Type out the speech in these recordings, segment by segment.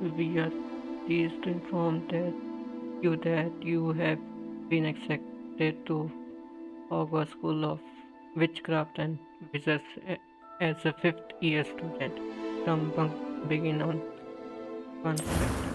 We are pleased to inform that you have been accepted to Hogwarts School of Witchcraft and Wizards as a fifth year student. Come begin on one semester.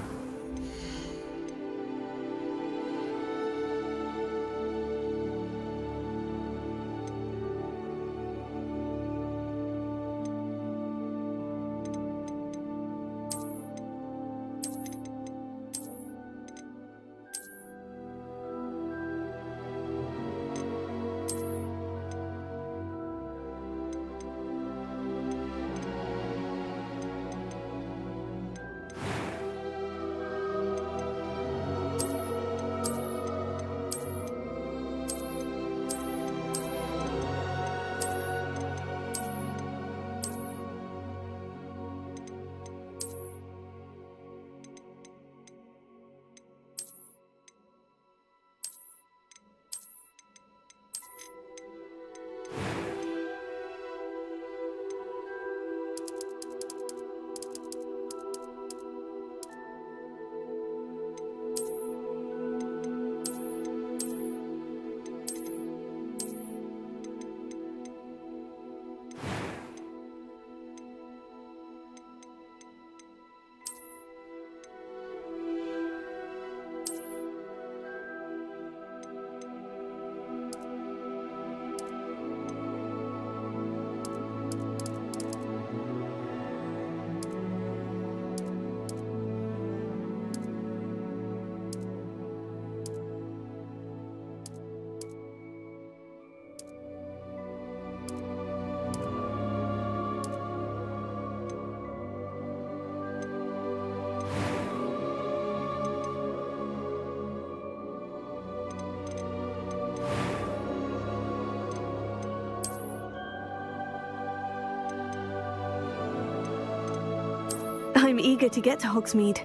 I'm eager to get to Hogsmeade.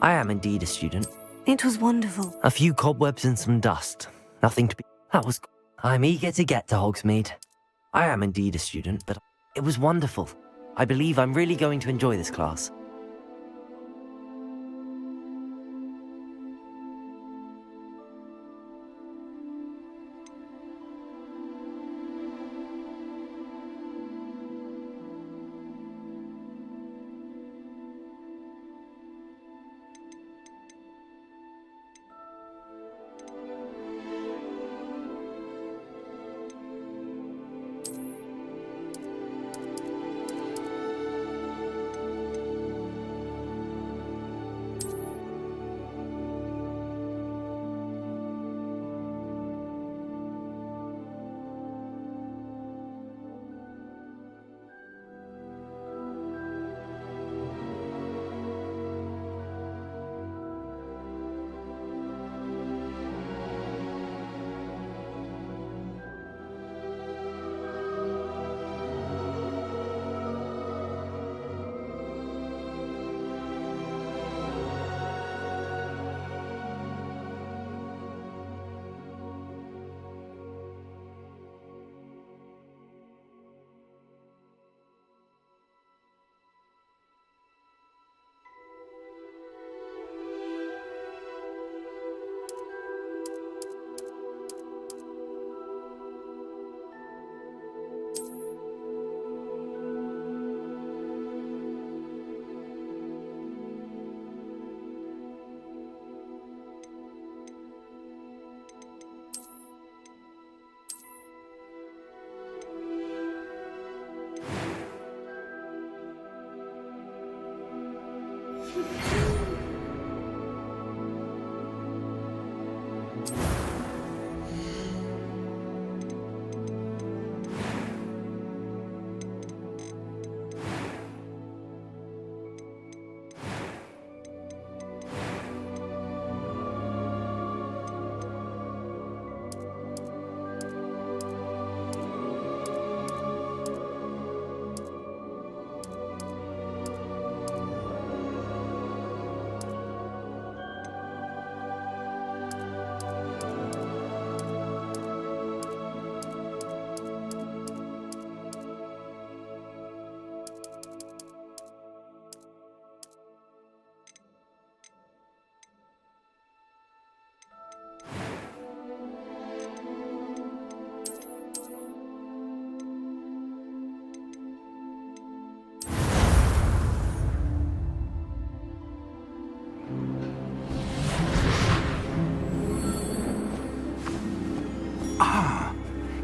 I am indeed a student. It was wonderful. A few cobwebs and some dust. Nothing to be... That was... I'm eager to get to Hogsmeade. I am indeed a student, but it was wonderful. I believe I'm really going to enjoy this class.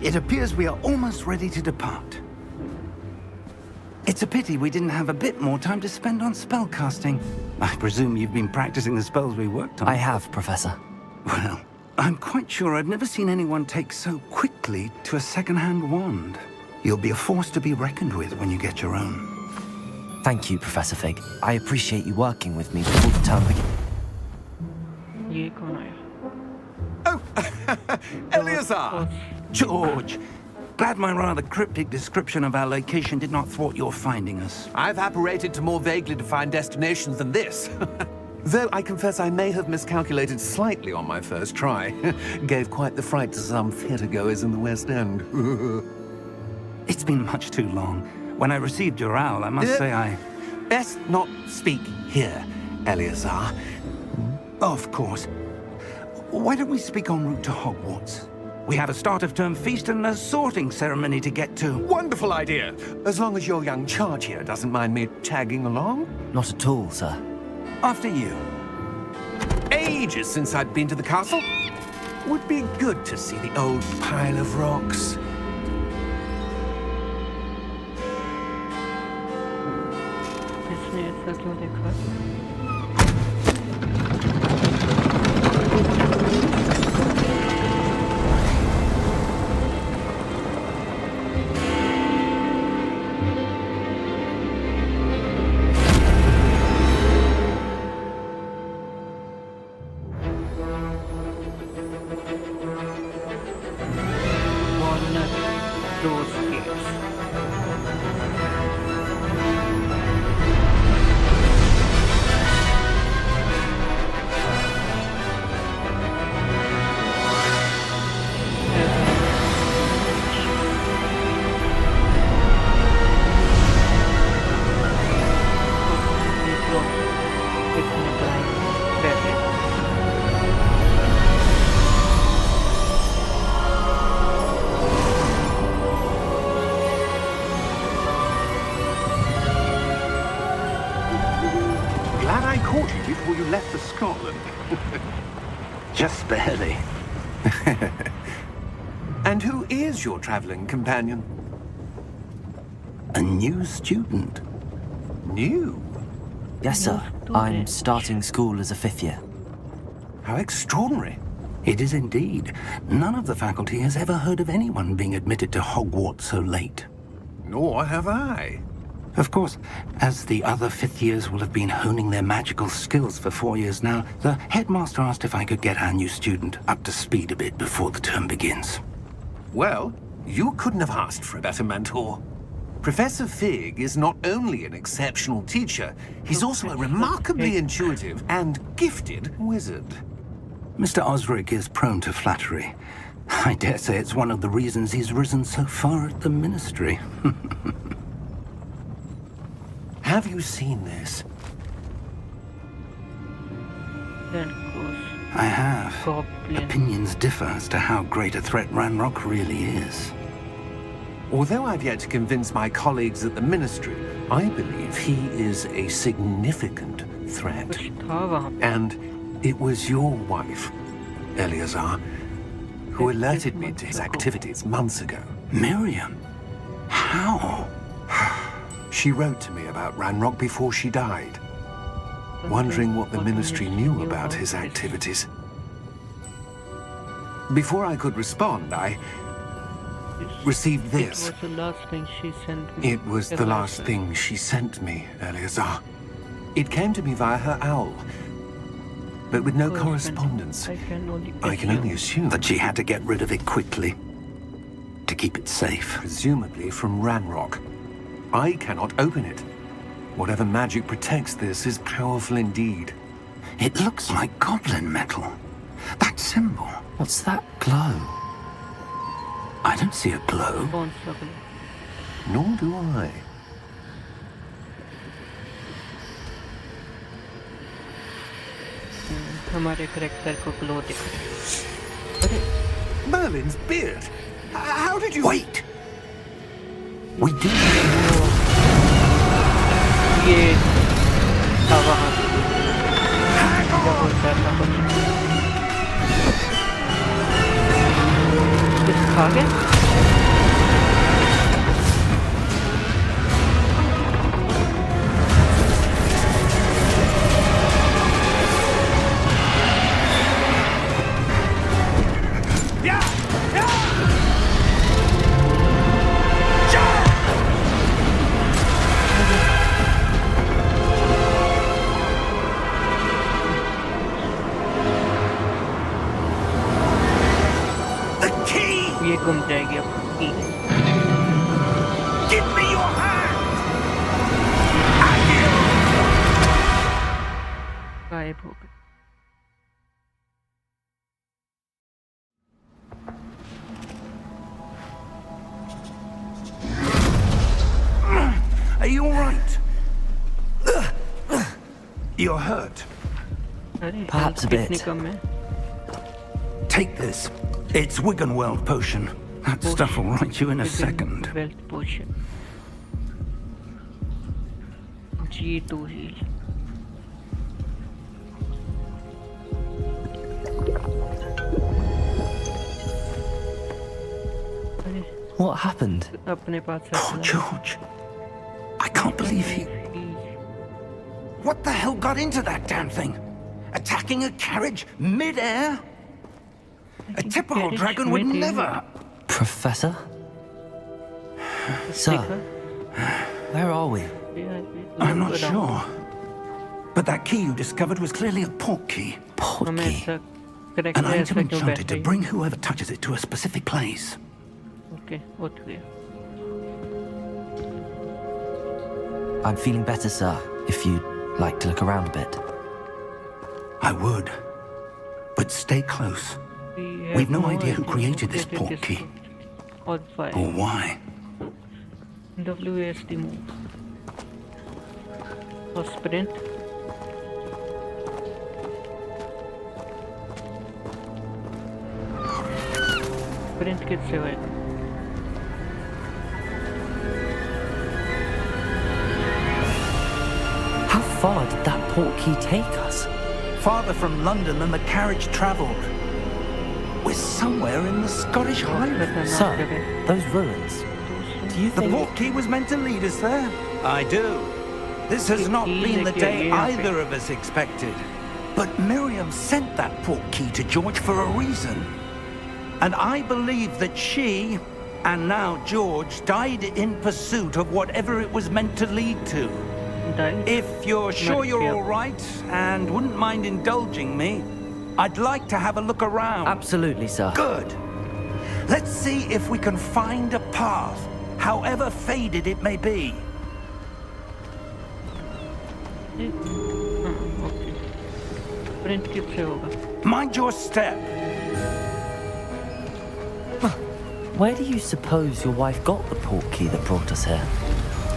It appears we are almost ready to depart. It's a pity we didn't have a bit more time to spend on spellcasting. I presume you've been practicing the spells we worked on. I have, Professor. Well, I'm quite sure I've never seen anyone take so quickly to a second-hand wand. You'll be a force to be reckoned with when you get your own. Thank you, Professor Fig. I appreciate you working with me before the term begins. ये कौन आया? Oh, Eleazar! George! Glad my rather cryptic description of our location did not thwart your finding us. I've apparated to more vaguely defined destinations than this. Though I confess I may have miscalculated slightly on my first try. Gave quite the fright to some theatre-goers in the West End. It's been much too long. When I received your owl, I must say I... Best not speak here, Eleazar. Of course. Why don't we speak en route to Hogwarts? We have a start-of-term feast and a sorting ceremony to get to. Wonderful idea! As long as your young charge here doesn't mind me tagging along. Not at all, sir. After you. Ages since I'd been to the castle. Would be good to see the old pile of rocks. इसने ऐसा क्यों देखा? Walnut Rose Gates. Glad I caught you before you left for Scotland. Just barely. And who is your traveling companion? A new student. New? Yes, sir. I'm starting school as a 5th year. How extraordinary. It is indeed. None of the faculty has ever heard of anyone being admitted to Hogwarts so late. Nor have I. Of course, as the other 5th years will have been honing their magical skills for 4 years now, the headmaster asked if I could get our new student up to speed a bit before the term begins. Well, you couldn't have asked for a better mentor. Professor Fig is not only an exceptional teacher, he's also a remarkably intuitive and gifted wizard. Mr. Osric is prone to flattery. I dare say it's one of the reasons he's risen so far at the ministry. Have you seen this? Then goes I have. Goblin. Opinions differ as to how great a threat Ranrock really is. Although I've yet to convince my colleagues at the ministry, I believe he is a significant threat. कुछ था वहाँ पे. And it was your wife, Eleazar, who alerted me to his activities months ago. Miriam? How? She wrote to me about Ranrock before she died, wondering what the ministry knew about his activities. Before I could respond, I received this. It was the last thing she sent me. It was the last thing she sent me, Eleazar. It came to me via her owl, but with no correspondence. I can only assume That she had to get rid of it quickly. To keep it safe. presumably from Ranrock. I cannot open it. Whatever magic protects this is powerful indeed. It looks like goblin metal. That symbol. What's that glow? I don't see a glow. कौन सा colour? Nor do I. हमारे character को glow दिख रहा है. Merlin's beard! How did you... Wait! We do. ये था वहाँ पे. क्या बोलता था कुछ? कुछ खा गया? गायब हो गए। Are you all right? You're hurt. अरे Perhaps a health कितनी bit. कम है? Take this. It's Wiggenweld potion. That stuff will right you in a second. Wealth potion. G2 heal. अरे What happened? अपने पास से Poor George. I can't believe he... What the hell got into that damn thing? Attacking a carriage mid-air? A typical carriage dragon would mid-air? never... Professor? Sir, where are we? I'm not sure. But that key you discovered was clearly a port key. Port हमें key. ऐसा correct An है, item ऐसा क्यों enchanted to बैठे bring whoever touches it to a specific place. Okay उठ गया I'm feeling better, sir, if you'd like to look around a bit. I would. But stay close. We've no idea who created this port key. और Or why why. WASD move और sprint sprint किससे होएगा How far did that port key take us? Farther from London than the carriage travelled. We're somewhere in the Scottish Highlands. Sir, those ruins. Do you The think... port key was meant to lead us there. I do. This has not been the day either of us expected. But Miriam sent that port key to George for a reason. And I believe that she, and now George, died in pursuit of whatever it was meant to lead to. If you're sure you're all right and wouldn't mind indulging me, I'd like to have a look around. Absolutely, sir. Good. Let's see if we can find a path, however faded it may be. Okay sprint किससे होगा Mind your step. Where do you suppose your wife got the port key that brought us here?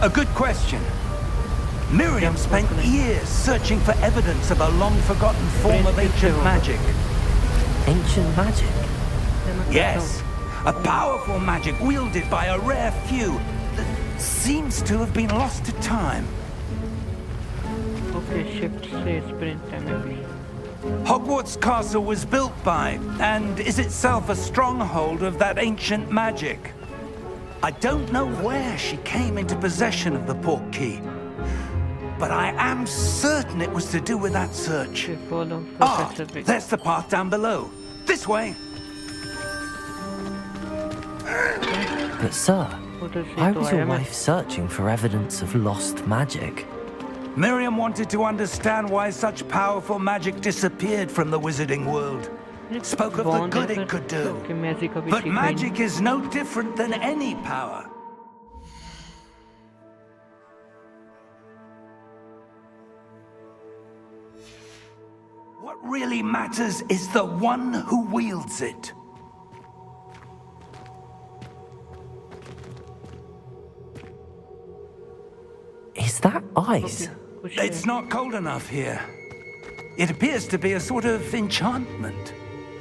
A good question. Miriam spent years searching for evidence of a long-forgotten form of ancient magic. Ancient magic? Yes, a powerful magic wielded by a rare few that seems to have been lost to time. Okay shift से sprint है मैं भी Hogwarts Castle was built by, and is itself a stronghold of that ancient magic. I don't know where she came into possession of the port key, but I am certain it was to do with that search. Okay, follow Ah, Professor Big. there's the path down below. This way. But sir, उधर से why तो was आया your मैं wife searching for evidence of lost magic? Miriam wanted to understand why such powerful magic disappeared from the wizarding world. Spoke of the Bond good है it पर could do. Okay magic अभी But सीखा ही नहीं magic is no different than any power. What really matters is the one who wields it. Is that ice? कुछ है It's not cold enough here. It appears to be a sort of enchantment.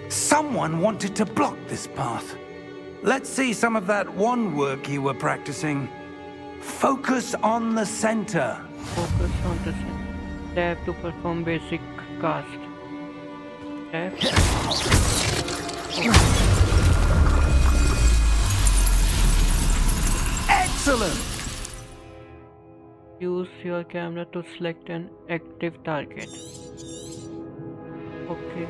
Someone wanted to block this path. Let's see some of that wand work you were practicing. Focus on the center. focus on the center tap to perform basic cast tap Excellent! use your camera to select an active target okay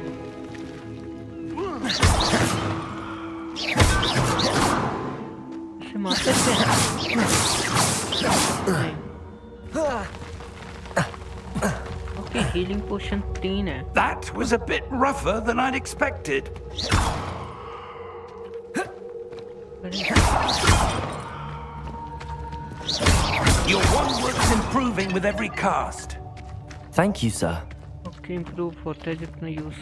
इसे मार सकते हैं नहीं okay healing पोशन 3 है That was a bit rougher than I'd expected. Your wand work's improving with every cast. Thank you, sir. Okay improve होता है जितना use.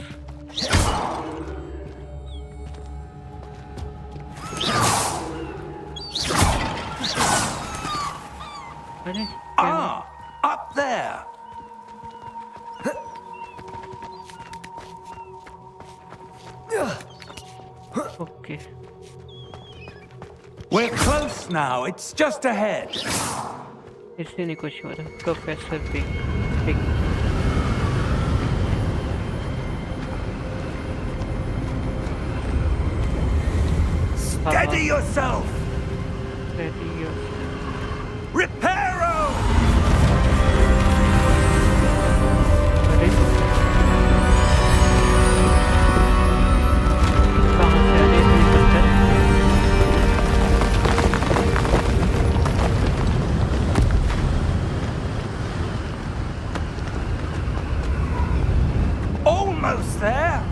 अरे Ah, up there. Okay We're close now. It's just ahead. इससे नहीं कुछ हो रहा। Professor big Steady yourself. Ready Reparo. अरे कहाँ से आ रहे हैं इतने पत्थर? Almost there.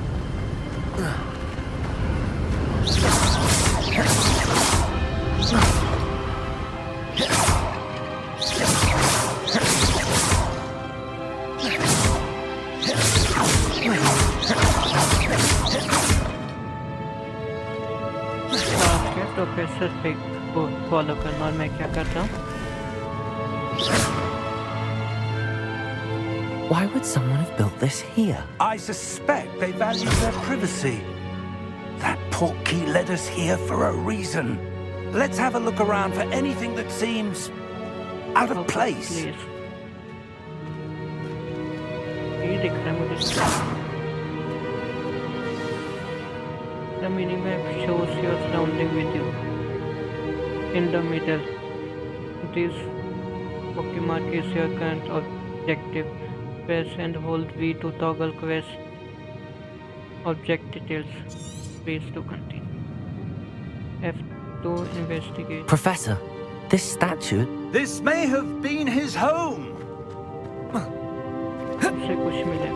प्रोफेसर बिग को फॉलो करना और मैं क्या कर रहा हूँ? Why would someone have built this here? I suspect they value their privacy. That portkey led us here for a reason. Let's have a look around for anything that seems out of place. Please. ये दिख रहा है मुझे। The minimap shows your surrounding with you. In the middle, this bookmark is your current objective. Press and hold V to toggle quest object details. Space to continue. F to investigate. Professor, this statue. This may have been his home. उसे कुछ मिला।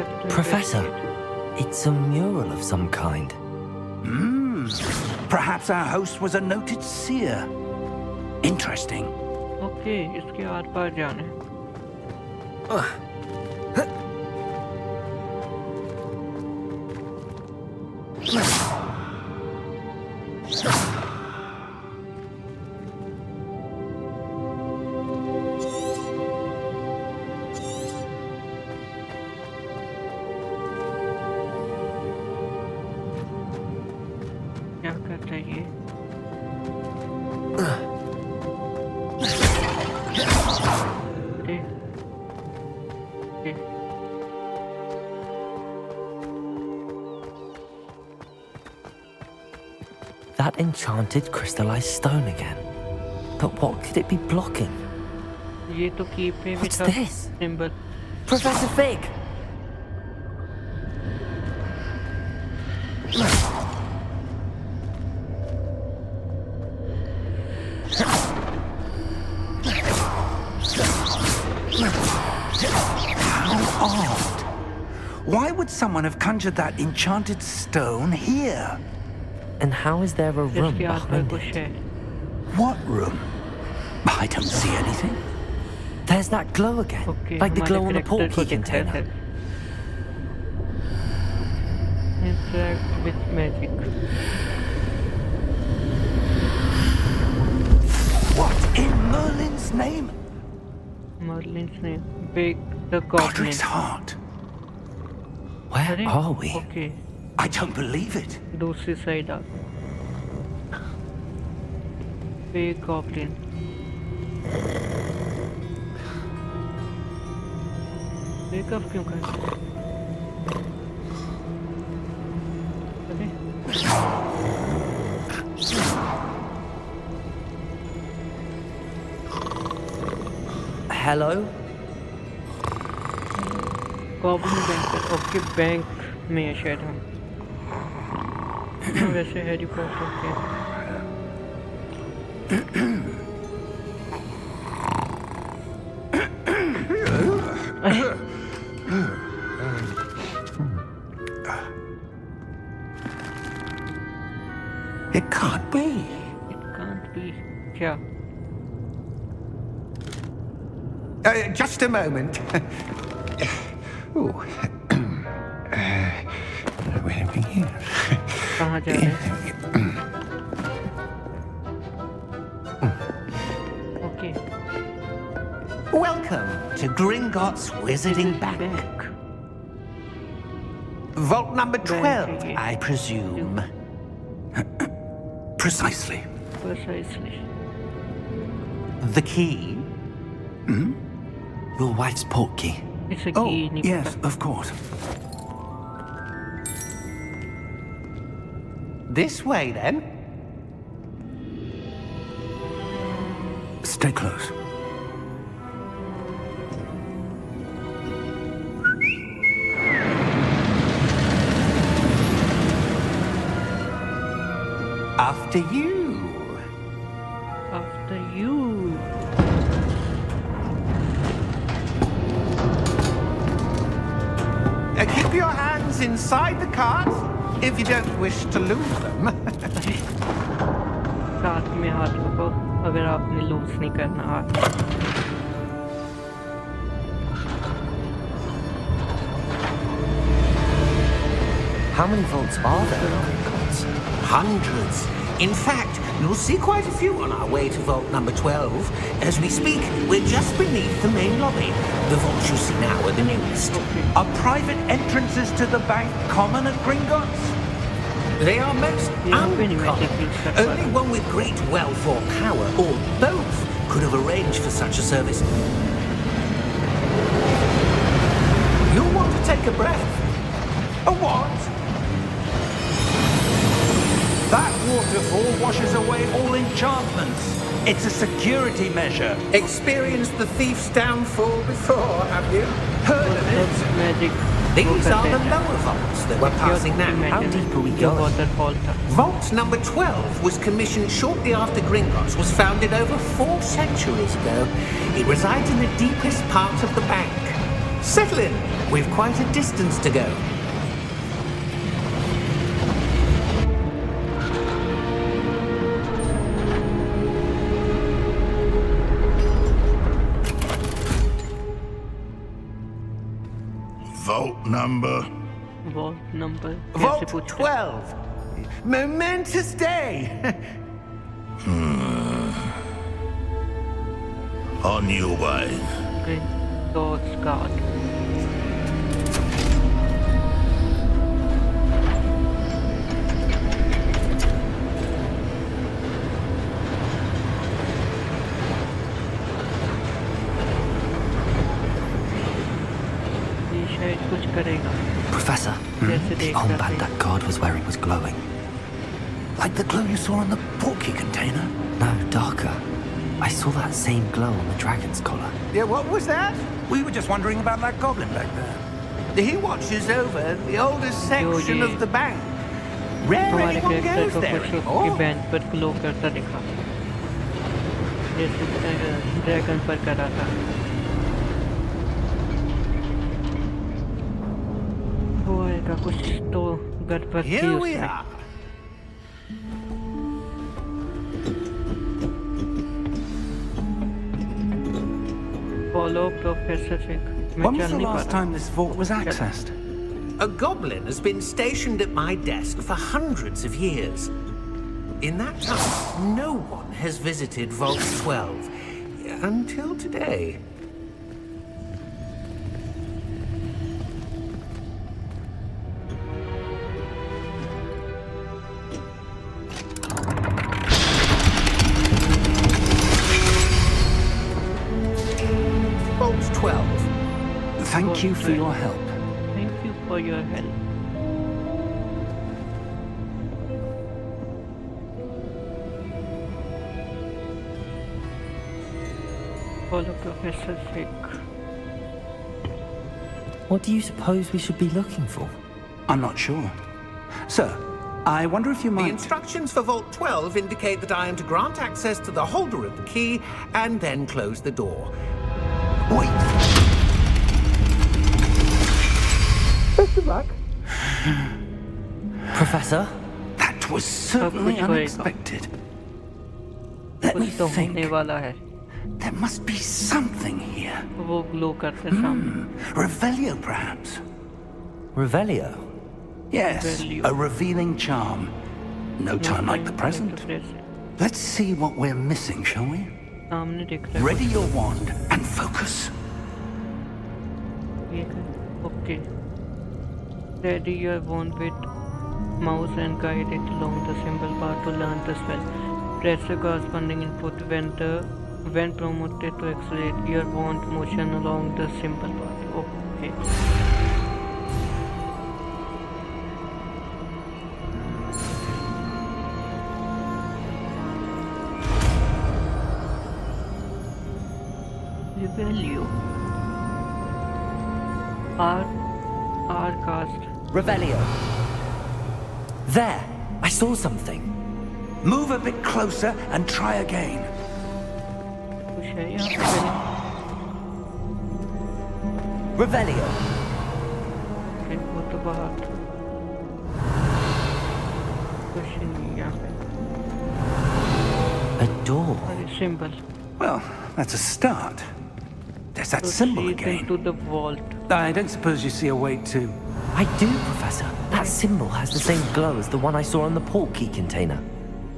F to Professor, investigate. it's a mural of some kind. Perhaps our host was a noted seer. Interesting. Okay इसके are पार जाना है। क्या कर रही है? अरे, अरे, That enchanted crystallized stone again. But what could it be blocking? ये तो की पे भी What's था this? Symbol. Professor Fig! How odd. Why would someone have conjured that enchanted stone here? And how is there a room इसके आस पास behind कुछ it? है। What room? I don't see anything. There's that glow again, okay like the हमारे glow on the character को portkey दिखता है container. Interact with magic. What in Merlin's name? Merlin's name. Big the Goblin. Godric's heart. Where अरे are we? Okay I don't believe it. दूसरी side आ। Big Goblin. Makeup क्यों कर रहे हैं? अरे Hello? Goblin bank okay bank में है शायद हम। वैसे हैरी पॉटर के It can't be. It can't be क्या Just a moment. Ooh. Where have we here? कहाँ जा रहे हैं? Okay. Welcome to Gringotts Wizarding Bank. Vault number 12, I presume. Precisely. Precisely. The key? Your wife's portkey. It's a Oh, key. नहीं yes, पता. of course. This way, then. Stay close. After you. After you. Keep your hands inside the cart if you don't wish to lose them. साथ में हाथ रखो अगर आपने loose नहीं करना हाथ. How many vaults are there in Gringotts? Hundreds. In fact, you'll see quite a few on our way to vault number 12. As we speak, we're just beneath the main lobby. The vaults you see now are the newest. Are private entrances to the bank common at Gringotts? They are most यहाँ पे नहीं मैं uncommon. check कर पा Only रहा. one with great wealth or power, or both, could have arranged for such a service. You'll want to take a breath. A what? That waterfall washes away all enchantments. It's a security measure. Experienced the thief's downfall before, have you? Heard of it? Magic. These are the lower vaults that we're passing now. How deep are we जो going? waterfall था. Vault number 12 was commissioned shortly after Gringotts was founded over 4 centuries ago. It resides in the deepest part of the bank. Settle in. We've quite a distance to go. Vault number. Vault number. कैसे Vault पूछते हैं? 12. Momentous day. On your way. Gringotts guard. ये शायद कुछ करेगा. Professor, जैसे the देख रहा armband था. that guard was wearing was glowing. Like the glow you saw on the portkey container? No, darker. I saw that same glow on the dragon's collar. Yeah, what was that? We were just wondering about that goblin back there. He watches over the oldest section ये of the bank. Rare हमारे anyone character goes को there कुछ उसकी anymore. Band पर glow करता दिखा. जैसे dragon पर करा था. होएगा कुछ तो गड़बड़ थी Here we उसमें. are. Follow Professor Fig. मैं When was चल the नहीं last पाता. time this vault was accessed? A goblin has been stationed at my desk for hundreds of years. In that time, no one has visited Vault 12 until today. Vault 12. Thank you for your help. Thank you for your help. Follow Professor Fig. What do you suppose we should be looking for? I'm not sure. Sir, I wonder if you The might... instructions for Vault 12 indicate that I am to grant access to the holder of the key and then close the door. Wait! Best of luck. Professor? That was certainly कुछ होएगा. unexpected. Let me कुछ तो think. होने वाला है. There must be something here. वो glow करते सामने. Revelio, perhaps? Revelio? Yes, Revelio. a revealing charm. No time like the present. Let's see what we're missing, shall we? सामने दिख रहा है. Ready your wand and focus. Okay. Ready your wand with mouse and guide it along the symbol bar to learn the spell. Press the corresponding input when prompted to accelerate your wand motion along the symbol bar. Okay. Revelio. R cast. Revelio. There! I saw something. Move a bit closer and try again. कुछ है यहाँ पे. Revelio. Okay, वो तो बाहर था. कुछ नहीं यहाँ पे. A door. अरे symbol. Well, that's a start. There's that symbol Proceed again. into the vault. I don't suppose you see a way to... I do, Professor. That symbol has the same glow as the one I saw on the portkey container.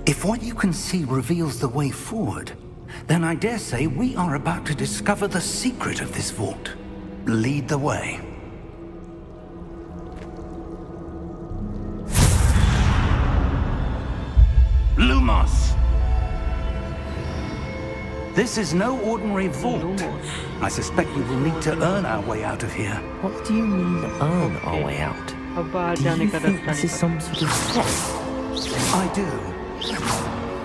If what you can see reveals the way forward, then I dare say we are about to discover the secret of this vault. Lead the way. Lumos! This is no ordinary vault. Lumos. I suspect we will need to earn our way out of here. What do you mean, earn our way out? अब बाहर Do जाने you का think रास्ता this is निकल. some sort of test? I do.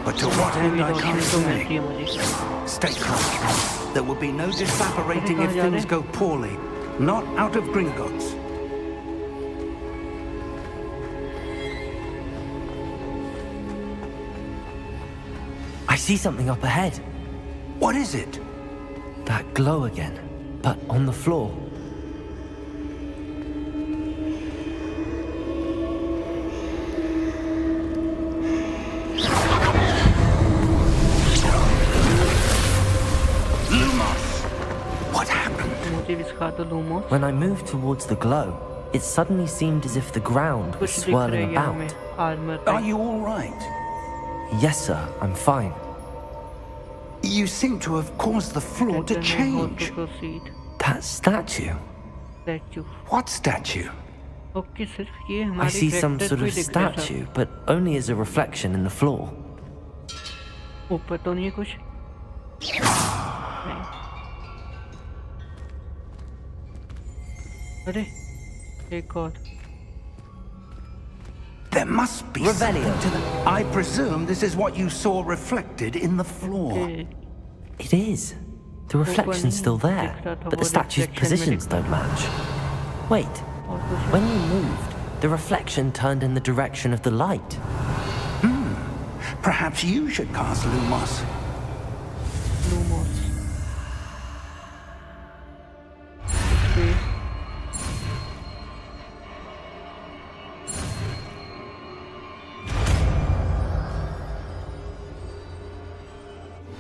But to what end I can't तो say. मिलती है मुझे. Stay calm. There will be no disapparating if things go poorly. Not out of Gringotts. I see something up ahead. What is it? That glow again, but on the floor. Lumos! What happened? मुझे भी सिखा दो Lumos. When I moved towards the glow, it suddenly seemed as if the ground was कुछ दिख रहा swirling है यहाँ about. में. Armor Are type. you all right? Yes, sir, I'm fine. You seem to have caused the floor to Don't know how change. to proceed. That statue. Statue. What statue? Okay, सिर्फ ये I हमारे see some character sort को of ही दिख रहा है statue, but only as a reflection in the floor. सब. ऊपर तो नहीं है कुछ. नहीं. अरे एक और. There must be Revelio. something to the... I presume this is what you saw reflected in the floor. Okay. It is. The reflection's still there, but the statue's positions don't match. Wait, और कुछ है. when you moved, the reflection turned in the direction of the light. Perhaps you should cast Lumos. Lumos. Okay.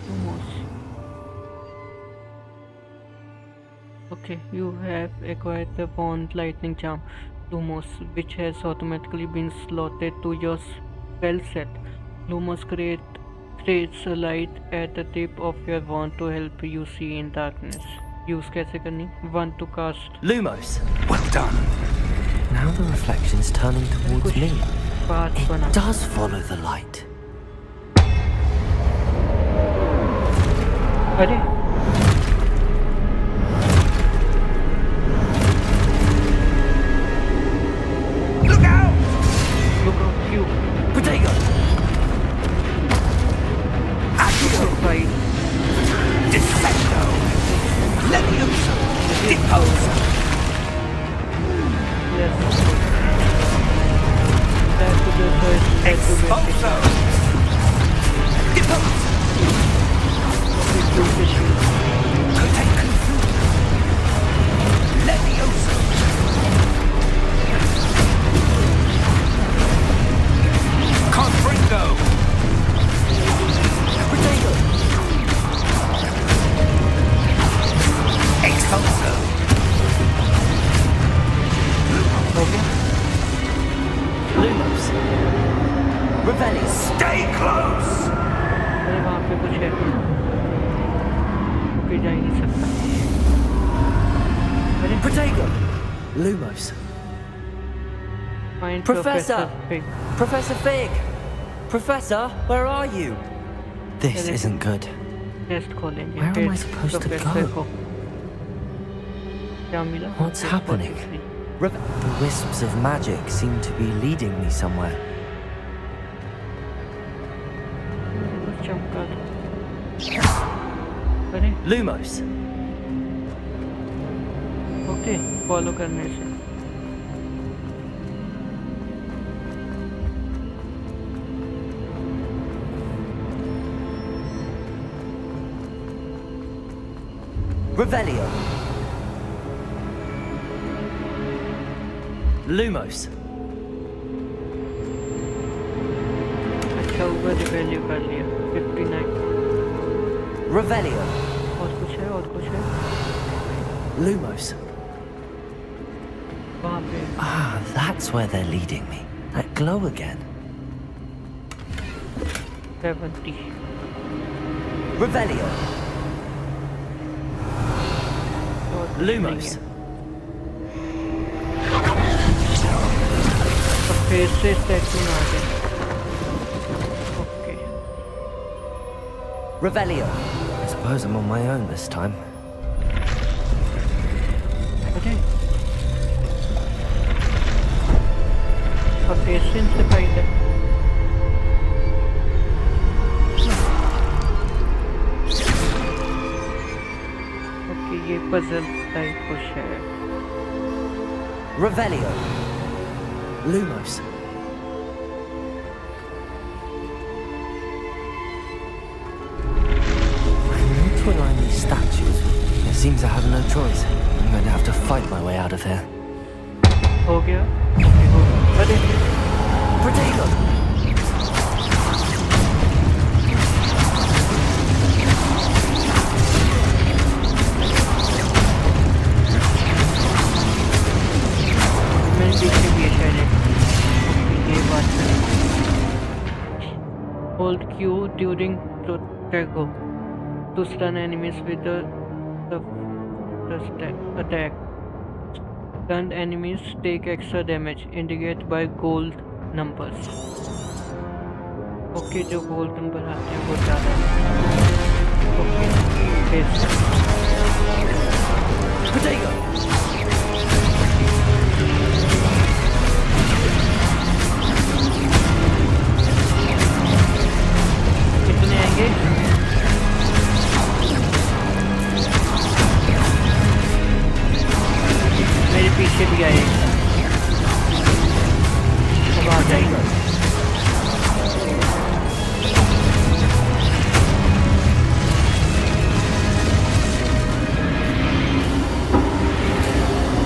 Lumos. Okay, you have acquired the Bond Lightning Charm, Lumos, which has automatically been slotted to your spell set. Lumos creates a light at the tip of your wand to help you see in darkness. Use कैसे करनी? Wand to cast. Lumos! Well done. Now the reflection's turning towards कुछ me. path बना. It does follow the light. अरे Look out! look out you. Potato! Super fight. Defendo! Levioso! Deposa! Yes. That to the first. Expulso! Depose! Koteku! Levioso! Confringo! Potato! Revelio. Stay close! अरे वहाँ पे कुछ है, कोई जा ही नहीं सकता। अरे Protego. Lumos. Find Professor! Professor Fig! Professor, where are you? This Hello. isn't good. Test खोलेंगे। Where am I फिर supposed to प्रोफेसर go? को क्या मिला? What's happening? The wisps of magic seem to be leading me somewhere. कुछ चमका दो। अरे Lumos. Okay, follow करने से। Revelio. Lumos. अच्छा हुआ रिवेल्यू कर लिया। 59। Revelio. और कुछ है, और कुछ है Lumos. वहाँ पे। Ah, that's where they're leading me. That glow again. 70। Revelio. और कुछ नहीं Lumos. है। और फिर से सेटिंग आ गई। Okay, Revelio. I suppose I'm on my own this time. अरे और पेशेंस से फायदा। ओके, ये पजल टाइप कुछ है। Revelio. Lumos. I need to align these statues. It seems I have no choice. I'm going to have to fight my way out of here. हो गया? Okay, हो गया। अरे Protego! मैंने पीछे भी है शायद एक। ये बात है। Hold Q during Protego to stun enemies with the attack. Stunned enemies take extra damage indicated by gold numbers. Okay, जो गोल्ड नंबर आते हैं वो ज़्यादा। Okay, paste. Protego! कितने आएंगे? मेरे पीछे भी आएगा। अब आ जाएगा।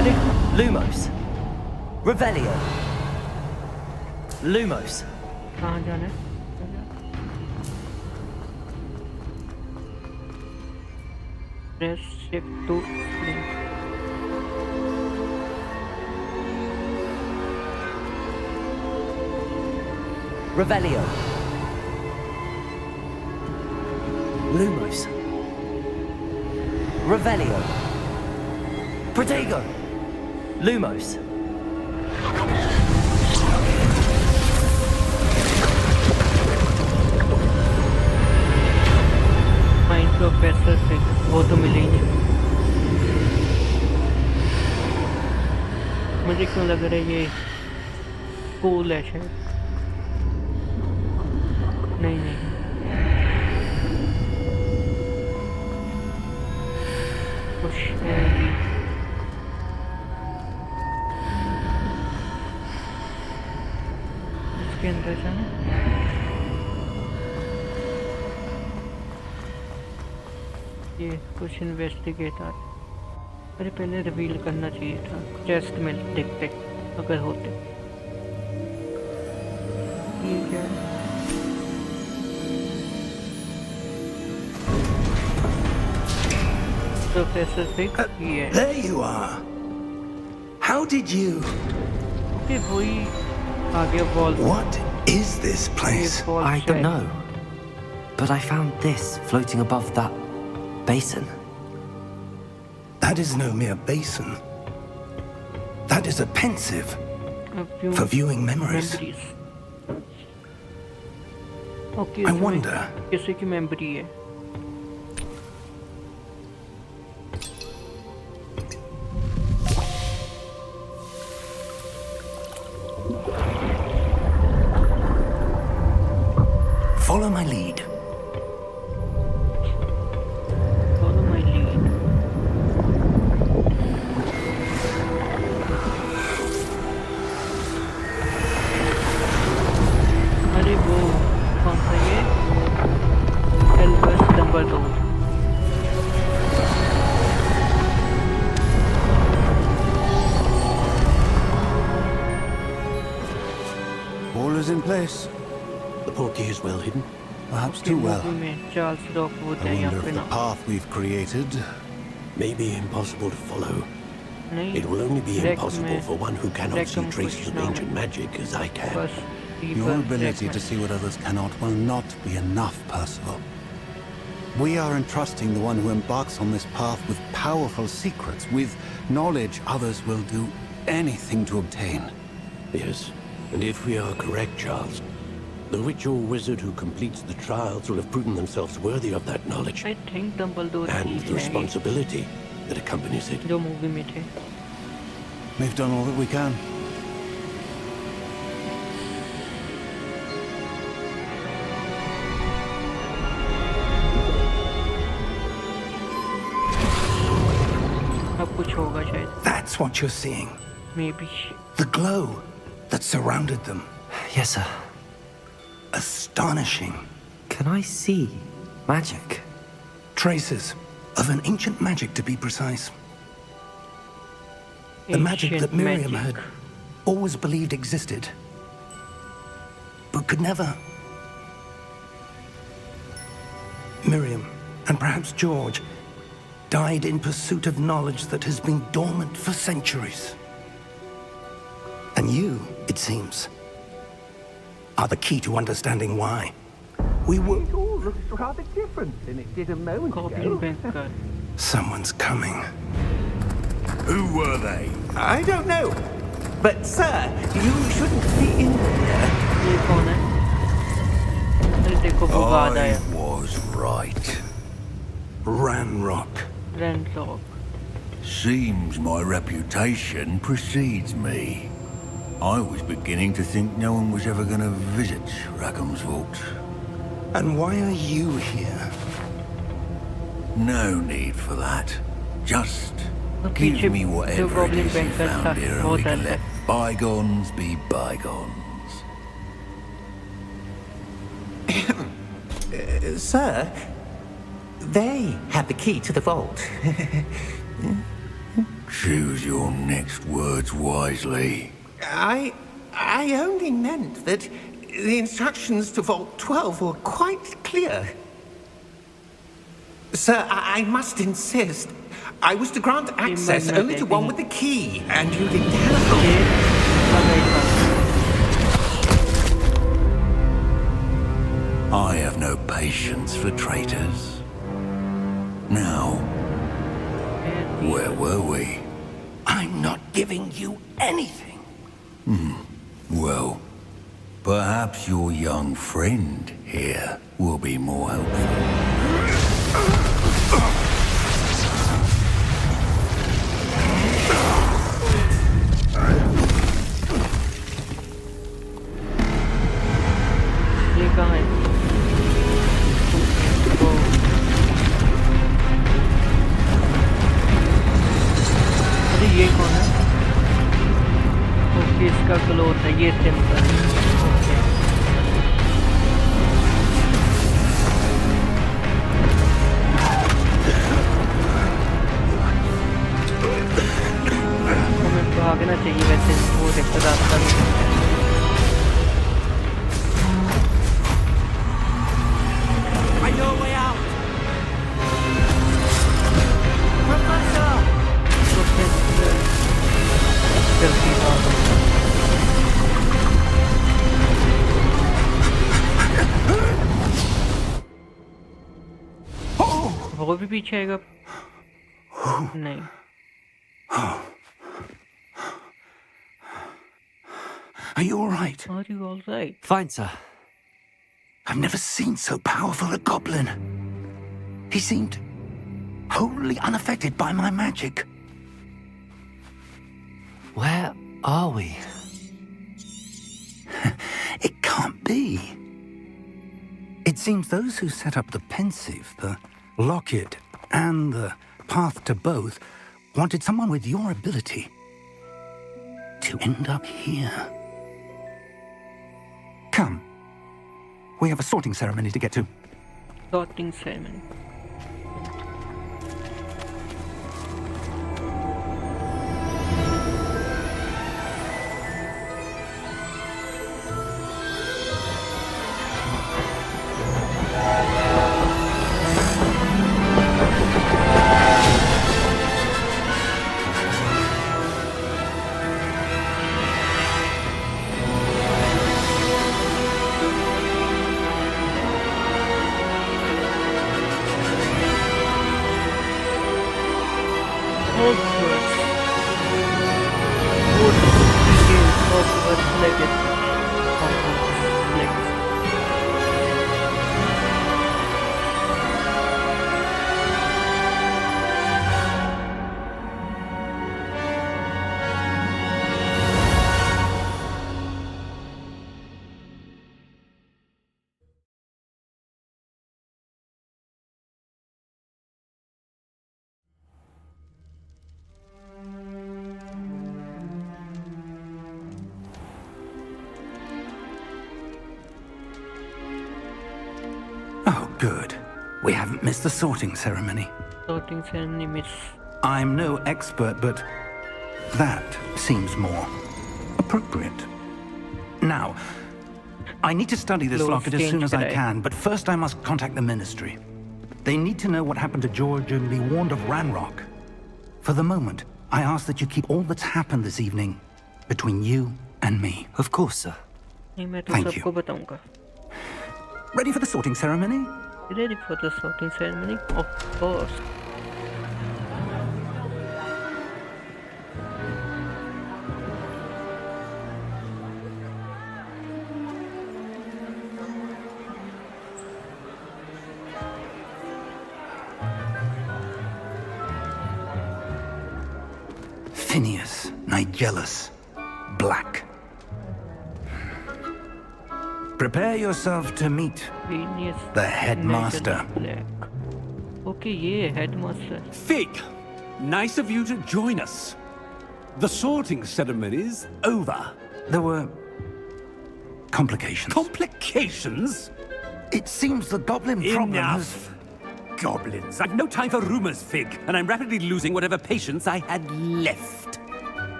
अरे Lumos. Revelio. Lumos. कहाँ जाना है? Press shift to sprint. Revelio. Lumos. Revelio. Protego. Lumos. Mind professor से वो तो मिले ही नहीं। मुझे क्यों लग रहा है ये स्कूल है शायद। नहीं नहीं, कुछ है भी। इसके अंदर जाना। ये कुछ इन्वेस्टिगेटर। अरे पहले रिवील करना चाहिए था, टेस्ट में देखते अगर होते। ठीक है, प्रोफेसर फिग ये है। There you are. How did you... okay, वही आ गया wall. What is this place? I don't know. But I found this floating above that basin. That is no mere basin. That is a pensive for viewing memories. Okay, I wonder. किसी की memory है? Follow my lead. Follow my lead. अरे वो कौन सा ये? Albus Dumbledore. All is in place. The portkey is well hidden. Perhaps too well. Movie में Charles Rockwood I है यहाँ wonder पे if the ना. path we've created. May be impossible to follow. नहीं. It will only be Rec impossible में- for one who cannot Rec see में traces कुछ of नाम ancient है. magic as I can. बस Your people ability rec to में. see what others cannot will not be enough, Percival. We are entrusting the one who embarks on this path with powerful secrets, with knowledge others will do anything to obtain. Yes, and if we are correct, Charles, the witch or wizard who completes the trials will have proven themselves worthy of that knowledge I think Dumbledore and he the है responsibility that accompanies it. जो movie में थे. We've done all that we can. अब कुछ होगा शायद. That's what you're seeing. Maybe. The glow that surrounded them. Yes, sir. Astonishing. Can I see magic? Traces of an ancient magic, to be precise. The magic that Ancient Miriam magic. had always believed existed, but could never. Miriam, and perhaps George, died in pursuit of knowledge that has been dormant for centuries. And you, it seems, are the key to understanding why. We were... It all looks rather different than it did a moment Goblin Banker. Someone's coming. Who were they? I don't know. But, sir, you shouldn't be in here. ये कौन है? अरे देखो वो बाद आया. was right. Ranrock. Randlock. Seems my reputation precedes me. I was beginning to think no one was ever going to visit Rackham's vault. And why are you here? No need for that. Just तो give पीछे me जो whatever it Goblin is you Banker था found here and वो we can था. let bygones be bygones. Sir, they have the key to the vault. Choose your next words wisely. I only meant that the instructions to Vault 12 were quite clear. Sir, I must insist. I was to grant access only to one with the key, and you didn't have ये आ गई बात. I have no patience for traitors. Now, where were we? I'm not giving you anything. Well, perhaps your young friend here will be more helpful. ये कहाँ है? ओ. अरे ये कौन है? ओके इसका क्लोथ है ये टेम्पल. ओके. हमें भागना चाहिए वैसे वो देखता रास्ता नहीं है. I know a way out. तो फिर जल्दी भागो. वो भी पीछे आएगा? नहीं। Are you all right? Are you all right? Fine, sir. I've never seen so powerful a goblin. He seemed wholly unaffected by my magic. Where are we? It can't be. It seems those who set up the pensive, the locket, and the path to both wanted someone with your ability to end up here. Come. We have a sorting ceremony to get to. Sorting ceremony. Hogwarts. What details Hogwarts legacy? Hogwarts legacy. Oh, good. We haven't missed the sorting ceremony. Sorting ceremony miss. I'm no expert, but that seems more appropriate. Now, I need to study this Close locket as soon as I today. can, but first I must contact the Ministry. They need to know what happened to George and be warned of Ranrock. For the moment, I ask that you keep all that's happened this evening between you and me. Of course, sir. नहीं मैं तो Thank सबको you. बताऊंगा. Ready for the sorting ceremony? Ready for the sorting ceremony? Of course. Phineas, Nigellus, Black. Prepare yourself to meet Genius. the headmaster. Black. Okay, yeah, headmaster. Fig, nice of you to join us. The sorting ceremony's over. There were complications. Complications? It seems the goblin problem has... Enough. Goblins. I've no time for rumors, Fig, and I'm rapidly losing whatever patience I had left.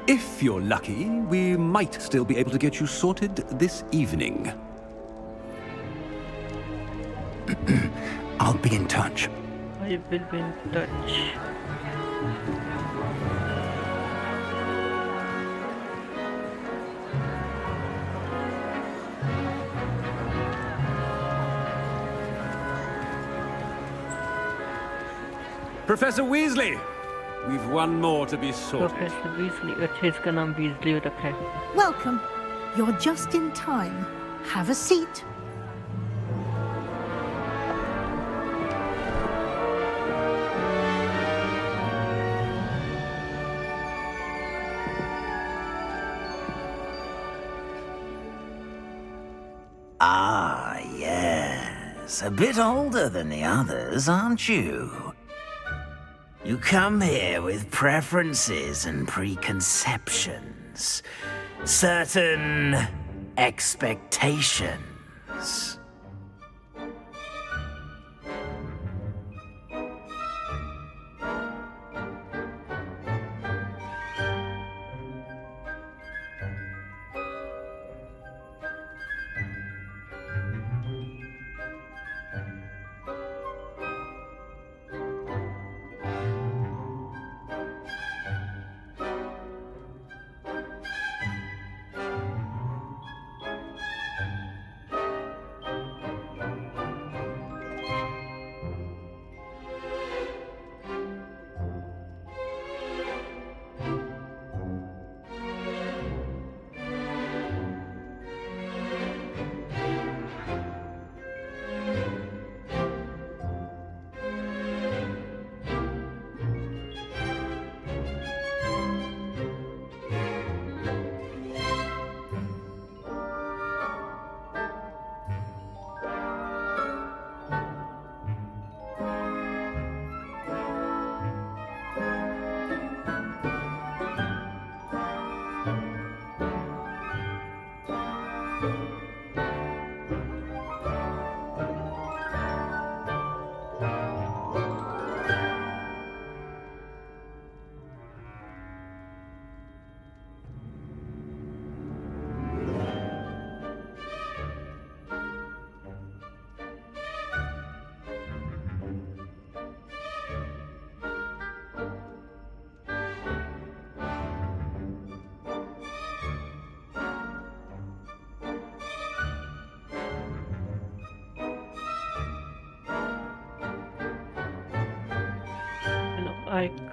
If you're lucky, we might still be able to get you sorted this evening. I'll be in touch. I will be in touch. Professor Weasley, we've one more to be sorted. Professor Weasley अच्छा इसका नाम Weasley हो रखा है. Welcome. You're just in time. Have a seat. Ah, yes. A bit older than the others, aren't you? You come here with preferences and preconceptions. Certain expectations.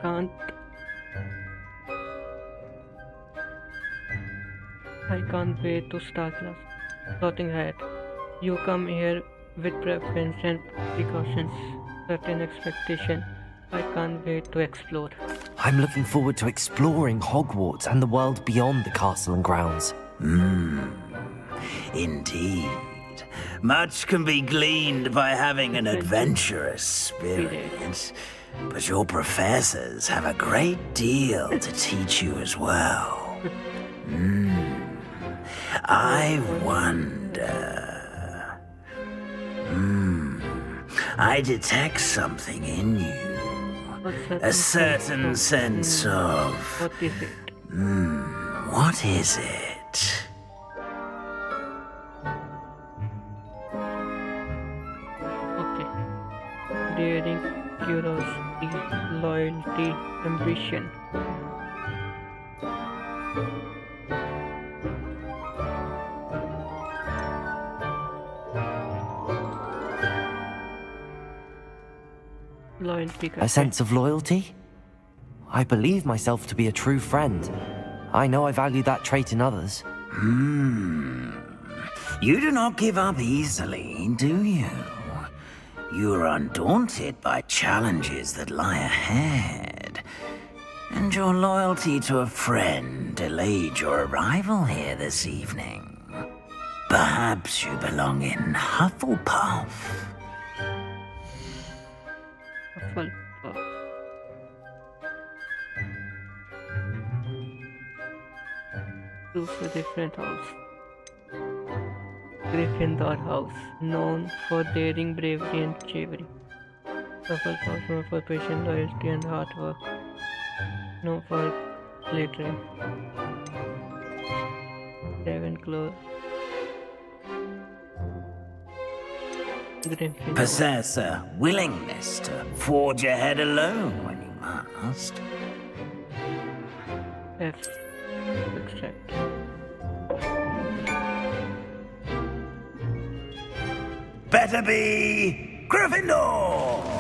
can't wait to start class. Clothing hat. You come here with preference and precautions, certain expectation. I can't wait to explore. I'm looking forward to exploring Hogwarts and the world beyond the castle and grounds. Indeed. Much can be gleaned by having an adventurous spirit. But your professors have a great deal to teach you as well. I wonder... I detect something in you. A certain sense of... What is it? What is it? Okay. Daring, curiosity, loyalty, ambition. Loyalty. A sense of loyalty? I believe myself to be a true friend. I know I value that trait in others. You do not give up easily, do you? You are undaunted by challenges that lie ahead. And your loyalty to a friend delayed your arrival here this evening. Perhaps you belong in Hufflepuff. Hufflepuff. Choose a different house. Gryffindor house, known for daring, bravery, and chivalry. Hufflepuff, known for patience, loyalty, and hard work. Known for littering. Ravenclaw. Gryffindor. Possess a willingness to forge ahead alone when you must. F. Accept. Better be Gryffindor!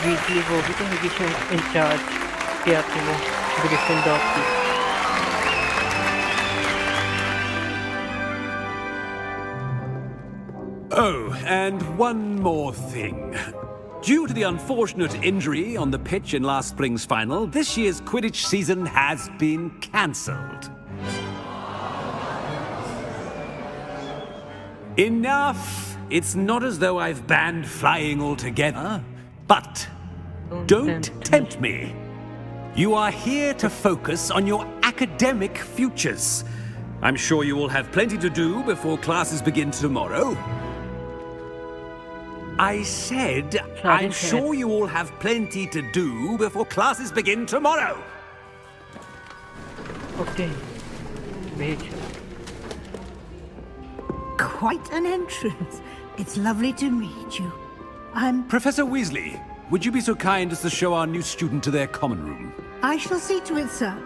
Weasley को भी तो education in charge किया थे वो Gryffindor की. Oh, and one more thing. Due to the unfortunate injury on the pitch in last spring's final, this year's Quidditch season has been cancelled. Enough! It's not as though I've banned flying altogether, but don't tempt me. You are here to focus on your academic futures. I'm sure you will have plenty to do before classes begin tomorrow. I said, I'm sure you all have plenty to do before classes begin tomorrow. Okay. Wait. Quite an entrance. It's lovely to meet you. I'm... Professor Weasley, would you be so kind as to show our new student to their common room? I shall see to it, sir.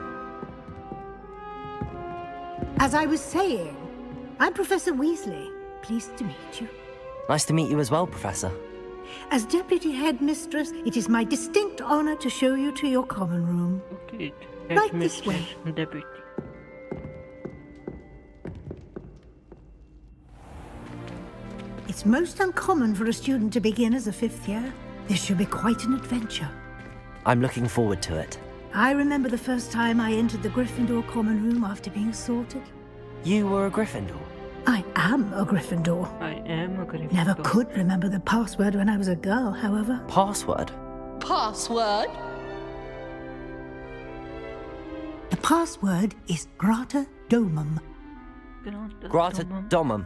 As I was saying, I'm Professor Weasley. Pleased to meet you. Nice to meet you as well, Professor. As Deputy Headmistress, it is my distinct honor to show you to your common room. Okay. Right this way. Deputy. It's most uncommon for a student to begin as a fifth year. This should be quite an adventure. I'm looking forward to it. I remember the first time I entered the Gryffindor common room after being sorted. You were a Gryffindor? I am a Gryffindor. I am a Gryffindor. Never could remember the password when I was a girl, however. Password? Password? The password is Grata Domum. Grata Domum.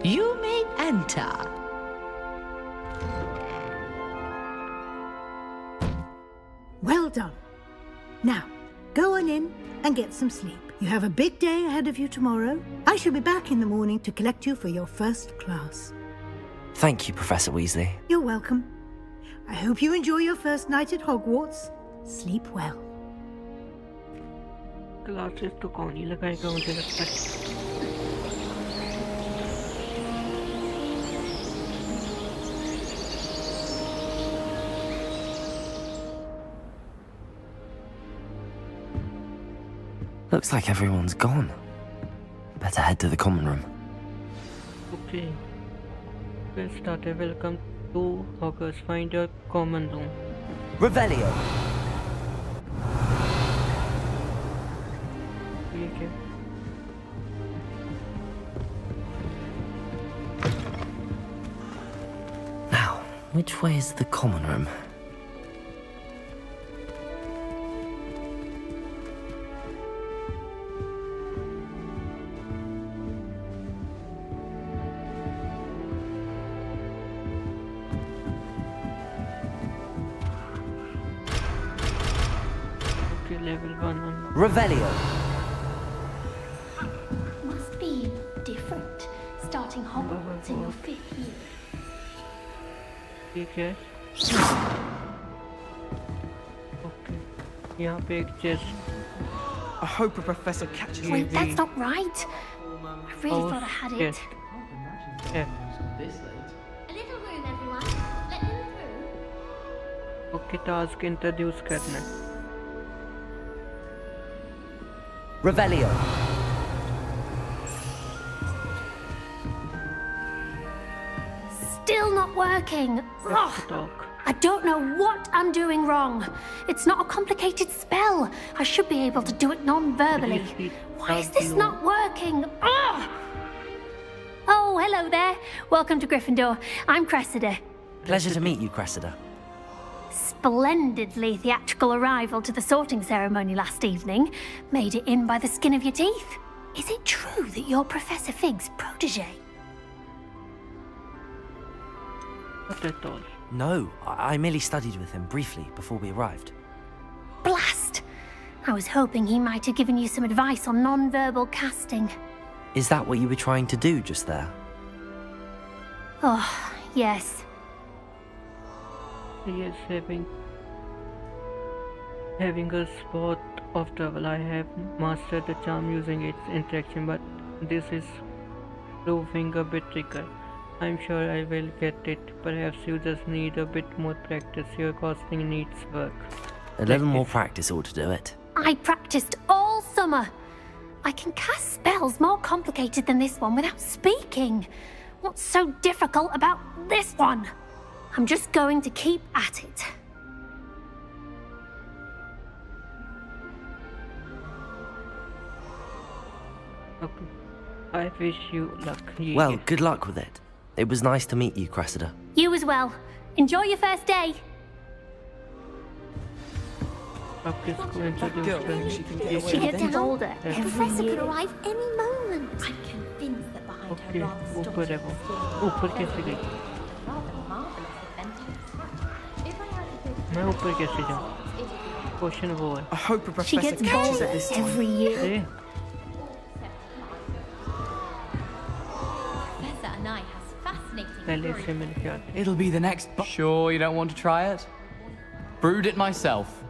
You may enter. Well done. Now, go on in and get some sleep. You have a big day ahead of you tomorrow. I shall be back in the morning to collect you for your first class. Thank you, Professor Weasley. You're welcome. I hope you enjoy your first night at Hogwarts. Sleep well. Classes तो कौन ही लगाएगा मुझे लगता है। Looks like everyone's gone. Better head to the common room. Okay. We'll start. Welcome to Hogwarts. Find your common room. Revelio! Okay. Now, which way is the common room? Okay, level 1 unlocked. Revelio! Must be different, starting Hogwarts in your 5th year. ठीक है। Okay. यहाँ पे एक chest. I hope a professor catches Wait, that's not right. I really thought I had it. Chest. Yeah. A little room, everyone. Let him through. Okay, task introduce करना है। Revelio! Still not working. Let's Ugh. talk. I don't know what I'm doing wrong. It's not a complicated spell. I should be able to do it non-verbally. Why is this not working? Ugh. Oh, hello there. Welcome to Gryffindor. I'm Cressida. Pleasure to meet you, Cressida. Splendidly theatrical arrival to the sorting ceremony last evening. Made it in by the skin of your teeth. Is it true that you're Professor Fig's protege? Not at all. No, I merely studied with him briefly before we arrived. Blast! I was hoping he might have given you some advice on non-verbal casting. Is that what you were trying to do just there? Oh, yes. Yes, having a spot of trouble. I have mastered the charm using its interaction, but this is proving a bit trickier. I'm sure I will get it. Perhaps you just need a bit more practice. Your casting needs work. A little more practice ought to do it. I practiced all summer. I can cast spells more complicated than this one without speaking. What's so difficult about this one? I'm just going to keep at it. Okay. I wish you luck. Yeah. Well, good luck with it. It was nice to meet you, Cressida. You as well. Enjoy your first day. अब किसको introduce करनी? She gets older every Professor year. could arrive any moment. I'm convinced that behind Okay, her rather ऊपर है वो. ऊपर कैसे गई? मैं ऊपर कैसे जाऊँ? Question वो है. I hope a She professor gets catches older it this time. every year. A, Professor and I has fascinating पहले stories. से मिल के आते. It'll be the next. Sure, you don't want to try it? Brewed it myself.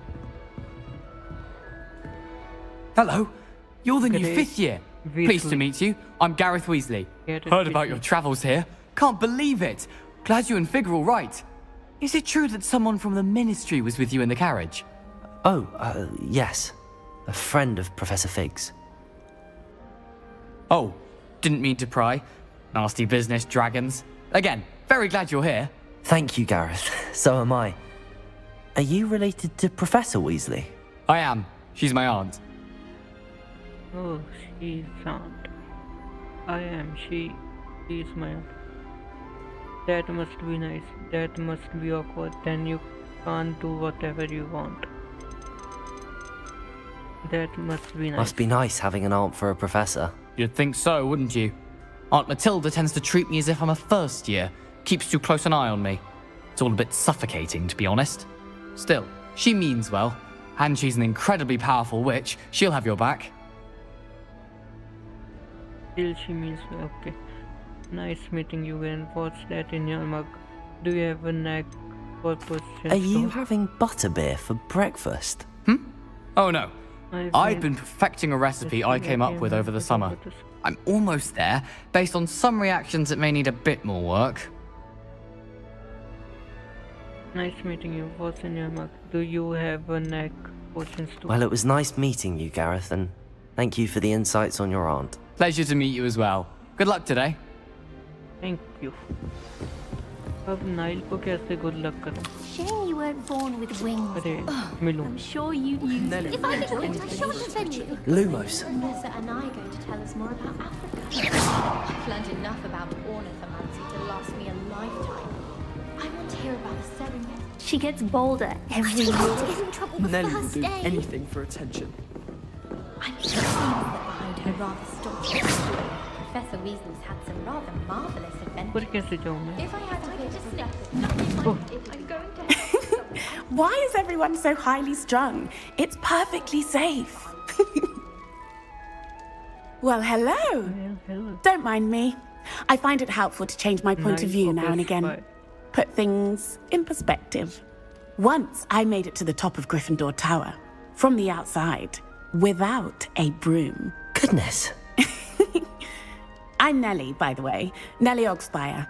Hello, you're the new Gareth 5th year. Pleased to Weasley. meet you. I'm Gareth Weasley. Gareth Heard about your Weasley. travels here. Can't believe it. Glad you and Fig are all right. Is it true that someone from the Ministry was with you in the carriage? Oh, yes. A friend of Professor Fig's. Oh, didn't mean to pry. Nasty business, dragons. Again, very glad you're here. Thank you, Gareth. So am I. Are you related to Professor Weasley? I am. She's my aunt. Oh, she's aunt. I am. She is my aunt. That must be nice. That must be awkward. Then you can't do whatever you want. That must be nice. Must be nice having an aunt for a professor. You'd think so, wouldn't you? Aunt Matilda tends to treat me as if I'm a first year. Keeps too close an eye on me. It's all a bit suffocating, to be honest. Still, she means well. And she's an incredibly powerful witch. She'll have your back. Still, she means okay. Nice meeting you, and what's that in your mug? Do you have a knack for pushing? Are you having butterbeer for breakfast? Oh no, I've been perfecting a recipe I came up with over the summer. I'm almost there. Based on some reactions, it may need a bit more work. Nice meeting you. What's in your mug? Do you have a neck potions too? Well, it was nice meeting you, Gareth, and thank you for the insights on your aunt. Pleasure to meet you as well. Good luck today. Thank you. अब Nile को कैसे good luck करूं? Shame you weren't born with wings. अरे मिलूं. I'm sure you used it. If I didn't, I should have been you. Lumos. Professor and I are going to tell us more about Africa. I've learned enough about ornithomancy to last me a lifetime. I want to hear about the Serengeti. She gets bolder every year. To get in trouble the Nelly will first do day. anything for attention. I'm sure that behind her rather staunch. Professor Weasley's had some rather marvelous adventures. पर कैसे जाऊं मैं? If I had to pick just I'm going to. Why is everyone so highly strung? It's perfectly safe. Well, hello. Hello. Don't mind me. I find it helpful to change my point of view now and again. Put things in perspective. Once I made it to the top of Gryffindor Tower, from the outside, without a broom. Goodness. I'm Nellie, by the way. Nellie Ogspire.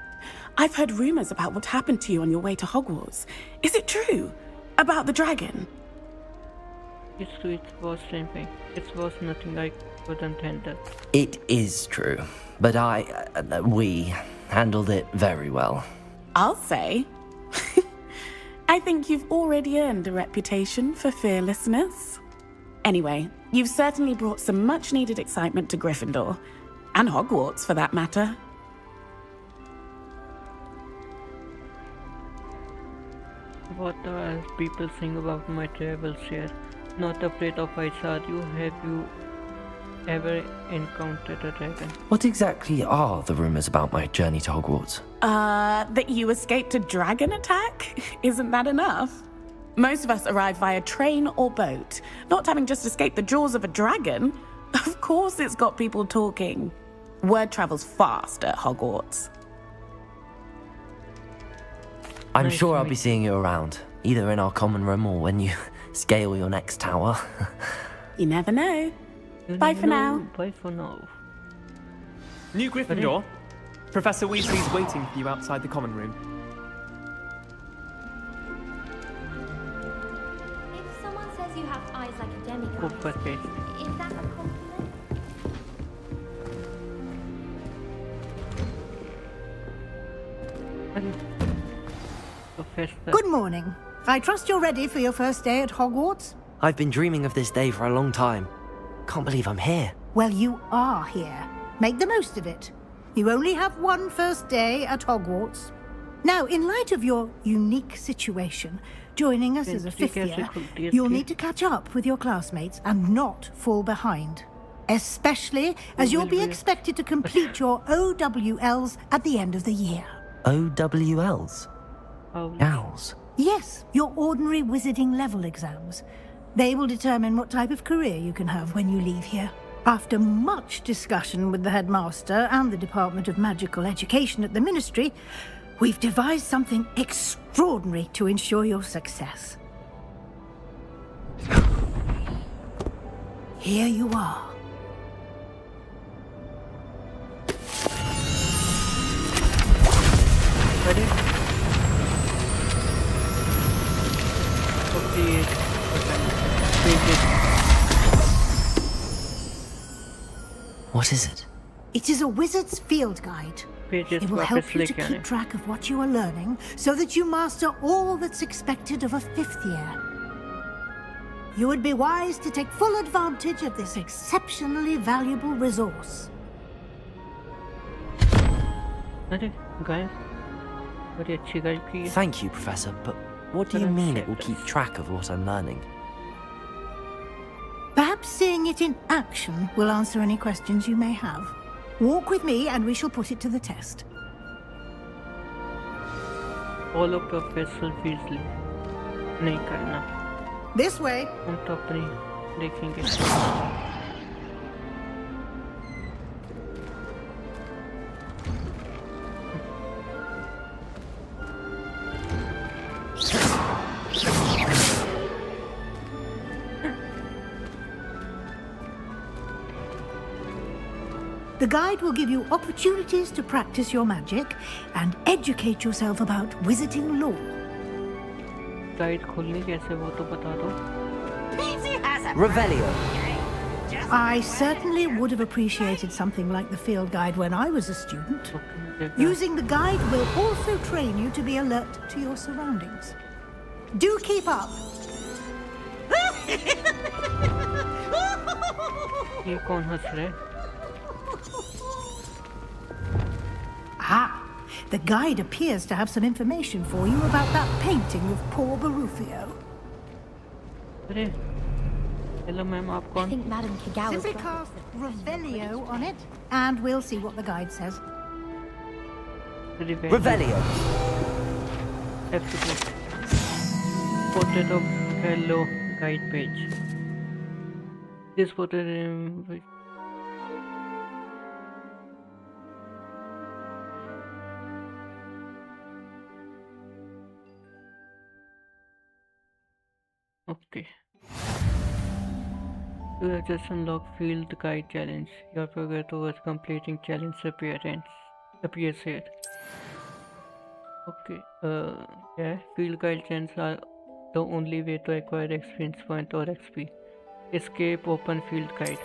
I've heard rumors about what happened to you on your way to Hogwarts. Is it true? About the dragon? It was something. It was nothing I couldn't handle. It is true, but we handled it very well. I'll say. I think you've already earned a reputation for fearlessness. Anyway, you've certainly brought some much-needed excitement to Gryffindor. And Hogwarts, for that matter. What are people saying about my travels here? Not afraid of heights, are you? Have you ever encountered a dragon? What exactly are the rumors about my journey to Hogwarts? That you escaped a dragon attack? Isn't that enough? Most of us arrive via train or boat. Not having just escaped the jaws of a dragon, of course it's got people talking. Word travels fast at Hogwarts. I'm sure I'll be seeing you around, either in our common room or when you scale your next tower. You never know. Bye for now. Bye for now. New Gryffindor. Professor Weasley's waiting for you outside the common room. If someone says you have eyes like a demigod, Perfect. is that a compliment? Professor. Good morning. I trust you're ready for your first day at Hogwarts? I've been dreaming of this day for a long time. Can't believe I'm here. Well, you are here. Make the most of it. You only have one first day at Hogwarts. Now, in light of your unique situation, joining us as a fifth year, you'll need to catch up with your classmates and not fall behind. Especially as you'll be expected to complete your OWLs at the end of the year. OWLs? Owls? Yes, your ordinary wizarding level exams. They will determine what type of career you can have when you leave here. After much discussion with the headmaster and the Department of Magical Education at the Ministry, we've devised something extraordinary to ensure your success. Here you are. Ready? Okay. What is it? It is a wizard's field guide. It will help you to keep track of what you are learning so that you master all that's expected of a fifth year. You would be wise to take full advantage of this exceptionally valuable resource. Thank you, Professor, but what do you mean it will keep track of what I'm learning? Perhaps seeing it in action will answer any questions you may have. Walk with me and we shall put it to the test. Follow Professor Weasley. नहीं करना. This way. हम तो अपनी देखेंगे. The guide will give you opportunities to practice your magic and educate yourself about wizarding lore. Guide खोलनी कैसे वो तो बता दो. Revelio. I certainly would have appreciated something like the field guide when I was a student. Using the guide will also train you to be alert to your surroundings. Do keep up. ये कौन हंस रहा है? Ah, the guide appears to have some information for you about that painting of poor Barufio. अरे, hello ma'am, आप कौन? I think Madame Kagawa's Simply cast Revelio on it, and we'll see what the guide says. Revelio. Absolutely. Portrait of hello guide page. This portrait. Okay. You have just unlocked Field Guide Challenge. Your progress towards completing challenge appears here. Okay. Yeah. Field Guide Challenges are the only way to acquire experience point or XP. Escape Open Field Guide.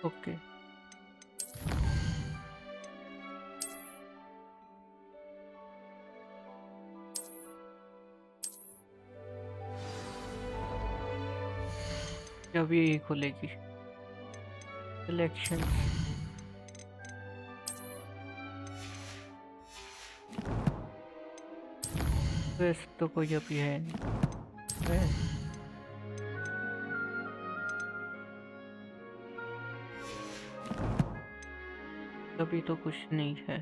Okay. अब ये खुलेगी. Selection. वैसे तो कोई अभी है नहीं. अभी तो कुछ नहीं है.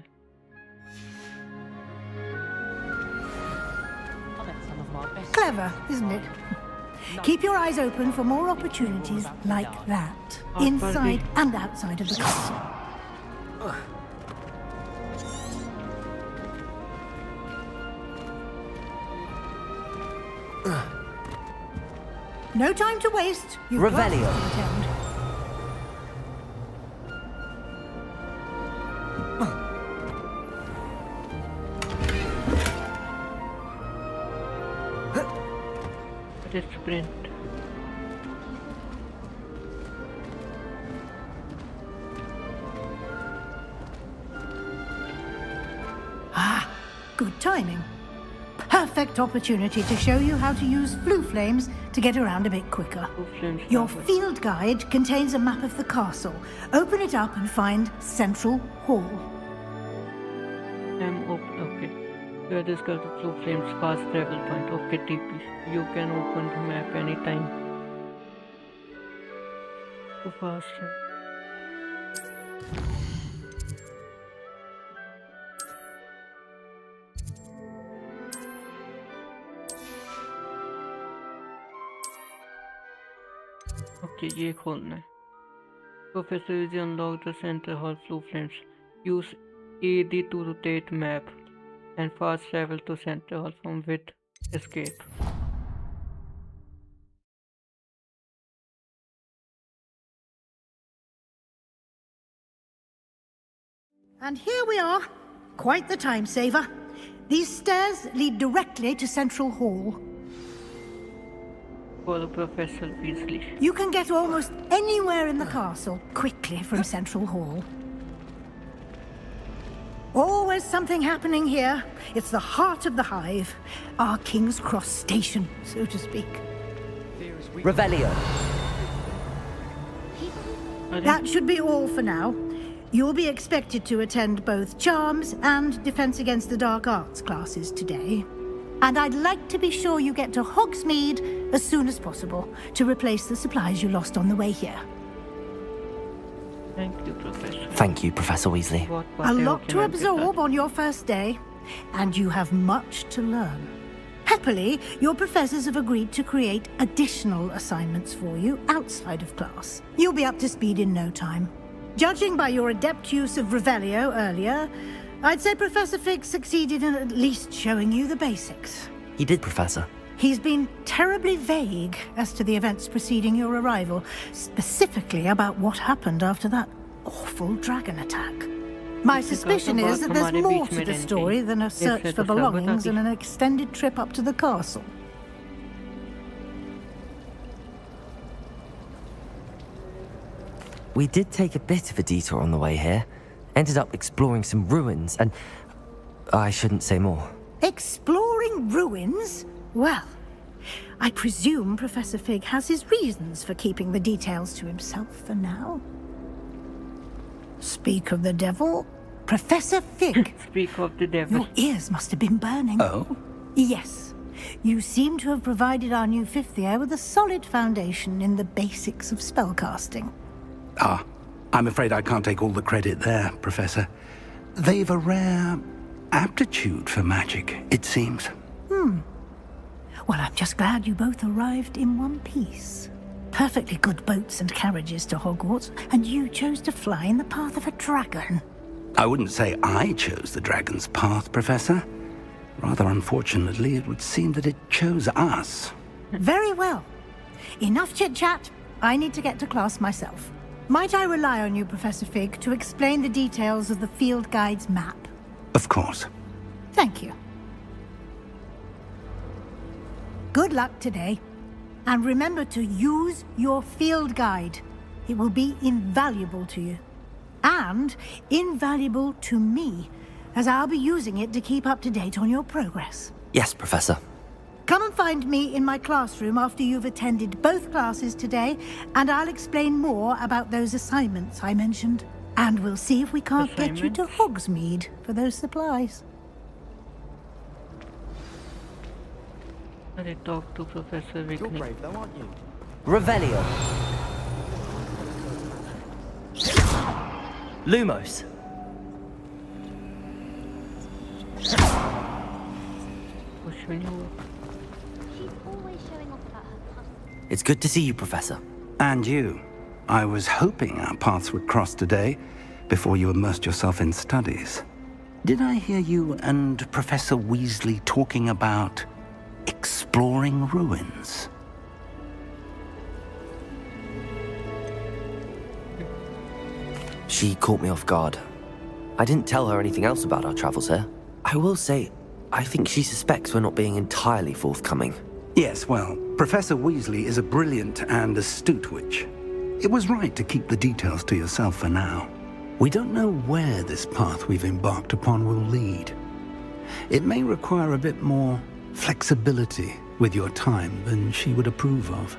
Clever, isn't it? Keep your eyes open for more opportunities like that, inside and outside of the castle. No time to waste. You've got Revelio. to attend. Sprint. Ah, good timing. Perfect opportunity to show you how to use flue flames to get around a bit quicker. Your field guide contains a map of the castle. Open it up and find Central Hall. Okay. Here is called the Blue Flames fast travel point. Okay, TP. You can open the map anytime. Too fast. Okay, ये खोलना है. Professor is unlock the Center Hall Blue Flames. Use AD to rotate map and fast travel to Center Hall from with escape. And here we are. Quite the time saver. These stairs lead directly to Central Hall. Follow Professor Weasley. You can get almost anywhere in the castle quickly from Central Hall. Always something happening here. It's the heart of the hive. Our King's Cross station, so to speak. Revelio. That should be all for now. You'll be expected to attend both Charms and Defense Against the Dark Arts classes today. And I'd like to be sure you get to Hogsmeade as soon as possible to replace the supplies you lost on the way here. Thank you, Professor. Thank you, Professor Weasley. A lot to absorb on your first day, and you have much to learn. Happily, your professors have agreed to create additional assignments for you outside of class. You'll be up to speed in no time. Judging by your adept use of Revelio earlier, I'd say Professor Fig succeeded in at least showing you the basics. He did, Professor. He's been terribly vague as to the events preceding your arrival, specifically about what happened after that awful dragon attack. My suspicion is that there's more to the story than a search for belongings and an extended trip up to the castle. We did take a bit of a detour on the way here. Ended up exploring some ruins and... I shouldn't say more. Exploring ruins? Well, I presume Professor Fig has his reasons for keeping the details to himself for now. Speak of the devil, Professor Fig. Speak of the devil. Your ears must have been burning. Oh? Yes. You seem to have provided our new fifth year with a solid foundation in the basics of spellcasting. Ah, I'm afraid I can't take all the credit there, Professor. They've a rare aptitude for magic, it seems. Well, I'm just glad you both arrived in one piece. Perfectly good boats and carriages to Hogwarts, and you chose to fly in the path of a dragon. I wouldn't say I chose the dragon's path, Professor. Rather unfortunately, it would seem that it chose us. Very well. Enough chit-chat. I need to get to class myself. Might I rely on you, Professor Fig, to explain the details of the field guide's map? Of course. Thank you. Good luck today. And remember to use your field guide. It will be invaluable to you. And invaluable to me, as I'll be using it to keep up to date on your progress. Yes, Professor. Come and find me in my classroom after you've attended both classes today, and I'll explain more about those assignments I mentioned. And we'll see if we can't get you to Hogsmeade for those supplies. I talk to Professor Wickney. You're brave though, aren't you? Revelio. Lumos. It's good to see you, Professor. And you. I was hoping our paths would cross today, before you immersed yourself in studies. Did I hear you and Professor Weasley talking about exploring ruins? She caught me off guard. I didn't tell her anything else about our travels here. I will say, I think she suspects we're not being entirely forthcoming. Yes, well, Professor Weasley is a brilliant and astute witch. It was right to keep the details to yourself for now. We don't know where this path we've embarked upon will lead. It may require a bit more flexibility with your time than she would approve of.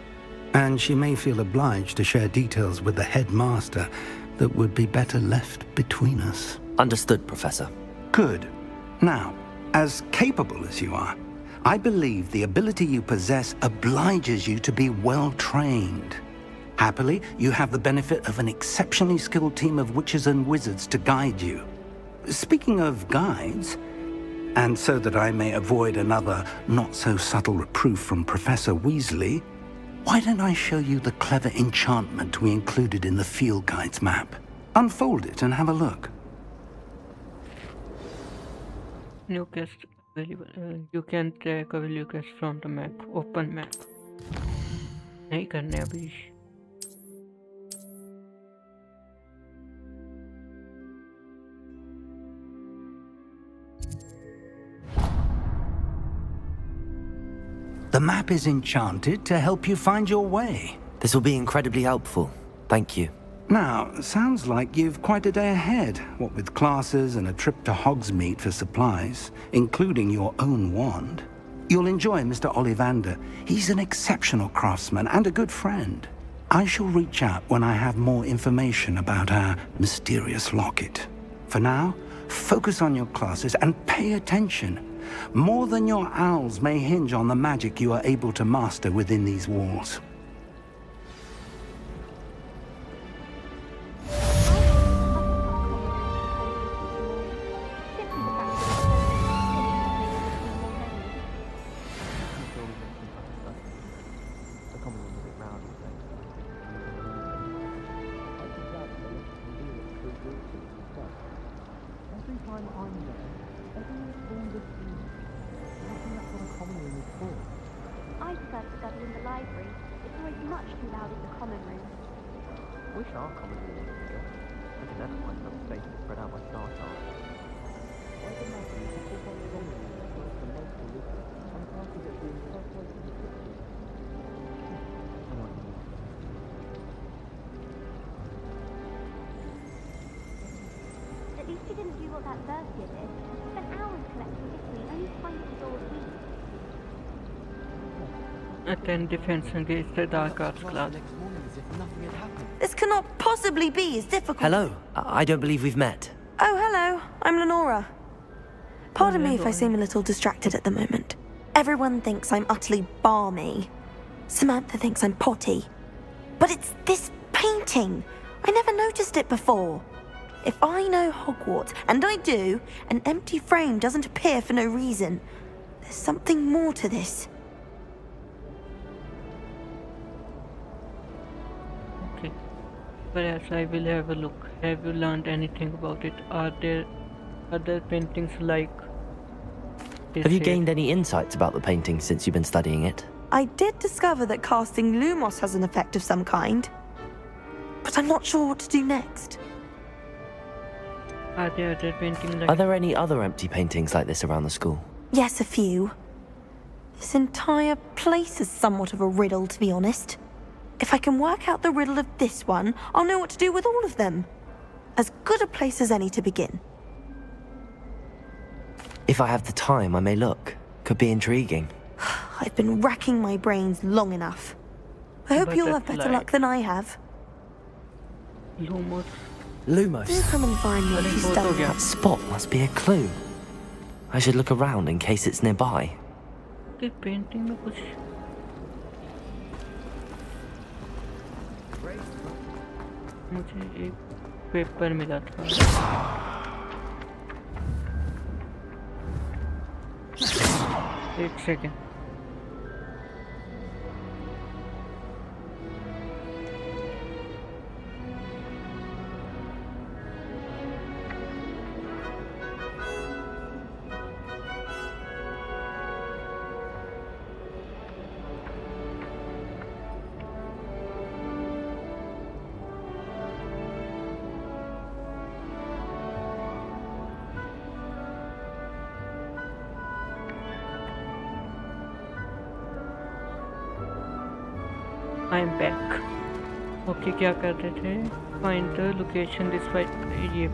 And she may feel obliged to share details with the headmaster that would be better left between us. Understood, Professor. Good. Now, as capable as you are, I believe the ability you possess obliges you to be well-trained. Happily, you have the benefit of an exceptionally skilled team of witches and wizards to guide you. Speaking of guides, and so that I may avoid another not-so-subtle reproof from Professor Weasley, why don't I show you the clever enchantment we included in the field guide's map? Unfold it and have a look. New quest available. You can track a value quest from the map. Open map. नहीं करने अभी. The map is enchanted to help you find your way. This will be incredibly helpful. Thank you. Now, sounds like you've quite a day ahead, what with classes and a trip to Hogsmeade for supplies, including your own wand. You'll enjoy Mr. Ollivander. He's an exceptional craftsman and a good friend. I shall reach out when I have more information about our mysterious locket. For now, focus on your classes and pay attention. More than your owls may hinge on the magic you are able to master within these walls. much too loud in the common room. Wish our common room was bigger. I could never find enough space to spread out my star chart. Why the matter is that this common room is the most delicious and part of it being quite close to the kitchen. I want more. At least you didn't do what that first year did. Spent hours collecting history only to find it was all weak. Attend defense against the dark arts class. This cannot possibly be as difficult. Hello. I don't believe we've met. Oh, hello. I'm Lenora. Pardon me if I seem a little distracted at the moment. Everyone thinks I'm utterly balmy. Samantha thinks I'm potty. But it's this painting. I never noticed it before. If I know Hogwarts, and I do, an empty frame doesn't appear for no reason. There's something more to this. Okay. Perhaps I will have a look. Have you learned anything about it? Are there other paintings like this Have you here? gained any insights about the painting since you've been studying it? I did discover that casting Lumos has an effect of some kind. But I'm not sure what to do next. Are there other paintings like Are there any other empty paintings like this around the school? Yes, a few. This entire place is somewhat of a riddle, to be honest. If I can work out the riddle of this one, I'll know what to do with all of them. As good a place as any to begin. If I have the time, I may look. Could be intriguing. I've been racking my brains long enough. I hope you'll have better Butterfly. luck than I have. Lumos? Lumos. Do come and find me if you stumble. That spot must be a clue. I should look around in case it's nearby. Okay, painting में कुछ मुझे एक paper मिला था एक second I'm back. Okay, क्या कर रहे थे? Find the location despite ये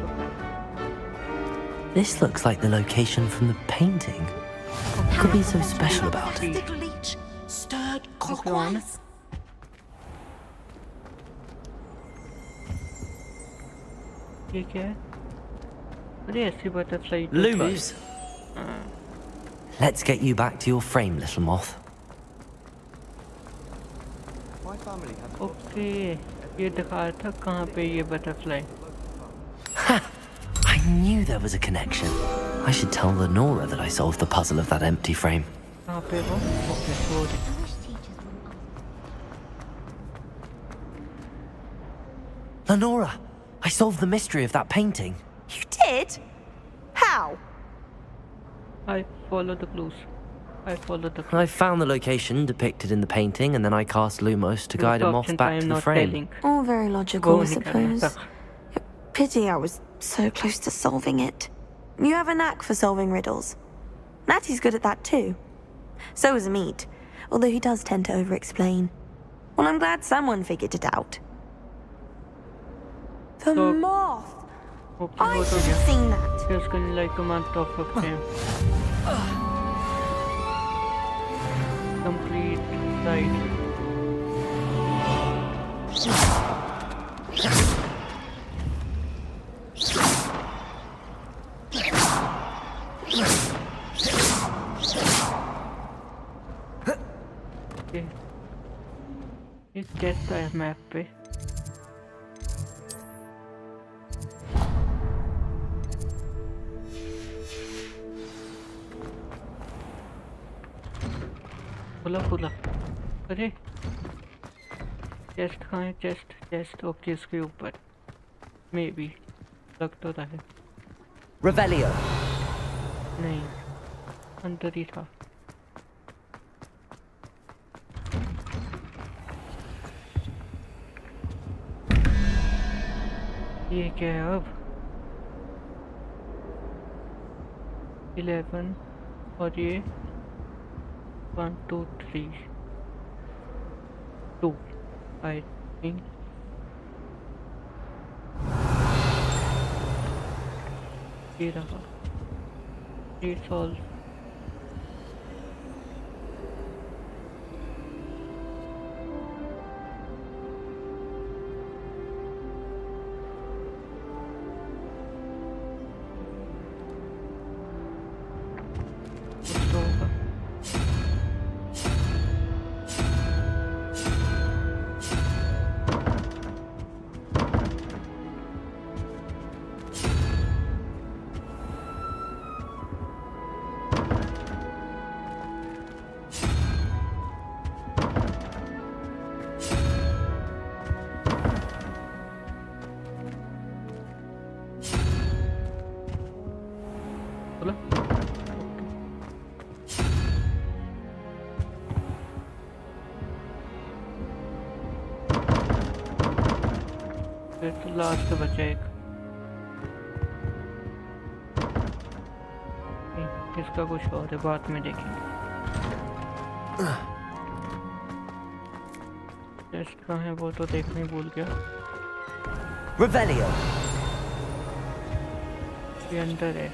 This looks like the location from the painting. What could be so special about it? The leech stirred on. clockwise. ये क्या है? अरे ऐसी butterfly तो Lumos. Let's get you back to your frame, little moth. Okay ये दिखा रहा था कहाँ पे ये butterfly. I knew there was a connection. I should tell Lenora that I solved the puzzle of that empty frame. कहाँ पे वो? Okay sorry. Lenora, I solved the mystery of that painting. You did? How? I follow the clues. I follow the clues. I found the location depicted in the painting, and then I cast Lumos to guide a moth back to the frame. All very logical, I suppose. Pity I was so close to solving it. You have a knack for solving riddles. Natty's good at that too. So is Amit, although he does tend to over-explain. Well, I'm glad someone figured it out. The moth! I should have seen that. Feels kind of like a month of a frame. Complete side. Okay. एक कैसा है map पे? खुला खुला अरे chest कहाँ है chest okay इसके ऊपर मे बी लग तो रहा है Revelio. नहीं अंदर ही था ये क्या है अब? 11 और ये 1 2 3 2 I think ये रहा। ये सॉल्व तो लास्ट बचा एक। इसका कुछ और है, बाद में देखेंगे। टेस्ट कहाँ है वो तो देखने भूल गया। Revelio. ये अंदर है।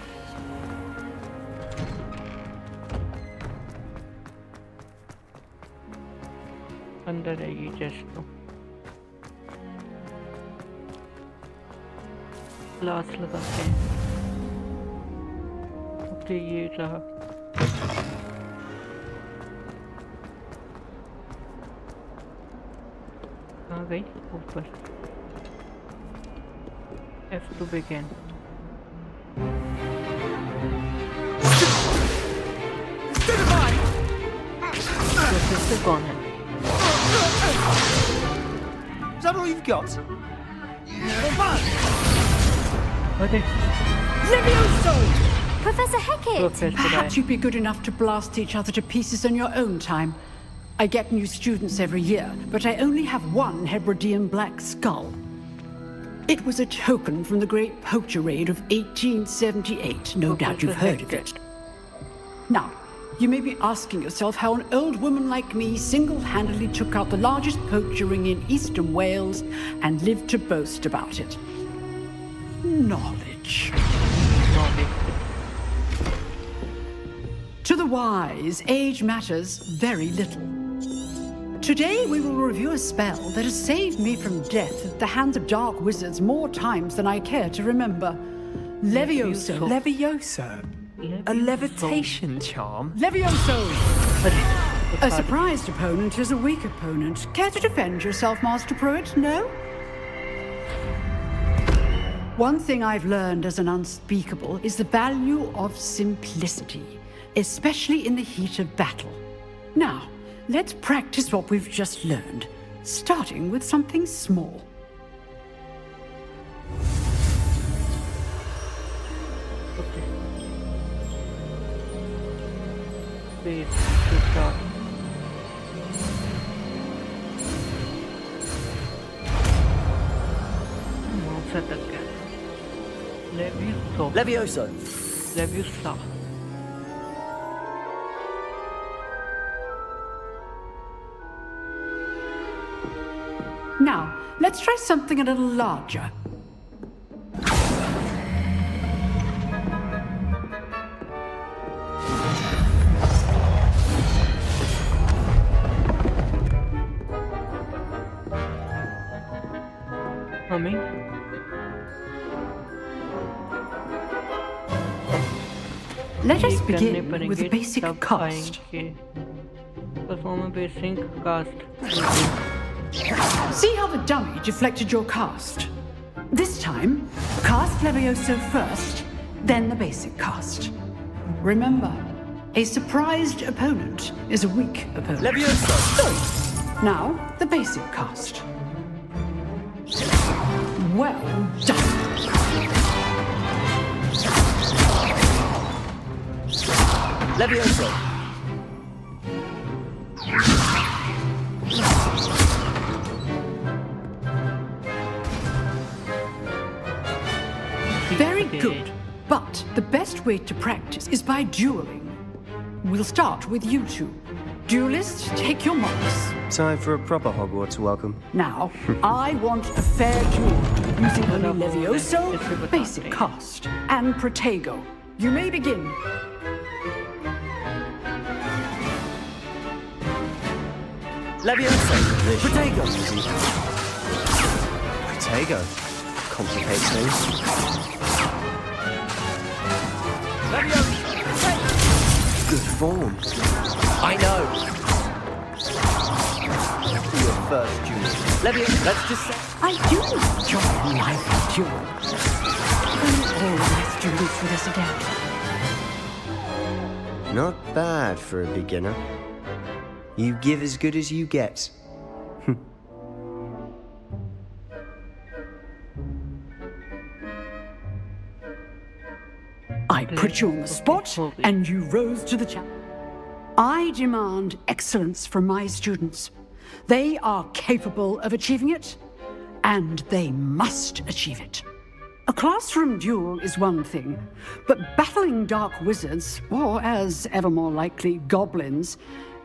अंदर है ये टेस्ट तो। ग्लास लगाते हैं। ओके ये रहा। कहाँ गई? ऊपर। F to begin. तो फिर से कौन है? Is that all you've got? अरे Levioso! Professor Hecat! Perhaps you'd be good enough to blast each other to pieces in your own time. I get new students every year, but I only have one Hebridean black skull. It was a token from the Great Poacher Raid of 1878. No doubt you've heard of it. Now, you may be asking yourself how an old woman like me single-handedly took out the largest poacher ring in eastern Wales and lived to boast about it. Knowledge. To the wise, age matters very little. Today we will review a spell that has saved me from death at the hands of dark wizards more times than I care to remember. Levioso. Levioso? A levitation charm? Levioso! A surprised opponent is a weak opponent. Care to defend yourself, Master Pruitt? No? One thing I've learned as an unspeakable is the value of simplicity, especially in the heat of battle. Now, let's practice what we've just learned, starting with something small. Wait, to start. Mouse अटक गया। Levioso. Levioso. Leviosa. Now, let's try something a little larger. Humming. Let us begin with a basic cast. Perform a basic cast. See how the dummy deflected your cast? This time, cast Levioso first, then the basic cast. Remember, a surprised opponent is a weak opponent. Levioso! Now, the basic cast. Well done. Levioso! Okay. Good. But the best way to practice is by dueling. We'll start with you two. Duelists, take your marks. Time for a proper Hogwarts welcome. Now, I want a fair duel using only Levioso, basic cast, and Protego. You may begin. Levioso! Protego! Protego? Complicates things. Levioso! Good form. I know! For your first duel. Levioso, let's just say... I do enjoy a lively duel. We'll always do this with us again. Not bad for a beginner. You give as good as you get. I put you on the spot, and you rose to the challenge. I demand excellence from my students. They are capable of achieving it, and they must achieve it. A classroom duel is one thing, but battling dark wizards, or as ever more likely, goblins,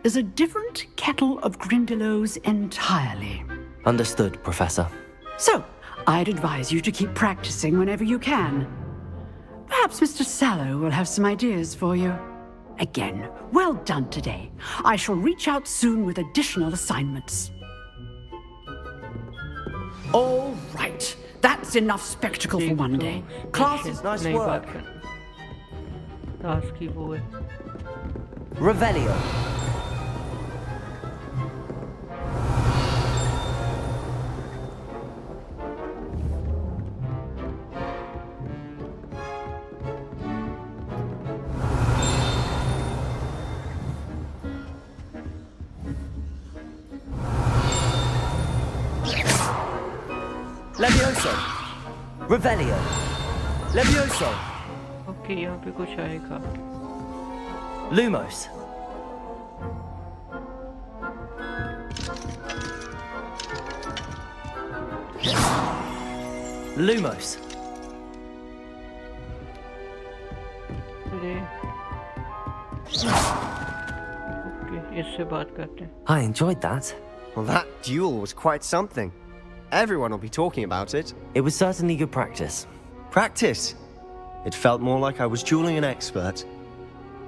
is a different kettle of Grindylows entirely. Understood, Professor. So, I'd advise you to keep practicing whenever you can. Perhaps Mr. Sallow will have some ideas for you. Again, well done today. I shall reach out soon with additional assignments. All right. That's enough spectacle for one day. Classes, nice work. Task ही वो है. Revelio. Levioso! Revelio! Levioso! Okay, यहाँ पे कुछ आएगा. Lumos! Lumos! Okay, इससे बात करते हैं. I enjoyed that. Well, that duel was quite something. Everyone will be talking about it. It was certainly good practice. Practice? It felt more like I was dueling an expert.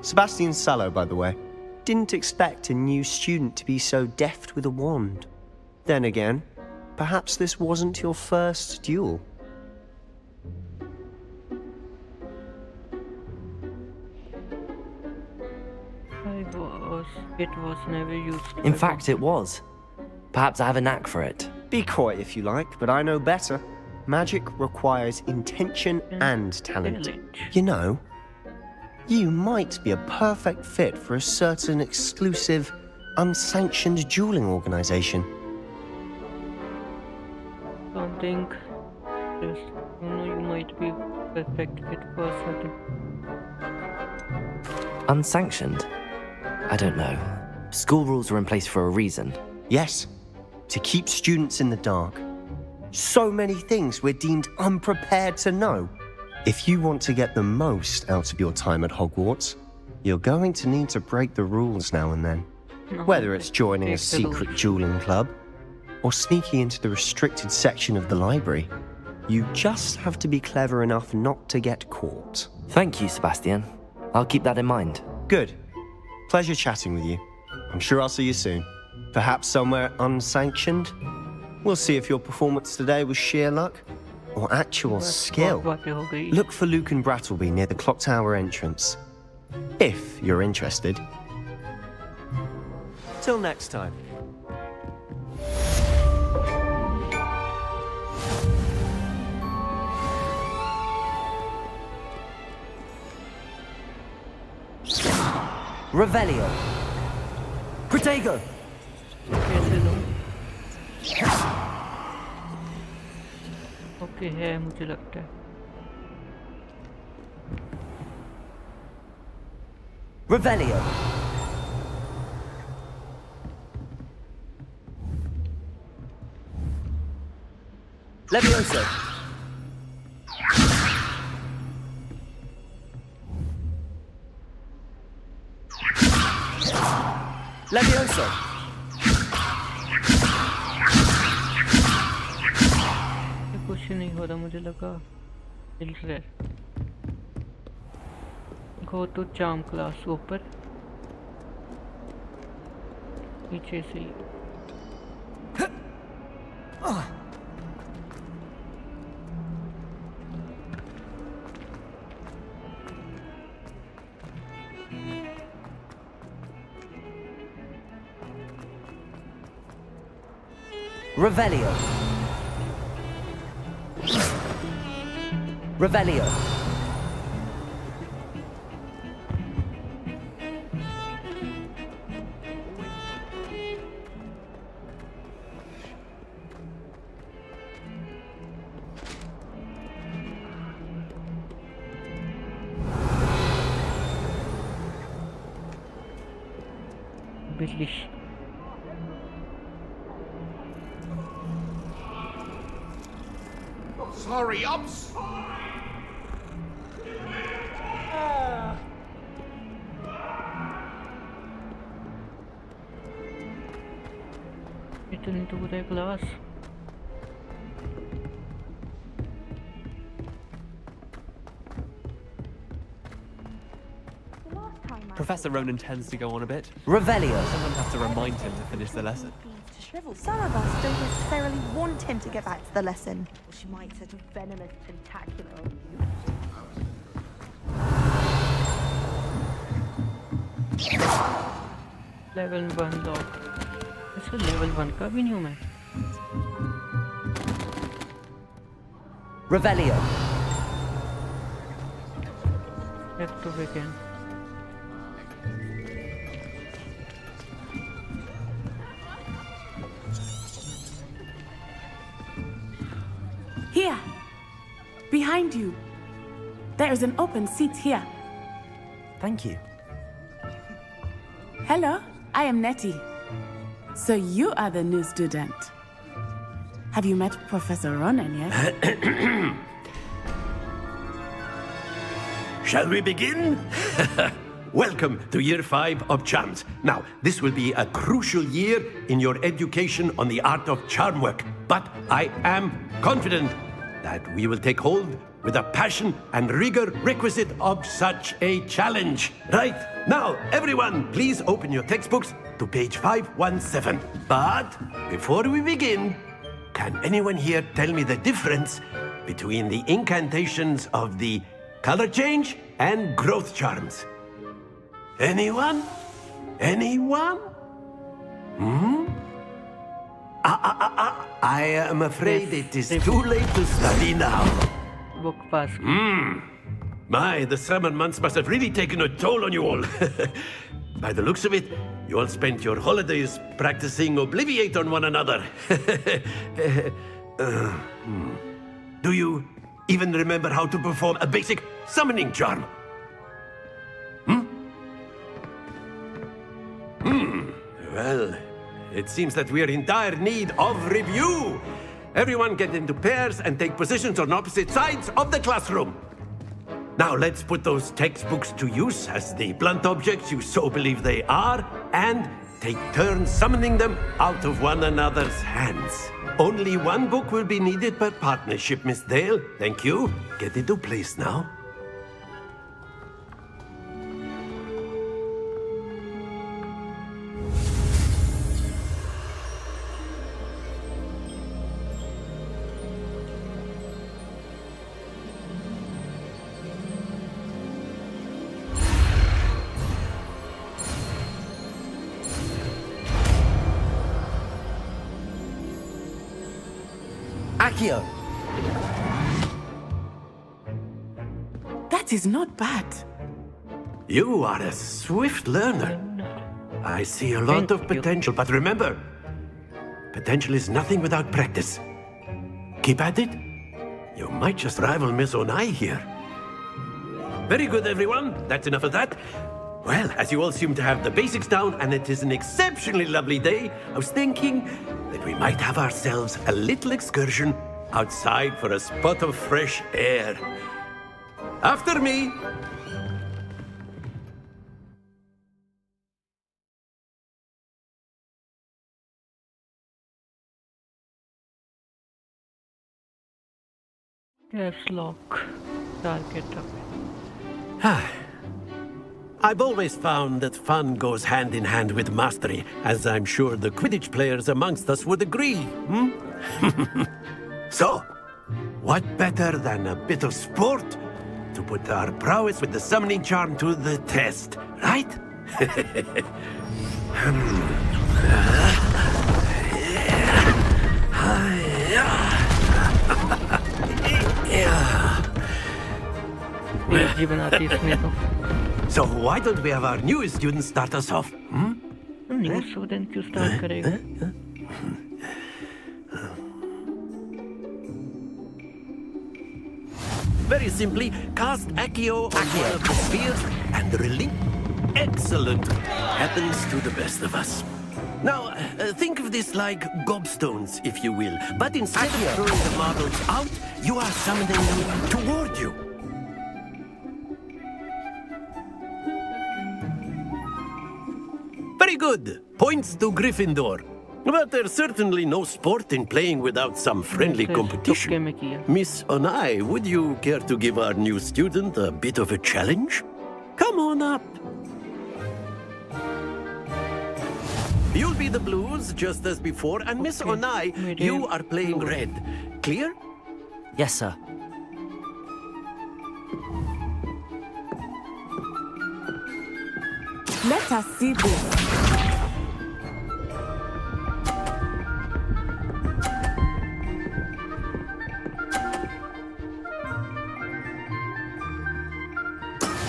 Sebastian Sallow, by the way. Didn't expect a new student to be so deft with a wand. Then again, perhaps this wasn't your first duel. It was never used. In fact, it was. Perhaps I have a knack for it. Be coy if you like, but I know better. Magic requires intention and talent. You know, you might be a perfect fit for a certain exclusive, unsanctioned dueling organization. Don't think. Just, you might be perfect fit for certain. Unsanctioned? I don't know. School rules are in place for a reason. Yes, to keep students in the dark. So many things we're deemed unprepared to know. If you want to get the most out of your time at Hogwarts, you're going to need to break the rules now and then. Whether it's joining a secret dueling club or sneaking into the restricted section of the library, you just have to be clever enough not to get caught. Thank you, Sebastian. I'll keep that in mind. Good. Pleasure chatting with you. I'm sure I'll see you soon. Perhaps somewhere unsanctioned? We'll see if your performance today was sheer luck or actual skill. Look for Luke and Brattleby near the clock tower entrance, if you're interested. Till next time. Revelio. Protego. Okay है मुझे लगता है. Revelio. Levioso. Levioso! कुछ नहीं हो रहा मुझे लगा हिल रहा है गो टू चार्म क्लास ऊपर नीचे से ही Revelio. Revelio. बिल्ली Sorry, I'm sorry. इतनी दूर है class Professor Ronan tends to go on a bit. Revelio. Someone have to remind him to finish the lesson. Some of us don't necessarily want him to get back to the lesson. She might set a venomous tentacular on you. Level 1 lock इसका level 1 का भी नहीं हूँ मैं Revelio. Back to begin Here. Behind you. There is an open seat here. Thank you. Hello, I am Nettie. So you are the new student. Have you met Professor Ronan yet? Shall we begin? Welcome to Year 5 of Charms. Now, this will be a crucial year in your education on the art of charm work. But I am confident that we will take hold with the passion and rigor requisite of such a challenge. Right, now, everyone, please open your textbooks to page 517. But before we begin, can anyone here tell me the difference between the incantations of the color change and growth charms? Anyone? Anyone? I am afraid it is too late to study now. Book pass. My, the summer months must have really taken a toll on you all. By the looks of it, you all spent your holidays practicing Obliviate on one another. Do you even remember how to perform a basic summoning charm? Well, it seems that we are in dire need of review. Everyone get into pairs and take positions on opposite sides of the classroom. Now let's put those textbooks to use as the blunt objects you so believe they are, and take turns summoning them out of one another's hands. Only one book will be needed per partnership, Miss Dale. Thank you. Get into place now. Accio. That is not bad. You are a swift learner. I see a lot of potential, but remember, potential is nothing without practice. Keep at it. You might just rival Miss Onai here. Very good, everyone. That's enough of that. Well, as you all seem to have the basics down, and it is an exceptionally lovely day, I was thinking that we might have ourselves a little excursion outside for a spot of fresh air. After me. Caps lock. Target up. I've always found that fun goes hand in hand with mastery, as I'm sure the Quidditch players amongst us would agree. So, what better than a bit of sport to put our prowess with the summoning charm to the test, right? So why don't we have our newest student start us off? New student क्यों start करेगा? Very simply, cast Accio on one of the spheres and relink. Excellent. Happens to the best of us. Now, think of this like gobstones, if you will. But instead of throwing the marbles out, you are summoning them toward you. Very good. Points to Gryffindor. But there's certainly no sport in playing without some friendly competition. Miss Onai, would you care to give our new student a bit of a challenge? Come on up. You'll be the blues, just as before, and Miss Onai, you are playing red. Clear? Yes, sir. Let us see this.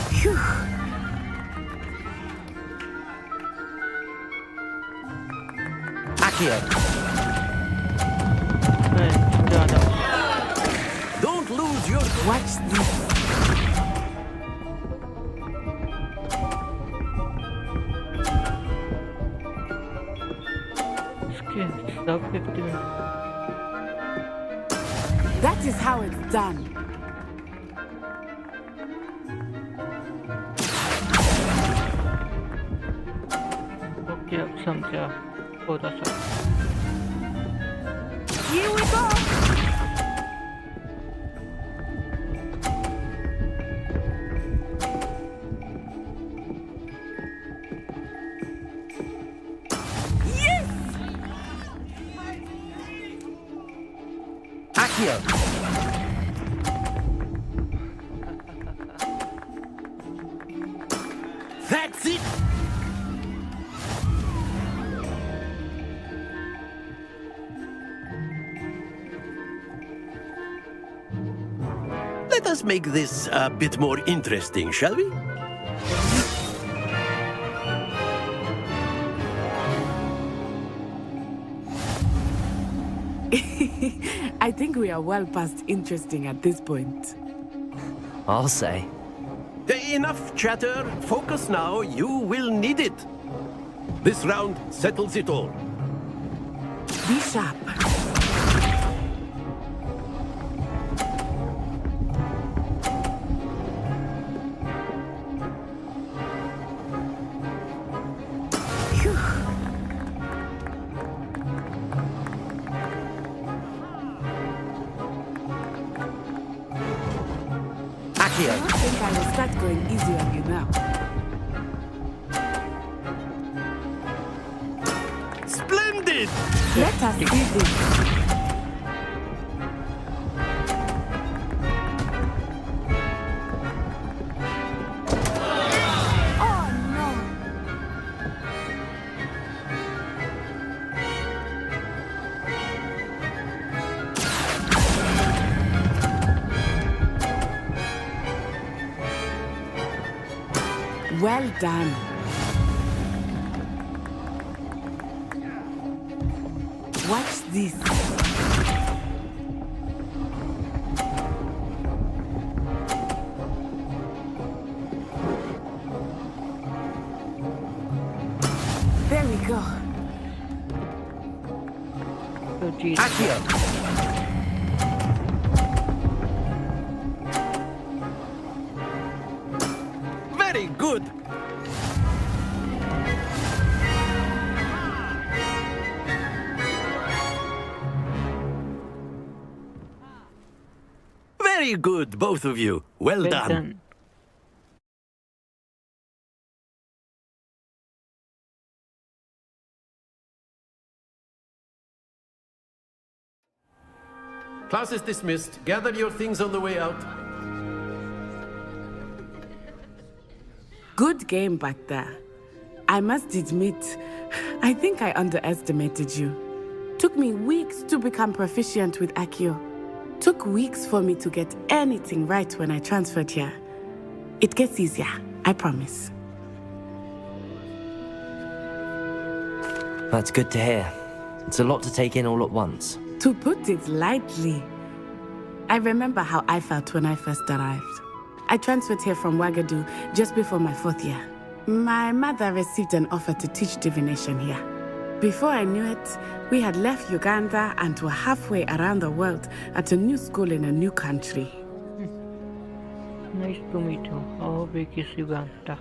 Phew. Accio. Don't lose your... Watch this. That is how it's done. Okay, अब समझा थोड़ा सा. Here we go. Accio. That's it! Let us make this a bit more interesting, shall we? I think we are well past interesting at this point. I'll say. Enough chatter. Focus now. You will need it. This round settles it all. Be sharp. Accio. I think I will start going easy on you now. Splendid! Let us see this. Well done. Watch this. There we go. Accio. Very good. Very good, both of you. Well done. Class is dismissed. Gather your things on the way out. Good game back there. I must admit, I think I underestimated you. Took me weeks to become proficient with Accio. Took weeks for me to get anything right when I transferred here. It gets easier, I promise. That's good to hear. It's a lot to take in all at once. To put it lightly, I remember how I felt when I first arrived. I transferred here from Ouagadougou just before my 4th year. My mother received an offer to teach divination here. Before I knew it, we had left Uganda and were halfway around the world at a new school in a new country. Nice to meet you. How big is Uganda?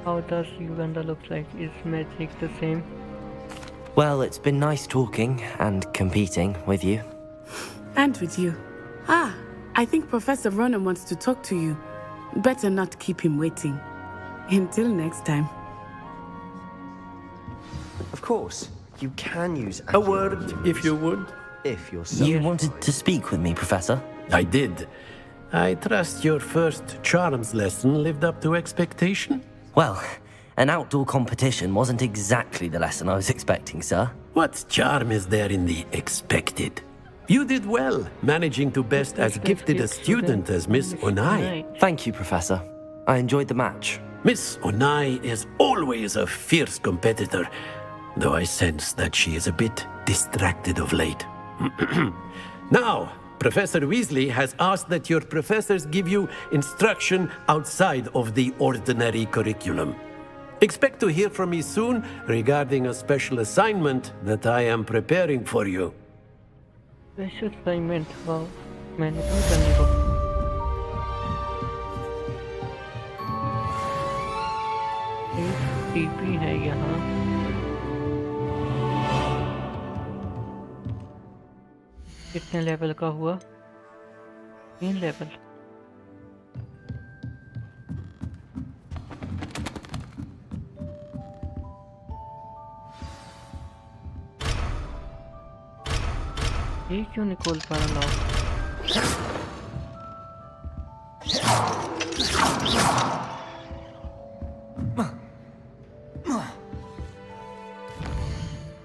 How does Uganda look like? Is magic the same? Well, it's been nice talking and competing with you. And with you. I think Professor Ronan wants to talk to you. Better not keep him waiting. Until next time. Of course, you can use a word, if you would. If you're so... You wanted to speak with me, Professor? I did. I trust your first charms lesson lived up to expectation? Well, an outdoor competition wasn't exactly the lesson I was expecting, sir. What charm is there in the expected? You did well, managing to best as gifted a student as Miss Onai. Thank you, Professor. I enjoyed the match. Miss Onai is always a fierce competitor, though I sense that she is a bit distracted of late. Now, Professor Weasley has asked that your professors give you instruction outside of the ordinary curriculum. Expect to hear from me soon regarding a special assignment that I am preparing for you. Special assignment? Wow, मैंने तो करने को एक TP है यहाँ कितने level का हुआ 3 लेवल ये क्यों निकोल पा रहा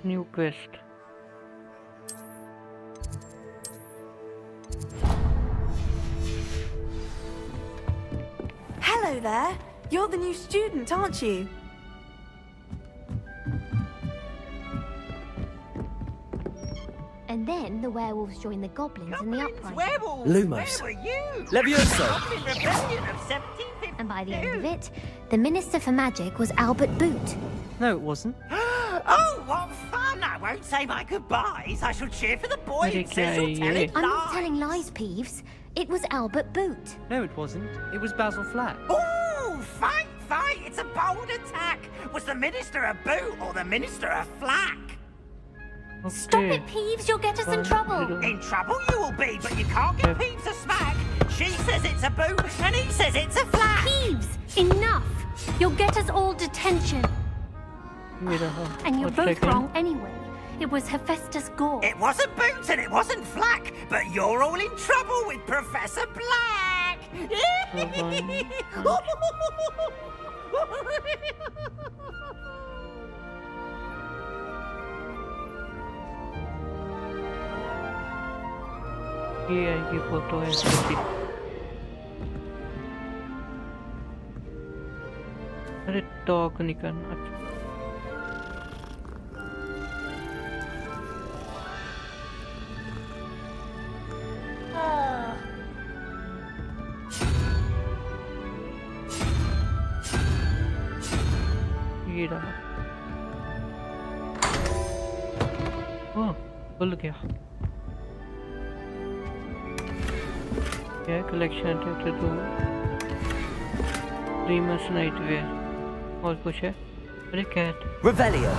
new quest Hello there. You're the new student, aren't you? And then the werewolves joined the goblins in the uprising. Werewolves! Lumos. Where were you? Levioso. Goblin Rebellion of 1752. And by the end of it, the Minister for Magic was Albert Boot. No, it wasn't. Oh, what fun! I won't say my goodbyes. I shall cheer for the boy who says he'll tell it I'm not lies. telling lies, Peeves. It was Albert Boot. No, it wasn't. It was Basil Flack. Ooh, fight! It's a bold attack. Was the Minister a boot or the Minister a flack? Stop it, Peeves. You'll get us in trouble. In trouble you will be, but you can't get Peeves a smack. She says it's a boot, and he says it's a flack. Peeves, enough. You'll get us all detention. And you're both wrong anyway. It was Hephaestus Gore. It wasn't Boots and it wasn't Flack, but you're all in trouble with Professor Black. ये photo है इसकी अरे talk नहीं करना ये रहा ओह खुल गया क्या कलेक्शन है तो रीमस नाइट वेयर और कुछ है अरे कैट Revelio.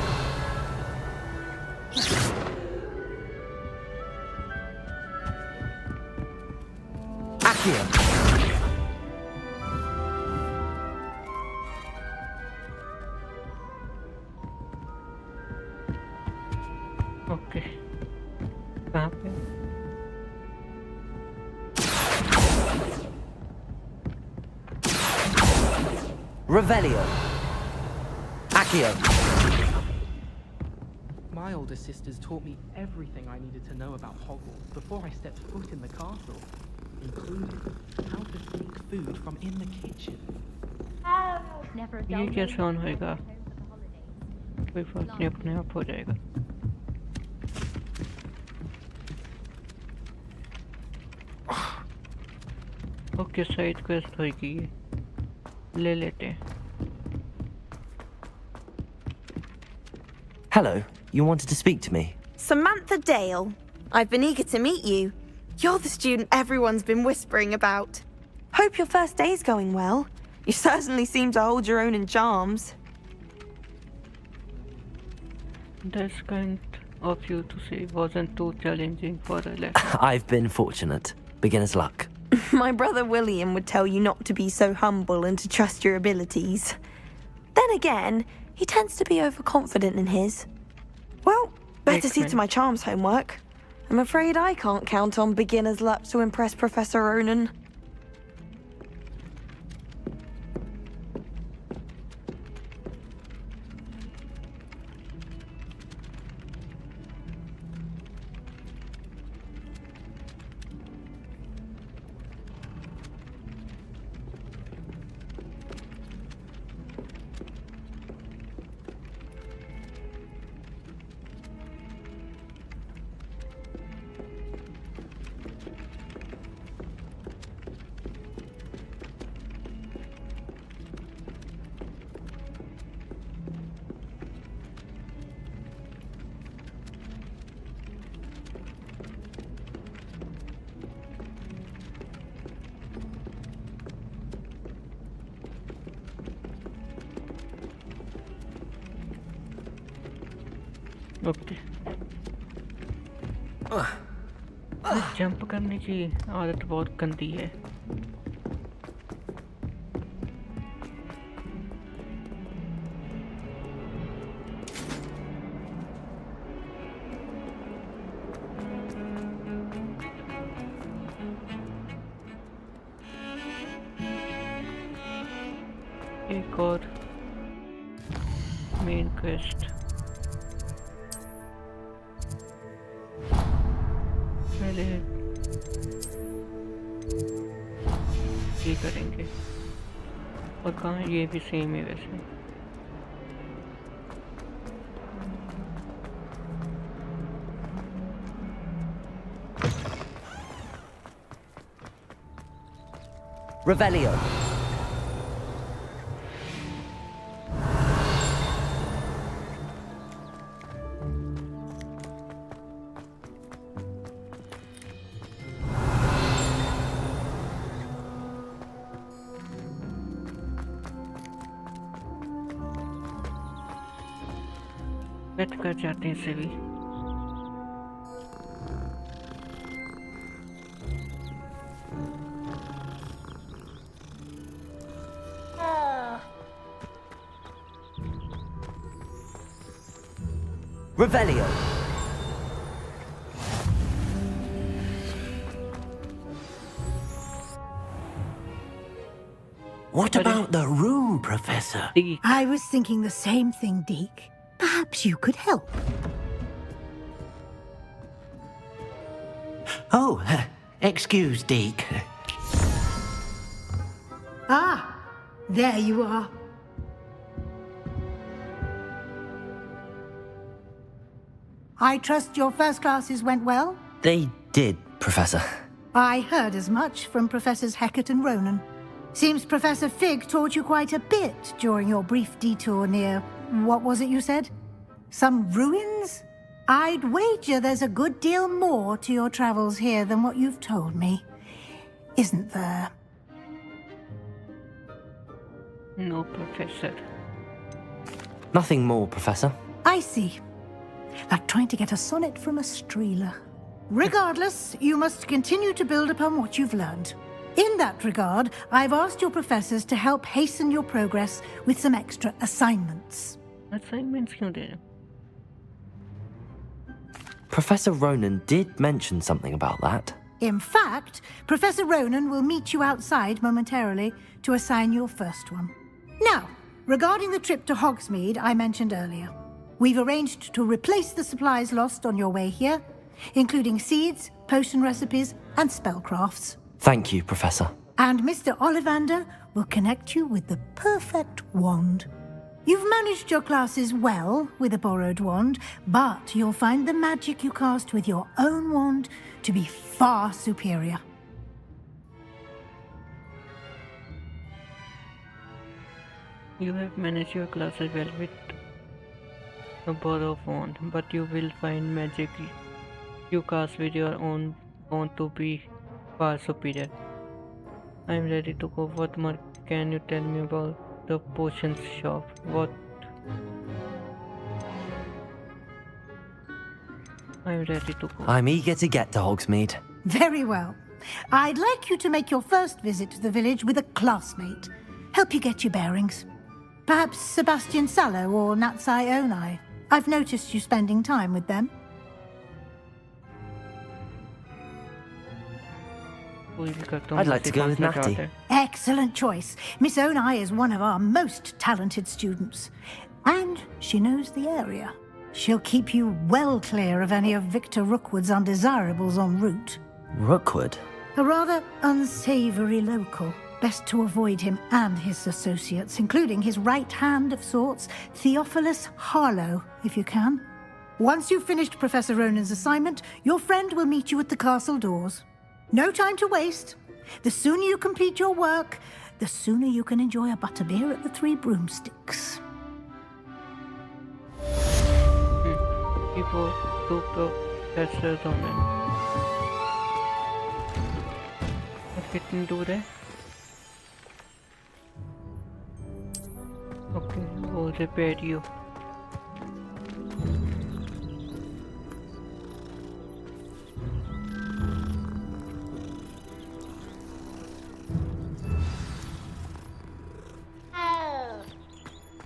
ओके कहाँ पे? Revelio. Accio. My older sisters taught me everything I needed to know about Hogwarts before I stepped foot in the castle, including how to sneak food from in the kitchen. ये कैसे on होएगा? कोई बात नहीं, अपने आप हो जाएगा। ओके, साइड क्वेस्ट होएगी ये, ले लेते हैं। Hello, you wanted to speak to me? Samantha Dale. I've been eager to meet you. You're the student everyone's been whispering about. Hope your first day's going well. You certainly seem to hold your own in charms. That's kind of you to say. Wasn't too challenging for a lesson. I've been fortunate. Beginner's luck. My brother William would tell you not to be so humble and to trust your abilities. Then again, he tends to be overconfident in his. Well, better see to my charms homework. I'm afraid I can't count on beginner's luck to impress Professor Ronan. Okay, jump करने की आदत बहुत गंदी है। एक और main quest पहले ये करेंगे। और कहाँ, ये भी सेम है वैसे। Revelio. बैठ कर जाते हैं इसे भी। Revelio. What about the room, Professor? I was thinking the same thing, Deke. Perhaps you could help. Oh, excuse, Deke. Ah, there you are. I trust your first classes went well? They did, Professor. I heard as much from Professors Hecat and Ronan. Seems Professor Fig taught you quite a bit during your brief detour near... what was it you said? Some ruins? I'd wager there's a good deal more to your travels here than what you've told me. Isn't there? No, Professor. Nothing more, Professor. I see. Like trying to get a sonnet from a streeler. Regardless, you must continue to build upon what you've learned. In that regard, I've asked your professors to help hasten your progress with some extra assignments. Assignments क्यों दे रहे हो? Professor Ronan did mention something about that. In fact, Professor Ronan will meet you outside momentarily to assign your first one. Now, regarding the trip to Hogsmeade I mentioned earlier, we've arranged to replace the supplies lost on your way here, including seeds, potion recipes, and spellcrafts. Thank you, Professor. And Mr. Ollivander will connect you with the perfect wand. You've managed your classes well with a borrowed wand, but you'll find the magic you cast with your own wand to be far superior. You have managed your classes well with a borrowed wand, but you will find magic you cast with your own wand to be far superior. I am ready to go. What more can you tell me about the potions shop? I'm ready to go. I'm eager to get to Hogsmeade. Very well. I'd like you to make your first visit to the village with a classmate. Help you get your bearings. Perhaps Sebastian Sallow or Natsai Onai. I've noticed you spending time with them. I'd like to go with Natty. Excellent choice. Miss Onai is one of our most talented students. And she knows the area. She'll keep you well clear of any of Victor Rookwood's undesirables en route. Rookwood? A rather unsavory local. Best to avoid him and his associates, including his right hand of sorts, Theophilus Harlow, if you can. Once you've finished Professor Ronan's assignment, your friend will meet you at the castle doors. No time to waste. The sooner you complete your work, the sooner you can enjoy a butterbeer at the Three Broomsticks. People took the Professor Ronan. What can do that? Okay, we'll repair you.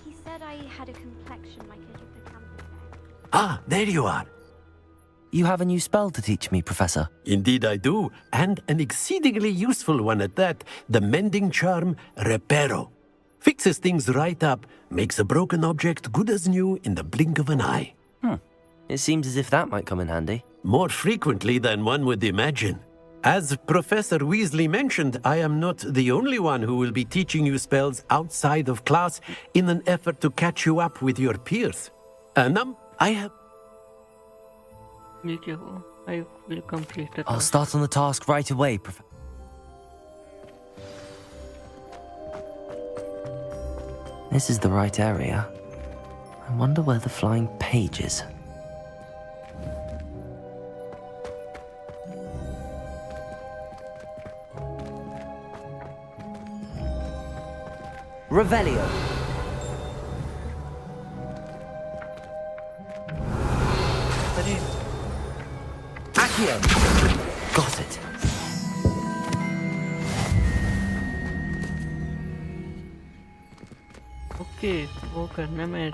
He said I had a complexion like a hippocampus. Ah, there you are. You have a new spell to teach me, Professor. Indeed I do, and an exceedingly useful one at that, the mending charm Reparo. Fixes things right up, makes a broken object good as new in the blink of an eye. It seems as if that might come in handy. More frequently than one would imagine. As Professor Weasley mentioned, I am not the only one who will be teaching you spells outside of class in an effort to catch you up with your peers. I have... I will complete the task. I'll start on the task right away, Professor. This is the right area. I wonder where the flying page is. Revelio. Accio. Got it. Okay, वो करना मैं.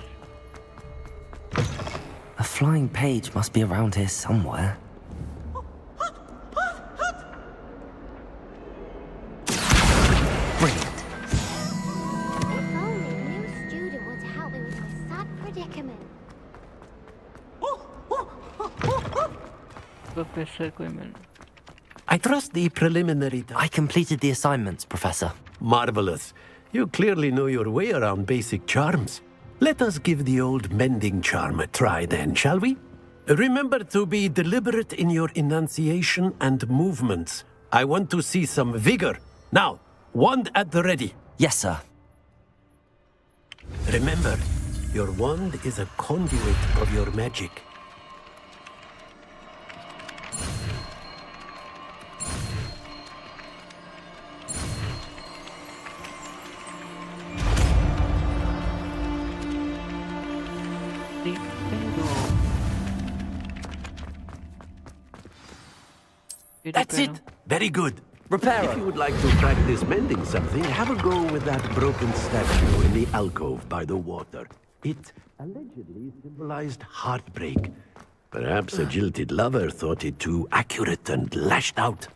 A flying page must be around here somewhere. Brilliant. If only a new student were to help me with my sad predicament. Professor Quimmen. I trust the preliminary... I completed the assignments, Professor. Marvelous. You clearly know your way around basic charms. Let us give the old mending charm a try then, shall we? Remember to be deliberate in your enunciation and movements. I want to see some vigor. Now, wand at the ready. Yes, sir. Remember, your wand is a conduit of your magic. That's it! Very good. Reparo. If you would like to practice mending something, have a go with that broken statue in the alcove by the water. It allegedly symbolized heartbreak. Perhaps a jilted lover thought it too accurate and lashed out.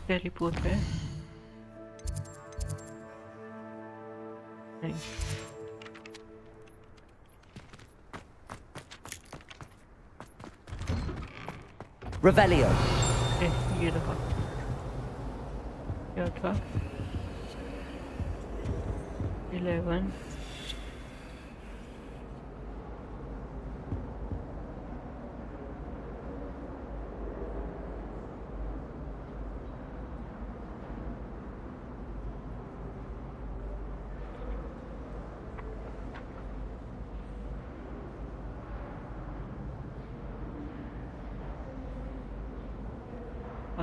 Teleport है नहीं Revelio. ये रहा क्या था 11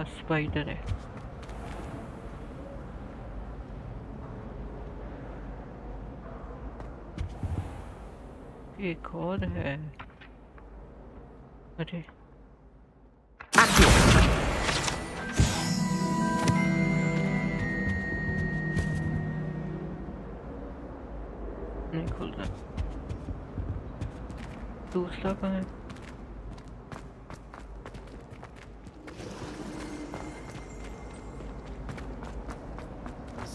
spider है एक और है अरे नहीं खुल रहा दूसरा कहाँ है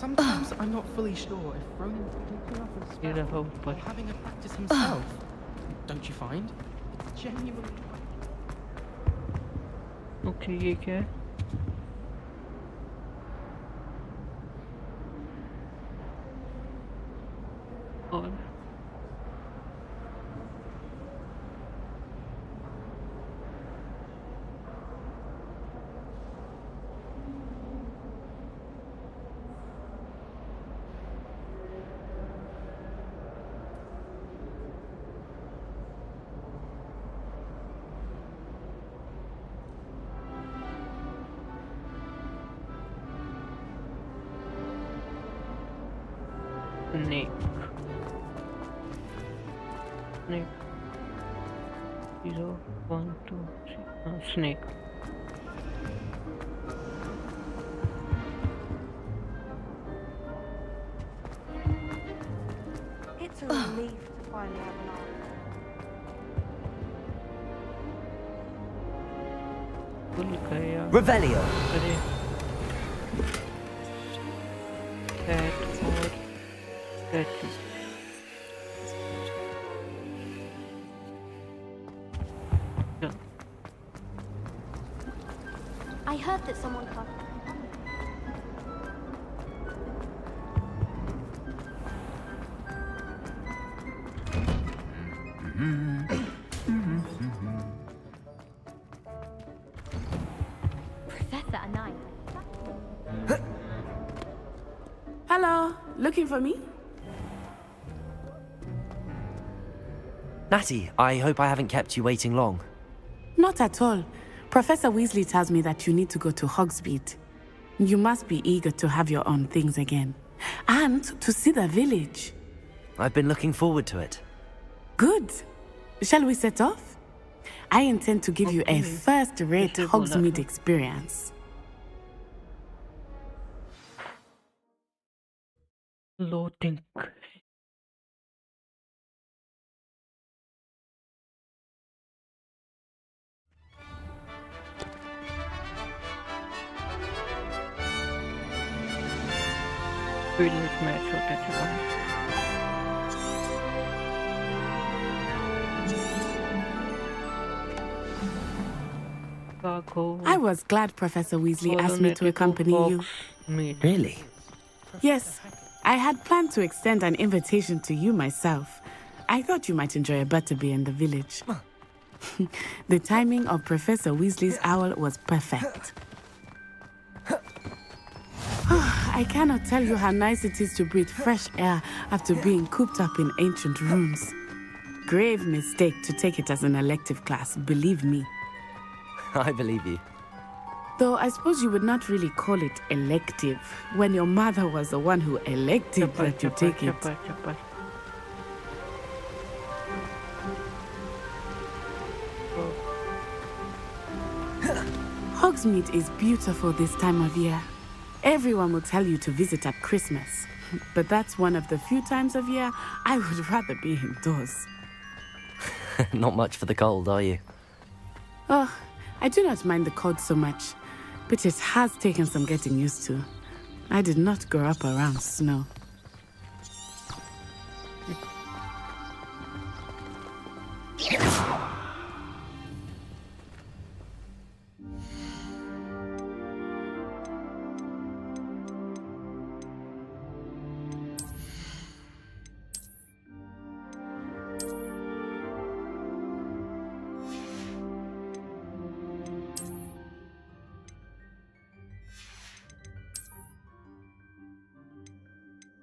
Sometimes I'm not fully sure if Ronan's picking up a spell or having a practice himself. Don't you find? It's genuinely... Okay, ये क्या है और snake. Snake. 0, 1, 2, 3. Snake. It's a relief to finally have an Revelio. अरे that और that I heard that someone cut. Professor Anaya. Hello, looking for me? Natty, I hope I haven't kept you waiting long. Not at all. Professor Weasley tells me that you need to go to Hogsmeade. You must be eager to have your own things again. And to see the village. I've been looking forward to it. Good. Shall we set off? I intend to give you a first-rate Hogsmeade experience. Loading. Village match होता चला है I was glad Professor Weasley asked me to accompany you. Really? Yes, I had planned to extend an invitation to you myself. I thought you might enjoy a butterbeer in the village. The timing of Professor Weasley's owl was perfect. I cannot tell you how nice it is to breathe fresh air after being cooped up in ancient rooms. Grave mistake to take it as an elective class, believe me. I believe you. Though I suppose you would not really call it elective when your mother was the one who elected that you take it. Hogsmeade is beautiful this time of year. Everyone will tell you to visit at Christmas. But that's one of the few times of year I would rather be indoors. Not much for the cold, are you? Oh, I do not mind the cold so much, but it has taken some getting used to. I did not grow up around snow.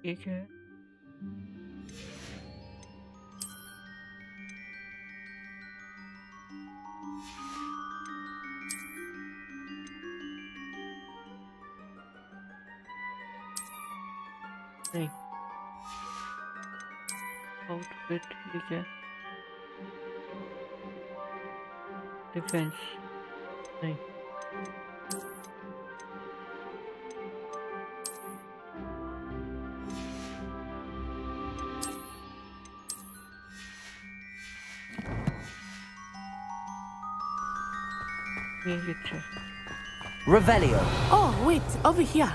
ठीक है नहीं outfit ठीक है defence नहीं ये अच्छा Revelio. Oh, wait, over here.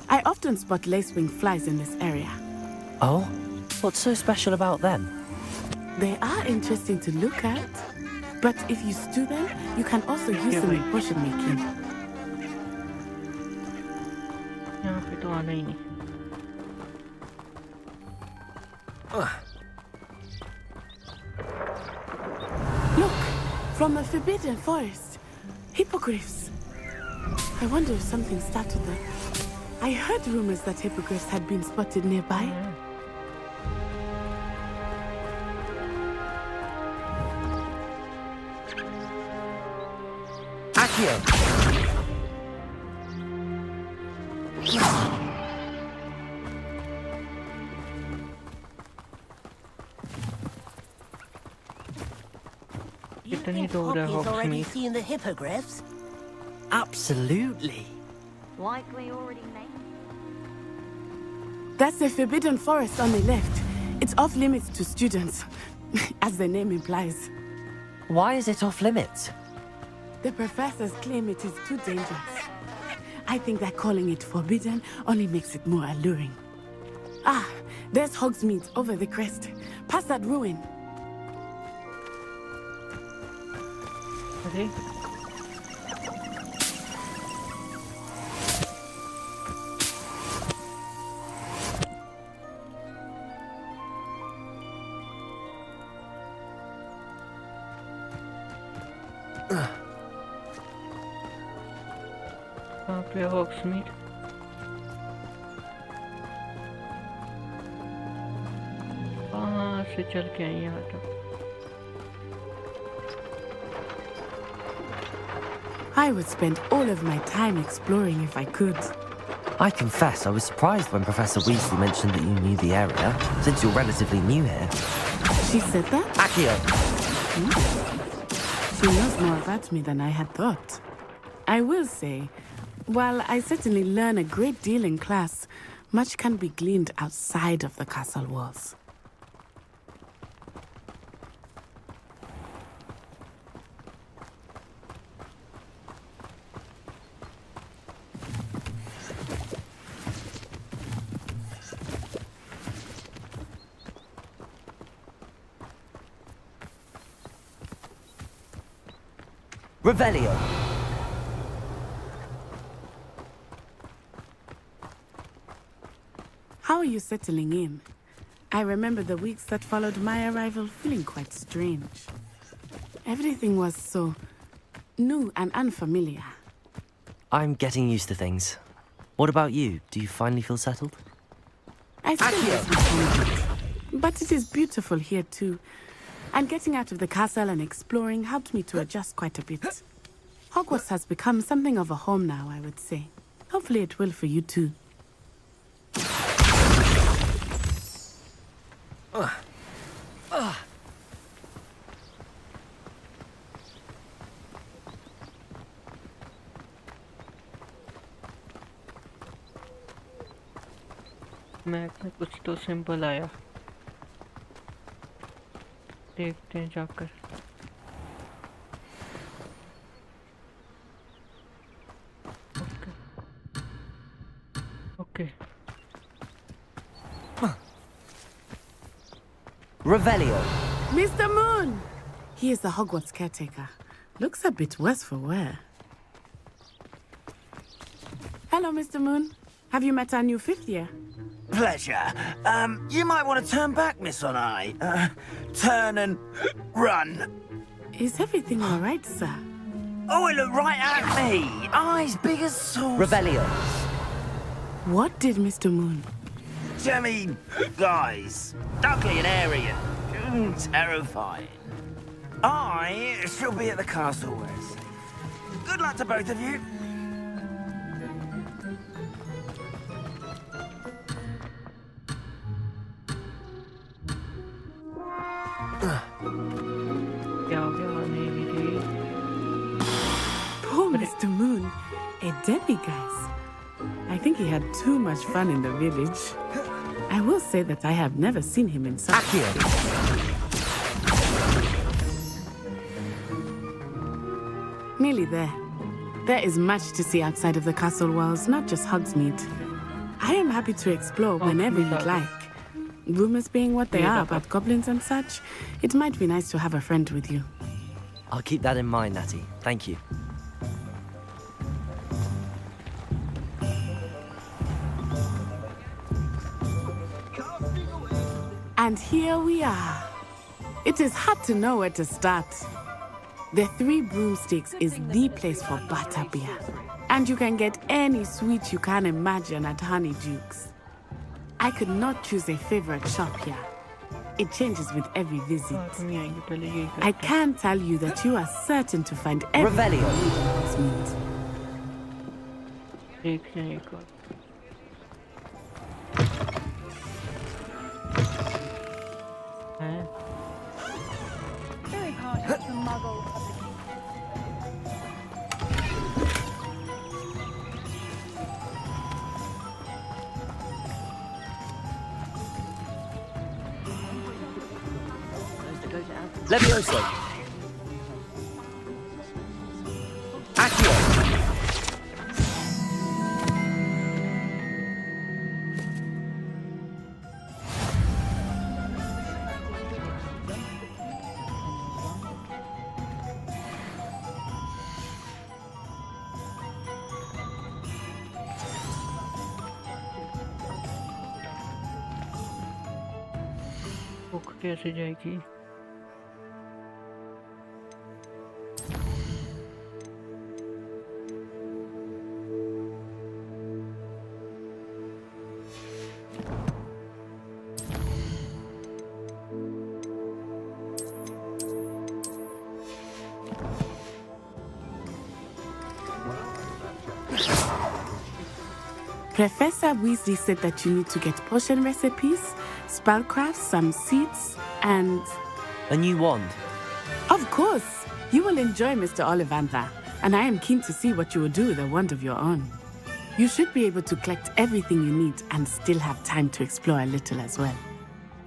I often spot lacewing flies in this area. Oh? What's so special about them? They are interesting to look at, but if you stew them, you can also use them in potion making. यहाँ पे तो आना ही नहीं Look, from a forbidden forest. Hippogriffs. I wonder if something startled them. I heard rumors that hippogriffs had been spotted nearby. Accio! You think Poppy's already seen the hippogriffs? Absolutely. Likely already made. That's the forbidden forest on the left. It's off limits to students, as the name implies. Why is it off limits? The professors claim it is too dangerous. I think that calling it forbidden only makes it more alluring. Ah, there's Hogsmeade over the crest. Past that ruin. अरे कहाँ पे हॉग्समीड कहाँ से चल के आई यहाँ तक I would spend all of my time exploring if I could. I confess I was surprised when Professor Weasley mentioned that you knew the area, since you're relatively new here. She said that? Accio! She knows more about me than I had thought. I will say, while I certainly learn a great deal in class, much can be gleaned outside of the castle walls. Revelio! How are you settling in? I remember the weeks that followed my arrival feeling quite strange. Everything was so new and unfamiliar. I'm getting used to things. What about you? Do you finally feel settled? I still miss my home, but it is beautiful here too. And getting out of the castle and exploring helped me to adjust quite a bit. Hogwarts has become something of a home now, I would say. Hopefully it will for you too. Map में कुछ तो symbol आया, देखते हैं जाकर। Okay Revelio. Mr. Moon! He is the Hogwarts caretaker. Looks a bit worse for wear. Hello, Mr. Moon. Have you met our new fifth year? Pleasure. You might want to turn back, Miss Onai. Turn and run. Is everything all right, sir? Oh, it looked right at me. Eyes big as saucers. Revelio. What did Mr. Moon? I mean, guys, ugly and airy and terrifying. I shall be at the castle always. Good luck to both of you. Poor Mr. Moon, a demiguise. I think he had too much fun in the village. I will say that I have never seen him in such... Nearly there. There is much to see outside of the castle walls, not just Hogsmeade. I am happy to explore whenever you'd like. Rumors being what they are about goblins and such, it might be nice to have a friend with you. I'll keep that in mind, Natty. Thank you. And here we are. It is hard to know where to start. The Three Broomsticks is the place for butterbeer. And you can get any sweet you can imagine at Honeydukes. I could not choose a favorite shop here. It changes with every visit. I can tell you that you are certain to find everything you need. Very partial to muggle Levioso. Accio. Book कैसे जाएगी? Professor Weasley said that you need to get potion recipes, spellcrafts, some seeds, and... A new wand. Of course! You will enjoy Mr. Ollivander, and I am keen to see what you will do with a wand of your own. You should be able to collect everything you need and still have time to explore a little as well.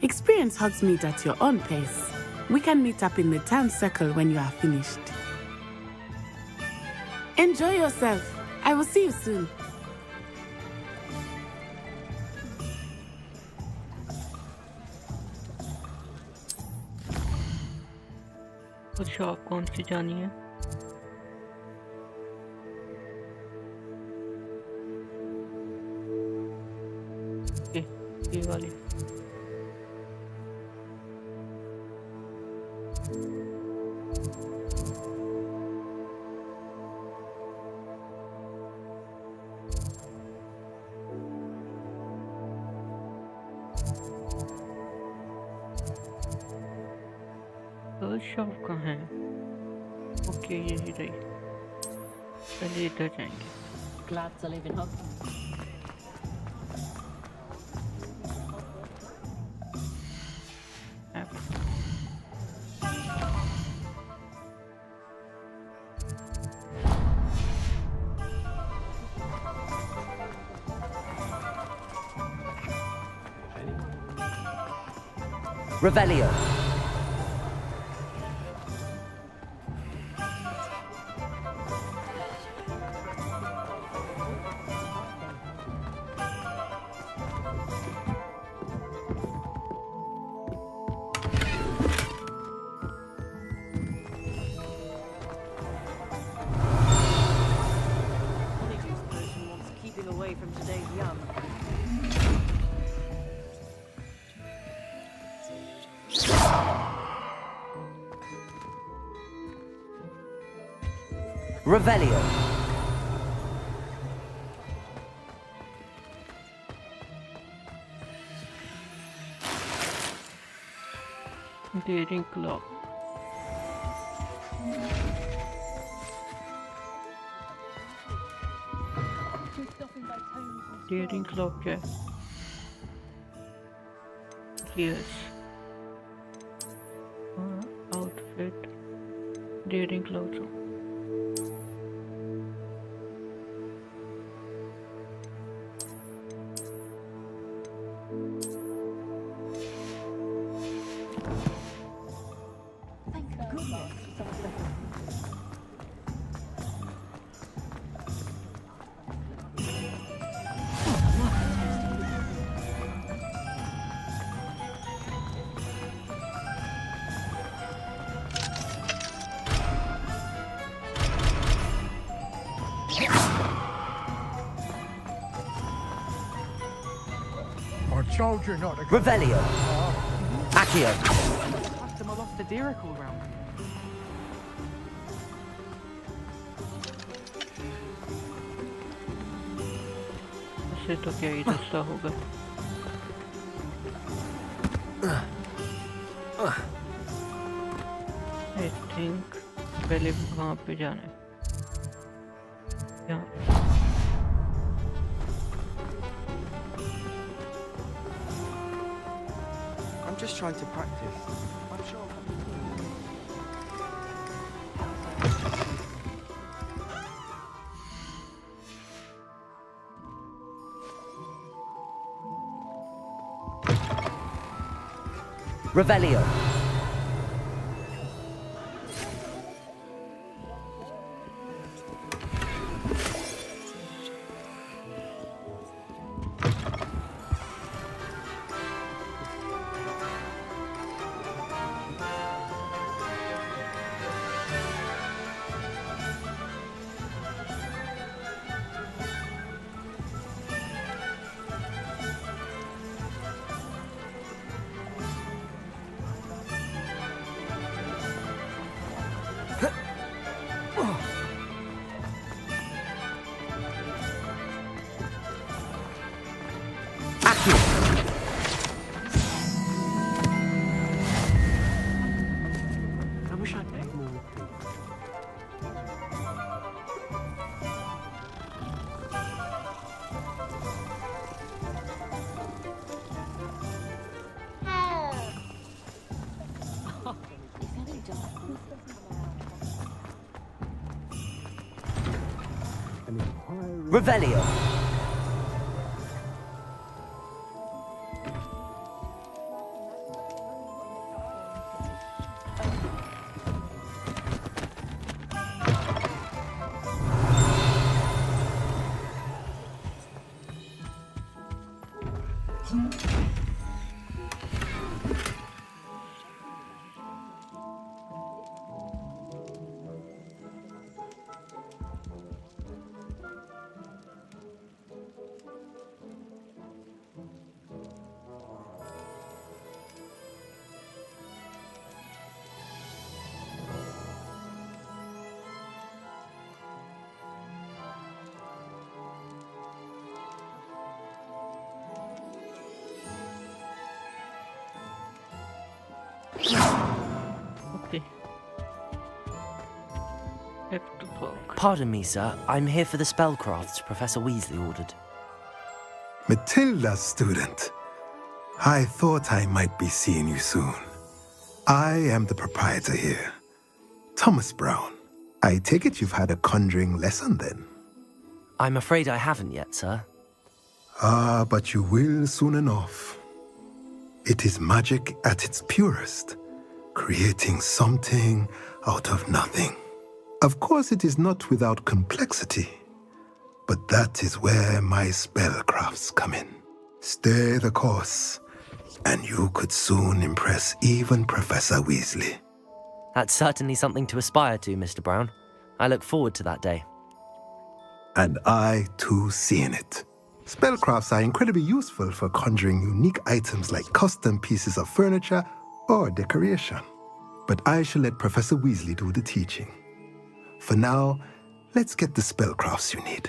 Experience Hogsmeade at your own pace. We can meet up in the town circle when you are finished. Enjoy yourself. I will see you soon. तो shop कौन सी जानी है? ये वाली। Shop कहाँ है? Okay यही रही। पहले इधर जाएंगे। Glad to live in Hogwarts. Revelio. Honeydew person wants keeping away from today's young. Revelio. Daring clock. Daring clock है. Yes. Outfit. Daring clock. Soldier, not a Revelio. Accio. Custom lost the Dirical round. इससे तो क्या ही रास्ता होगा. I think पहले कहाँ पे जाना है? यहाँ. I'm just trying to practice. I'm sure. Revelio. I wish I'd paid more. Revelio. Okay. Pardon me, sir. I'm here for the spellcrafts Professor Weasley ordered. Matilda's student. I thought I might be seeing you soon. I am the proprietor here, Thomas Brown. I take it you've had a conjuring lesson then? I'm afraid I haven't yet, sir. Ah, but you will soon enough. It is magic at its purest, creating something out of nothing. Of course, it is not without complexity, but that is where my spellcrafts come in. Stay the course, and you could soon impress even Professor Weasley. That's certainly something to aspire to, Mr. Brown. I look forward to that day. And I, too, see in it. Spellcrafts are incredibly useful for conjuring unique items like custom pieces of furniture or decoration. But I shall let Professor Weasley do the teaching. For now, let's get the spellcrafts you need.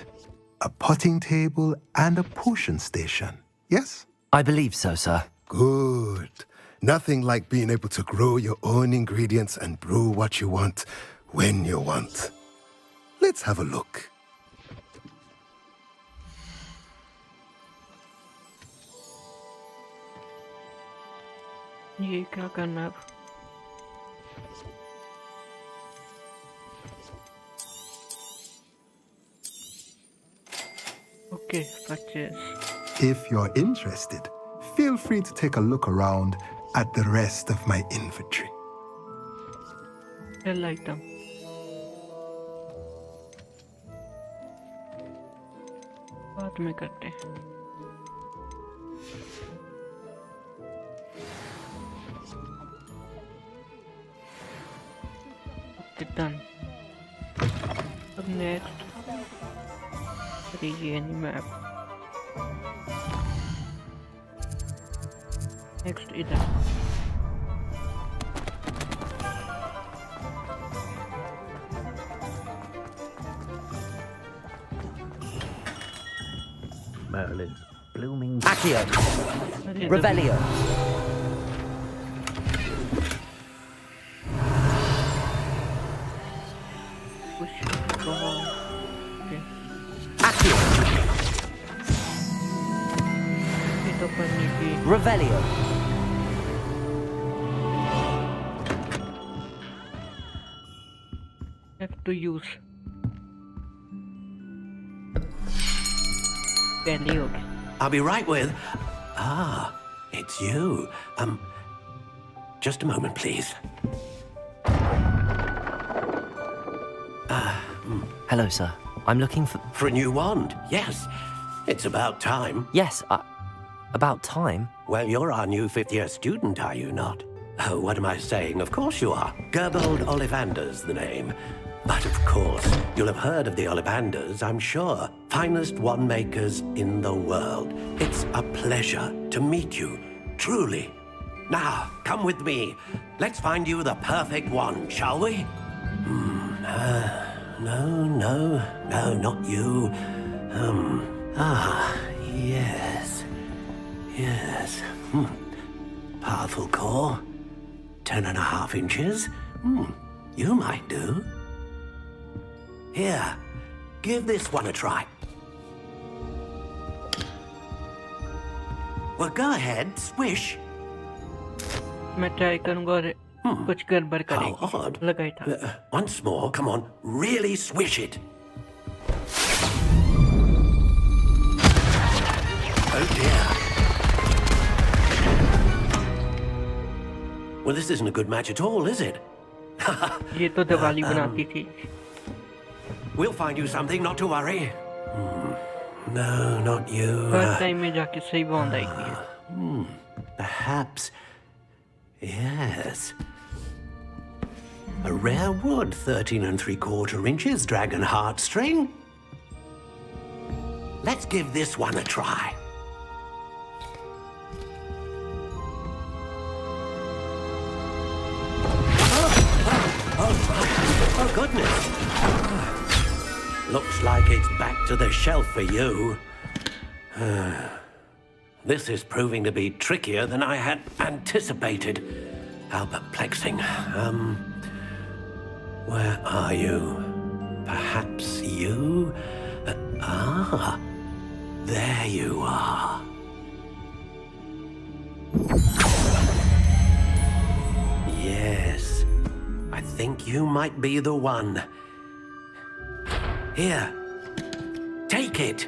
A potting table and a potion station, yes? I believe so, sir. Good. Nothing like being able to grow your own ingredients and brew what you want when you want. Let's have a look. ये क्या करना अब? Okay, purchase. If you're interested, feel free to take a look around at the rest of my inventory. Sell item. बाद में करते हैं. Okay, done. Up next, regain map. Next इधर. Merlin. Blooming. Accio. Revelio. Okay. Accio. ये तो करने की. Revelio. Have to use. Barely okay. I'll be right with... Ah, it's you. Just a moment, please. Hello, sir. I'm looking for... For a new wand, yes. It's about time. Yes, about time? Well, you're our new fifth-year student, are you not? Oh, what am I saying? Of course you are. Gerbold Ollivander's the name. But of course, you'll have heard of the Ollivanders, I'm sure. Finest wand makers in the world. It's a pleasure to meet you, truly. Now, come with me. Let's find you the perfect wand, shall we? No, not you. Yes. Powerful core. 10.5 inches. You might do. Here, give this one a try. Well, go ahead, swish. मैं try करूँगा और कुछ गड़बड़ करेगी. How odd. लगाई था. Once more, come on, really swish it. Oh dear. Well, this isn't a good match at all, is it? ये तो दिवाली बनाती थी. We'll find you something, not to worry. No, not you. First time में जाके सही bond आएगी. Perhaps. Yes. A rare wood, 13 3/4 inches, dragon heartstring. Let's give this one a try. Oh, goodness. Looks like it's back to the shelf for you. This is proving to be trickier than I had anticipated. How perplexing. Where are you? Perhaps you? There you are. Yes, I think you might be the one. Here, take it.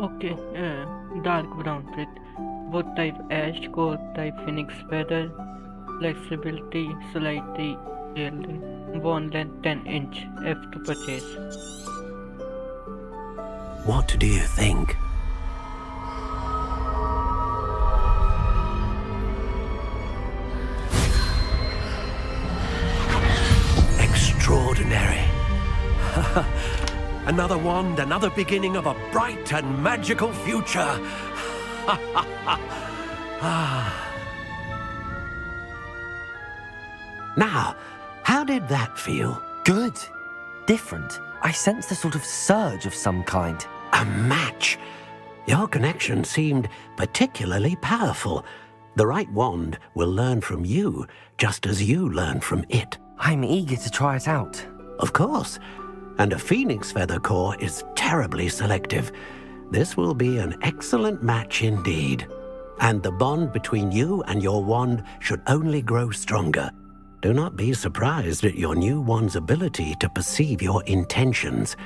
Okay, dark brown breed. Wood type ash, core type phoenix feather, flexibility slightly yielding. Bone length 10-inch. F to purchase. What do you think? Extraordinary. Another wand, another beginning of a bright and magical future. Now, how did that feel? Good. Different. I sensed a sort of surge of some kind. A match. Your connection seemed particularly powerful. The right wand will learn from you, just as you learn from it. I'm eager to try it out. Of course. And a phoenix feather core is terribly selective. This will be an excellent match indeed. And the bond between you and your wand should only grow stronger. Do not be surprised at your new wand's ability to perceive your intentions,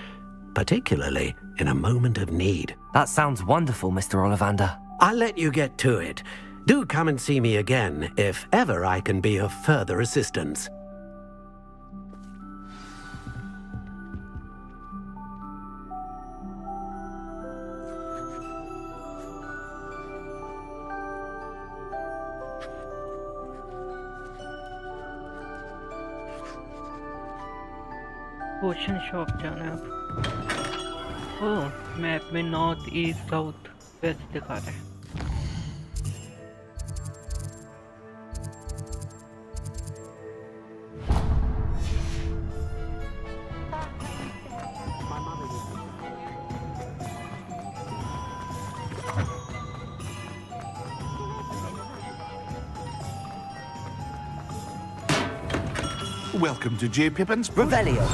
particularly in a moment of need. That sounds wonderful, Mr. Ollivander. I'll let you get to it. Do come and see me again if ever I can be of further assistance. Potion shop जाना है अब। Oh, map में north east south west दिखा रहा है। Welcome to J. Pippin's Revelio.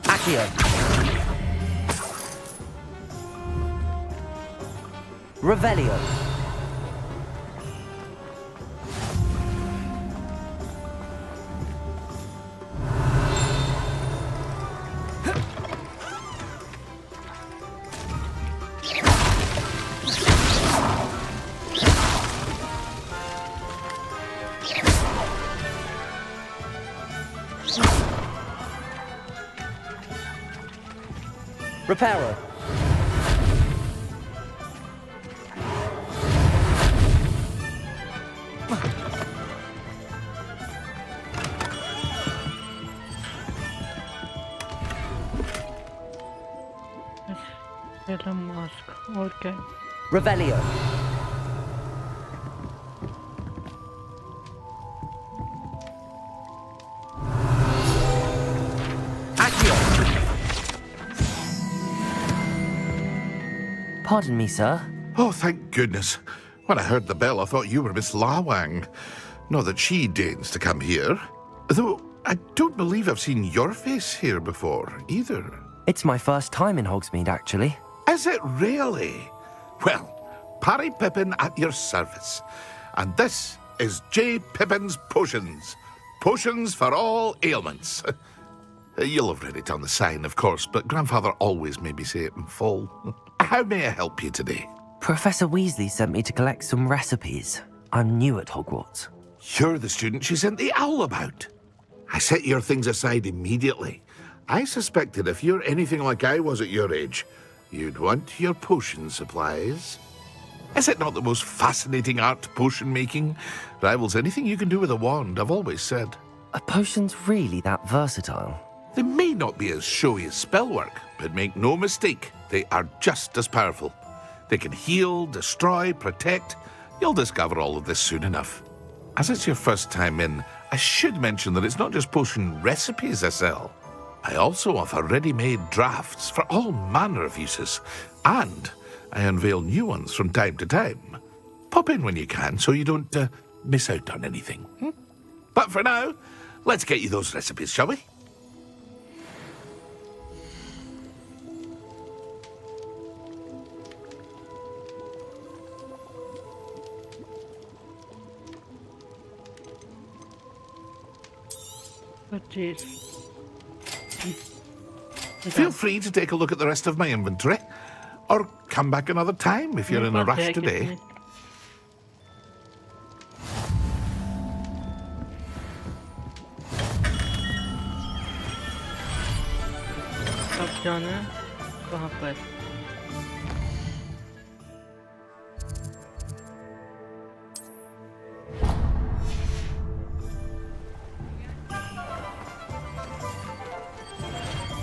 Accio. Revelio. Reparo. Get a mask. Okay. Revelio. Pardon me, sir. Oh, thank goodness. When I heard the bell, I thought you were Miss Lawang. Not that she deigns to come here. Though I don't believe I've seen your face here before, either. It's my first time in Hogsmeade, actually. Is it really? Well, Parry Pippin at your service. And this is J. Pippin's Potions. Potions for all ailments. You'll have read it on the sign, of course, but Grandfather always made me say it in full. How may I help you today? Professor Weasley sent me to collect some recipes. I'm new at Hogwarts. You're the student she sent the owl about. I set your things aside immediately. I suspected if you're anything like I was at your age, you'd want your potion supplies. Is it not the most fascinating art, potion making? Rivals anything you can do with a wand, I've always said. Are potions really that versatile? They may not be as showy as spellwork, but make no mistake, they are just as powerful. They can heal, destroy, protect. You'll discover all of this soon enough. As it's your first time in, I should mention that it's not just potion recipes I sell. I also offer ready-made drafts for all manner of uses, and I unveil new ones from time to time. Pop in when you can so you don't miss out on anything. But for now, let's get you those recipes, shall we? Purchase. Feel free to take a look at the rest of my inventory, or come back another time if you're in a rush today. अब जाना है कहाँ पर?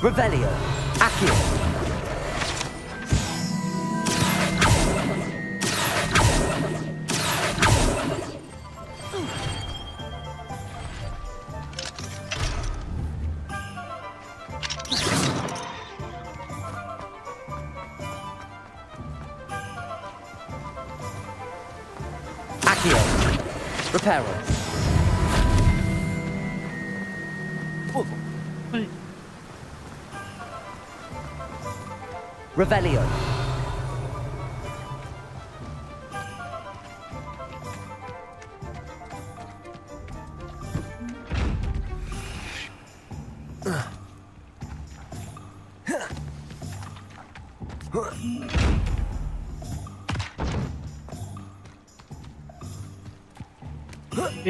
Revelio. Accio. Accio. Reparo. Revelio.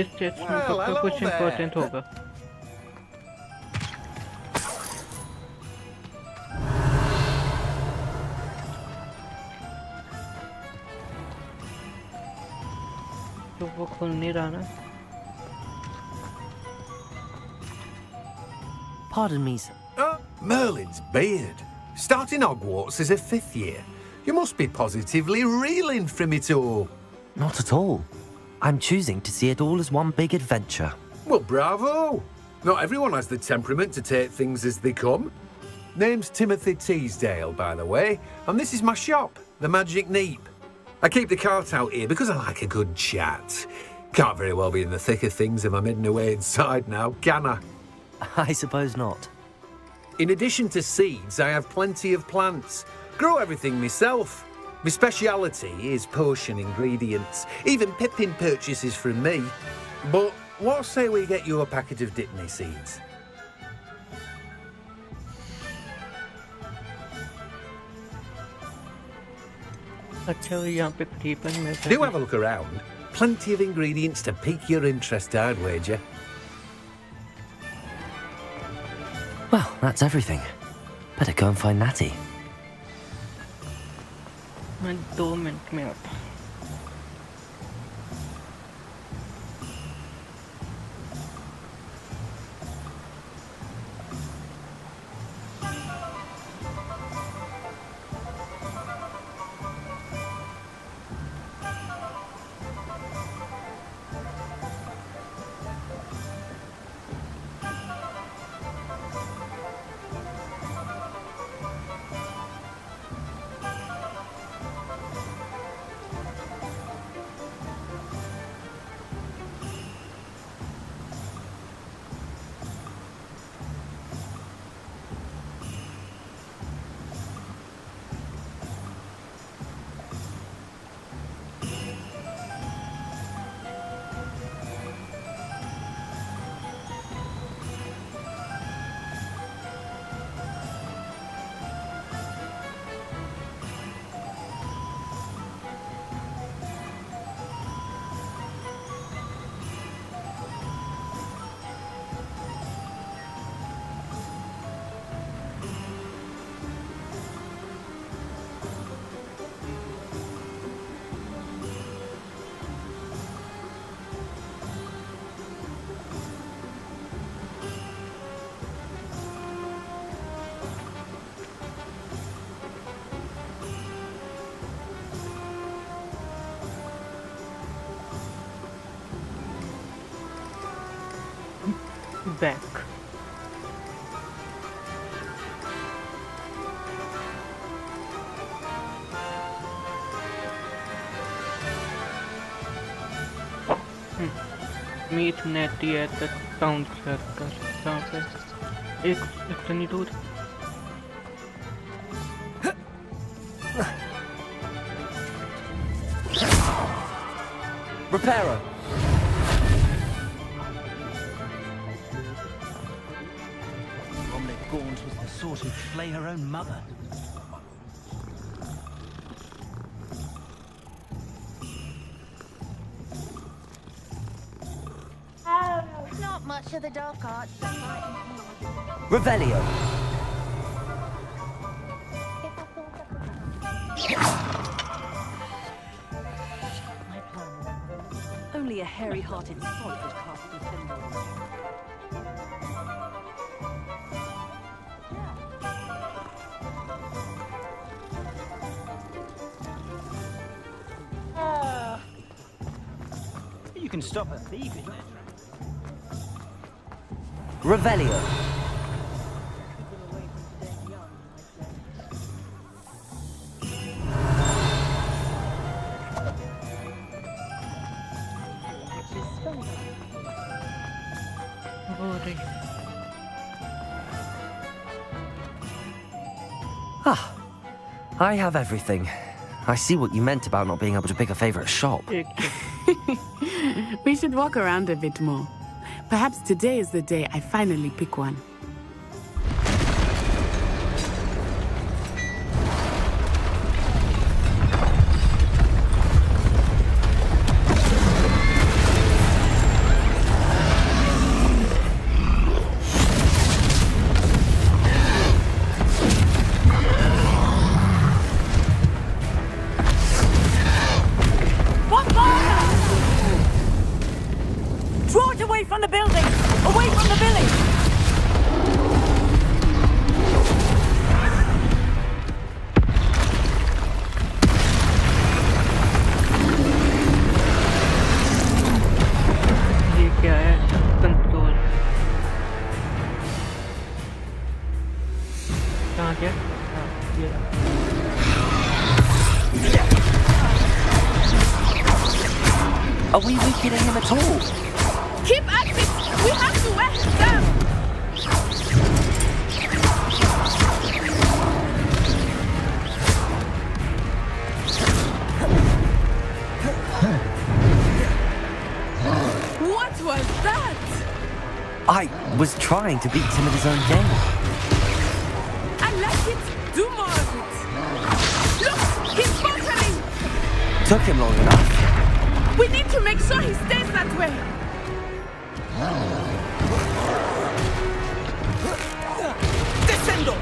इस test में पक्का कुछ important होगा। तो वो खुल नहीं रहा ना। Pardon me, sir. Merlin's beard. Starting Hogwarts as a 5th year. You must be positively reeling from it all. Not at all. I'm choosing to see it all as one big adventure. Well, bravo! Not everyone has the temperament to take things as they come. Name's Timothy Teasdale, by the way, and this is my shop, the Magic Neep. I keep the cart out here because I like a good chat. Can't very well be in the thick of things if I'm hidden away inside now, can I? I suppose not. In addition to seeds, I have plenty of plants. Grow everything myself. My speciality is potion ingredients. Even Pippin purchases from me. But what say we get you a packet of Dipney seeds? अच्छा यहाँ पे free पर मिल सकता है। Do have a look around. Plenty of ingredients to pique your interest, I'd wager. Well, that's everything. Better go and find Natty. मैं 2 minute में आता हूँ। Back. Meet Nettie at the town circle. जहाँ पे इतनी दूर। Reparo. Gaunt was the sort who'd flay her own mother. Not much of the dark arts. Revelio. Only a hairy-hearted sod would cast the symbol. You can stop her thieving. Revelio. Ah, I have everything. I see what you meant about not being able to pick a favorite shop. We should walk around a bit more. Perhaps today is the day I finally pick one. Draw it away from the building! Away from the village! ये क्या है? Control कहाँ गया? हाँ, ये रहा। Are we weakening him at all? Keep at it! We have to wear him down! What was that? I was trying to beat him at his own game. I like it. Do more of it. Look, he's faltering. Took him long enough. We need to make sure he stays that way. Descendo!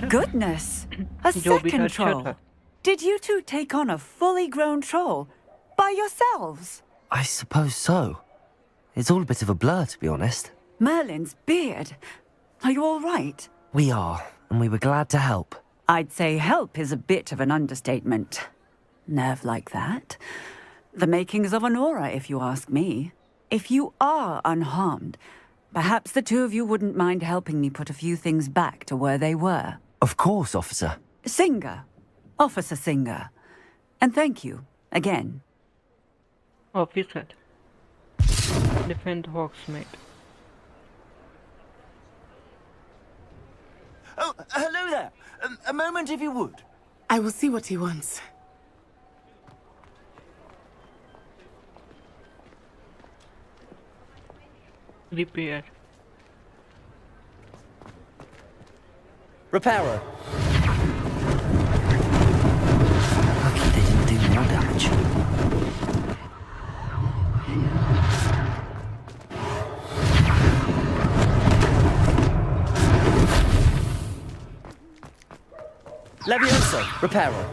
Goodness! A second troll! Did you two take on a fully grown troll? By yourselves? I suppose so. It's all a bit of a blur, to be honest. Merlin's beard. Are you all right? We are, and we were glad to help. I'd say help is a bit of an understatement. Nerve like that. The makings of an aura, if you ask me. If you are unharmed, perhaps the two of you wouldn't mind helping me put a few things back to where they were. Of course, officer. Singer. Officer Singer. And thank you, again. Officer. Defend Hogsmeade. Oh, hello there. A moment if you would. I will see what he wants. Repair. Repairer. Lucky they didn't do more damage. Levioso, repairer.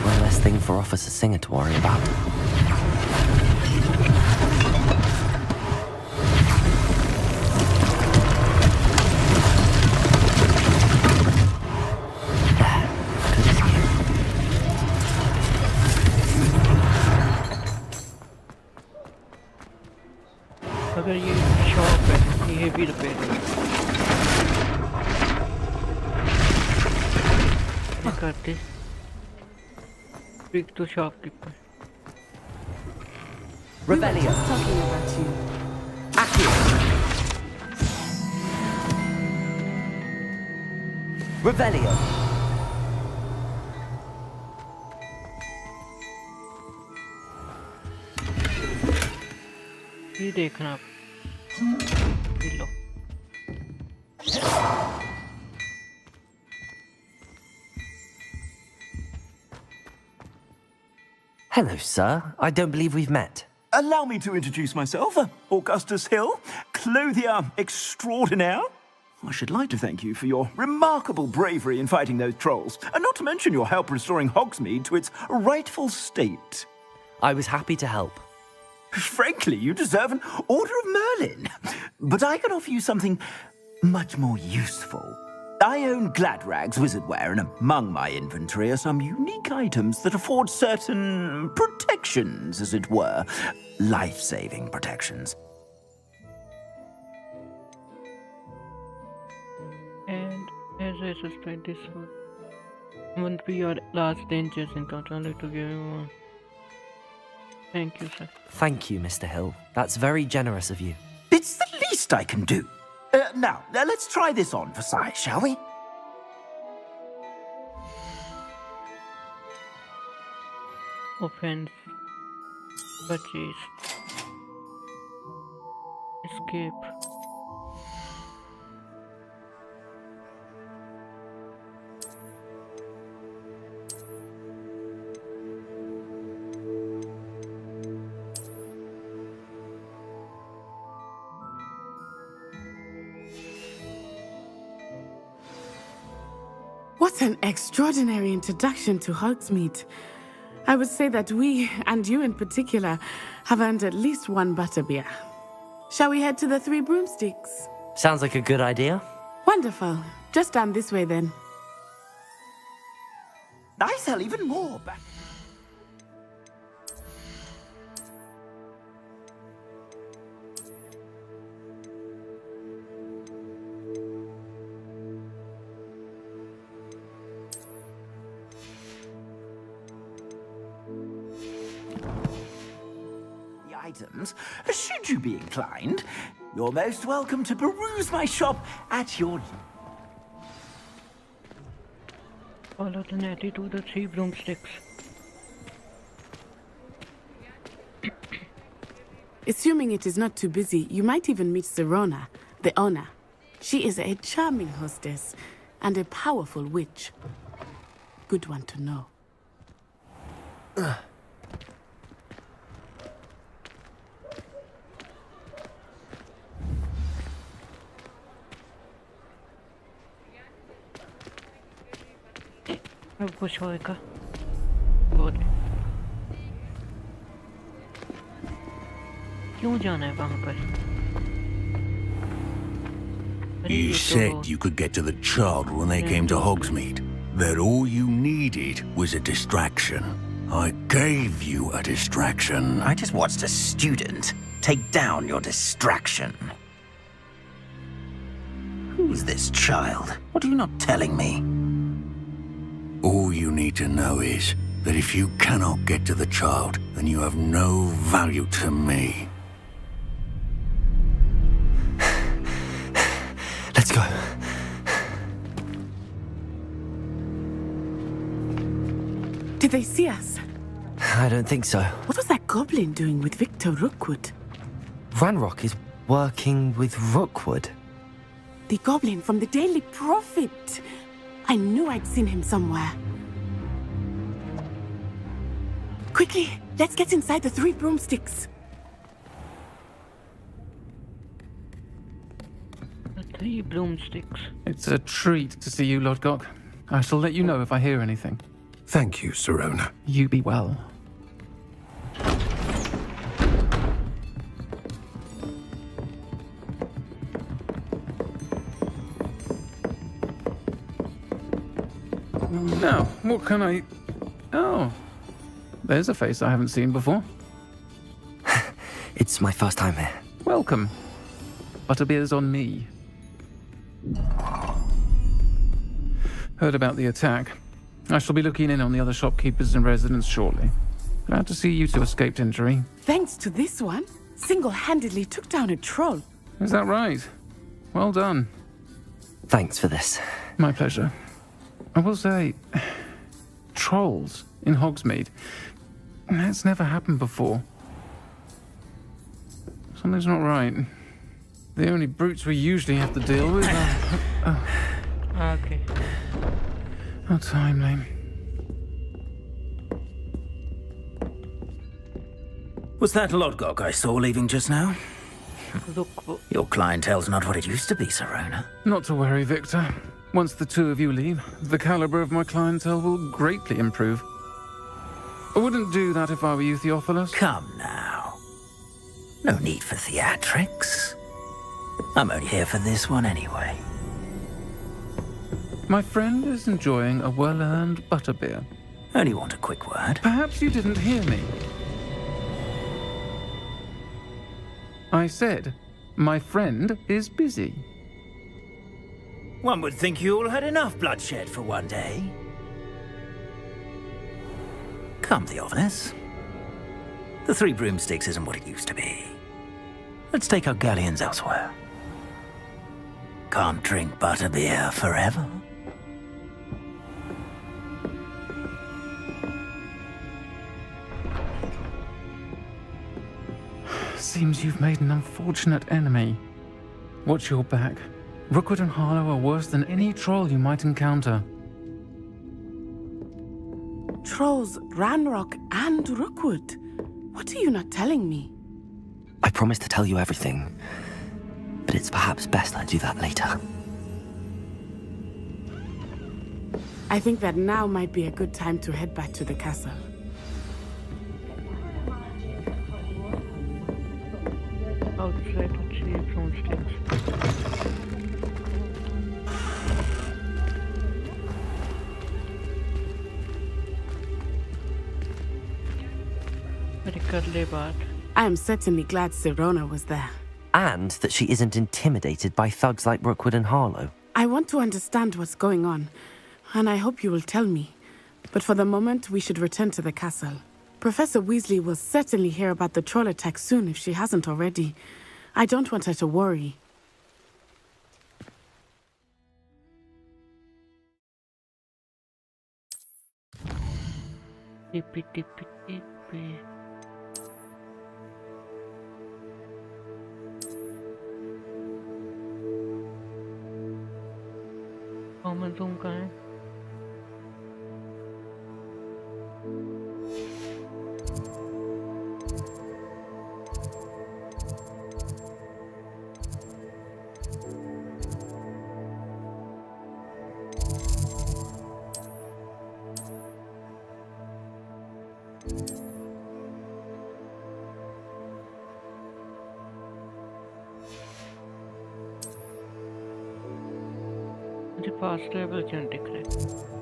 One less thing for Officer Singer to worry about. अगर ये shop है ये भी repair करते speak to shopkeeper Revelio. Just talking about you. Accio. Revelio. ये देखना आप ये लो Hello, sir. I don't believe we've met. Allow me to introduce myself, Augustus Hill, clothier extraordinaire. I should like to thank you for your remarkable bravery in fighting those trolls, and not to mention your help restoring Hogsmeade to its rightful state. I was happy to help. Frankly, you deserve an Order of Merlin. But I can offer you something much more useful. I own Gladrag's wizardware, and among my inventory are some unique items that afford certain protections, as it were. Life-saving protections. and as I suspect this won't be your last dangerous encounter. I'd like to give you one. Thank you, sir. Thank you, Mr. Hill. That's very generous of you. It's the least I can do. Now, let's try this on for size, shall we? Offense. Purchase. Escape. What an extraordinary introduction to Hogsmeade. I would say that we, and you in particular, have earned at least one butterbeer. Shall we head to the Three Broomsticks? Sounds like a good idea. Wonderful. Just down this way then. I sell even more back. Items, should you be inclined, you're most welcome to peruse my shop at your... Follow the natty to the Three Broomsticks. Assuming it is not too busy, you might even meet Serona, the owner. She is a charming hostess and a powerful witch. Good one to know. अब कुछ होएगा बोले क्यों जाना है वहां पर You said you could get to the child when they came to Hogsmeade. That all you needed was a distraction. I gave you a distraction. I just watched a student take down your distraction. Who's this child? What are you not telling me? All you need to know is that if you cannot get to the child, then you have no value to me. Let's go. Did they see us? I don't think so. What was that goblin doing with Victor Rookwood? Ranrock is working with Rookwood. The goblin from the Daily Prophet. I knew I'd seen him somewhere. Quickly, let's get inside the Three Broomsticks. The Three Broomsticks. It's a treat to see you, Lodgok. I shall let you know if I hear anything. Thank you, Serona. You be well. Now, what can I... Oh, there's a face I haven't seen before. It's my first time here. Welcome. Butterbeer's on me. Heard about the attack. I shall be looking in on the other shopkeepers and residents shortly. Glad to see you two escaped injury. Thanks to this one, single-handedly took down a troll. Is that right? Well done. Thanks for this. My pleasure. I will say, trolls in Hogsmeade. That's never happened before. Something's not right. The only brutes we usually have to deal with are... Okay. How timely. Was that Lodgok I saw leaving just now? Look. Your clientele's not what it used to be, Serona. Not to worry, Victor. Once the two of you leave, the caliber of my clientele will greatly improve. I wouldn't do that if I were you, Theophilus. Come now. No need for theatrics. I'm only here for this one anyway. My friend is enjoying a well-earned butterbeer. Only want a quick word. Perhaps you didn't hear me. I said, my friend is busy. One would think you all had enough bloodshed for one day. Come, Theophilus. The Three Broomsticks isn't what it used to be. Let's take our galleons elsewhere. Can't drink butterbeer forever. Seems you've made an unfortunate enemy. Watch your back. Rookwood and Harlow are worse than any troll you might encounter. Trolls, Ranrock, and Rookwood. What are you not telling me? I promised to tell you everything, but it's perhaps best I do that later. I think that now might be a good time to head back to the castle. Outside the tree broomsticks. Very cuddly bart. I am certainly glad Serona was there. And that she isn't intimidated by thugs like Rookwood and Harlow. I want to understand what's going on, and I hope you will tell me. But for the moment, we should return to the castle. Professor Weasley will certainly hear about the troll attack soon if she hasn't already. I don't want her to worry. Tippy tippy tippy. Common room कहाँ है? मुझे fast travel क्यों दिख रहा है?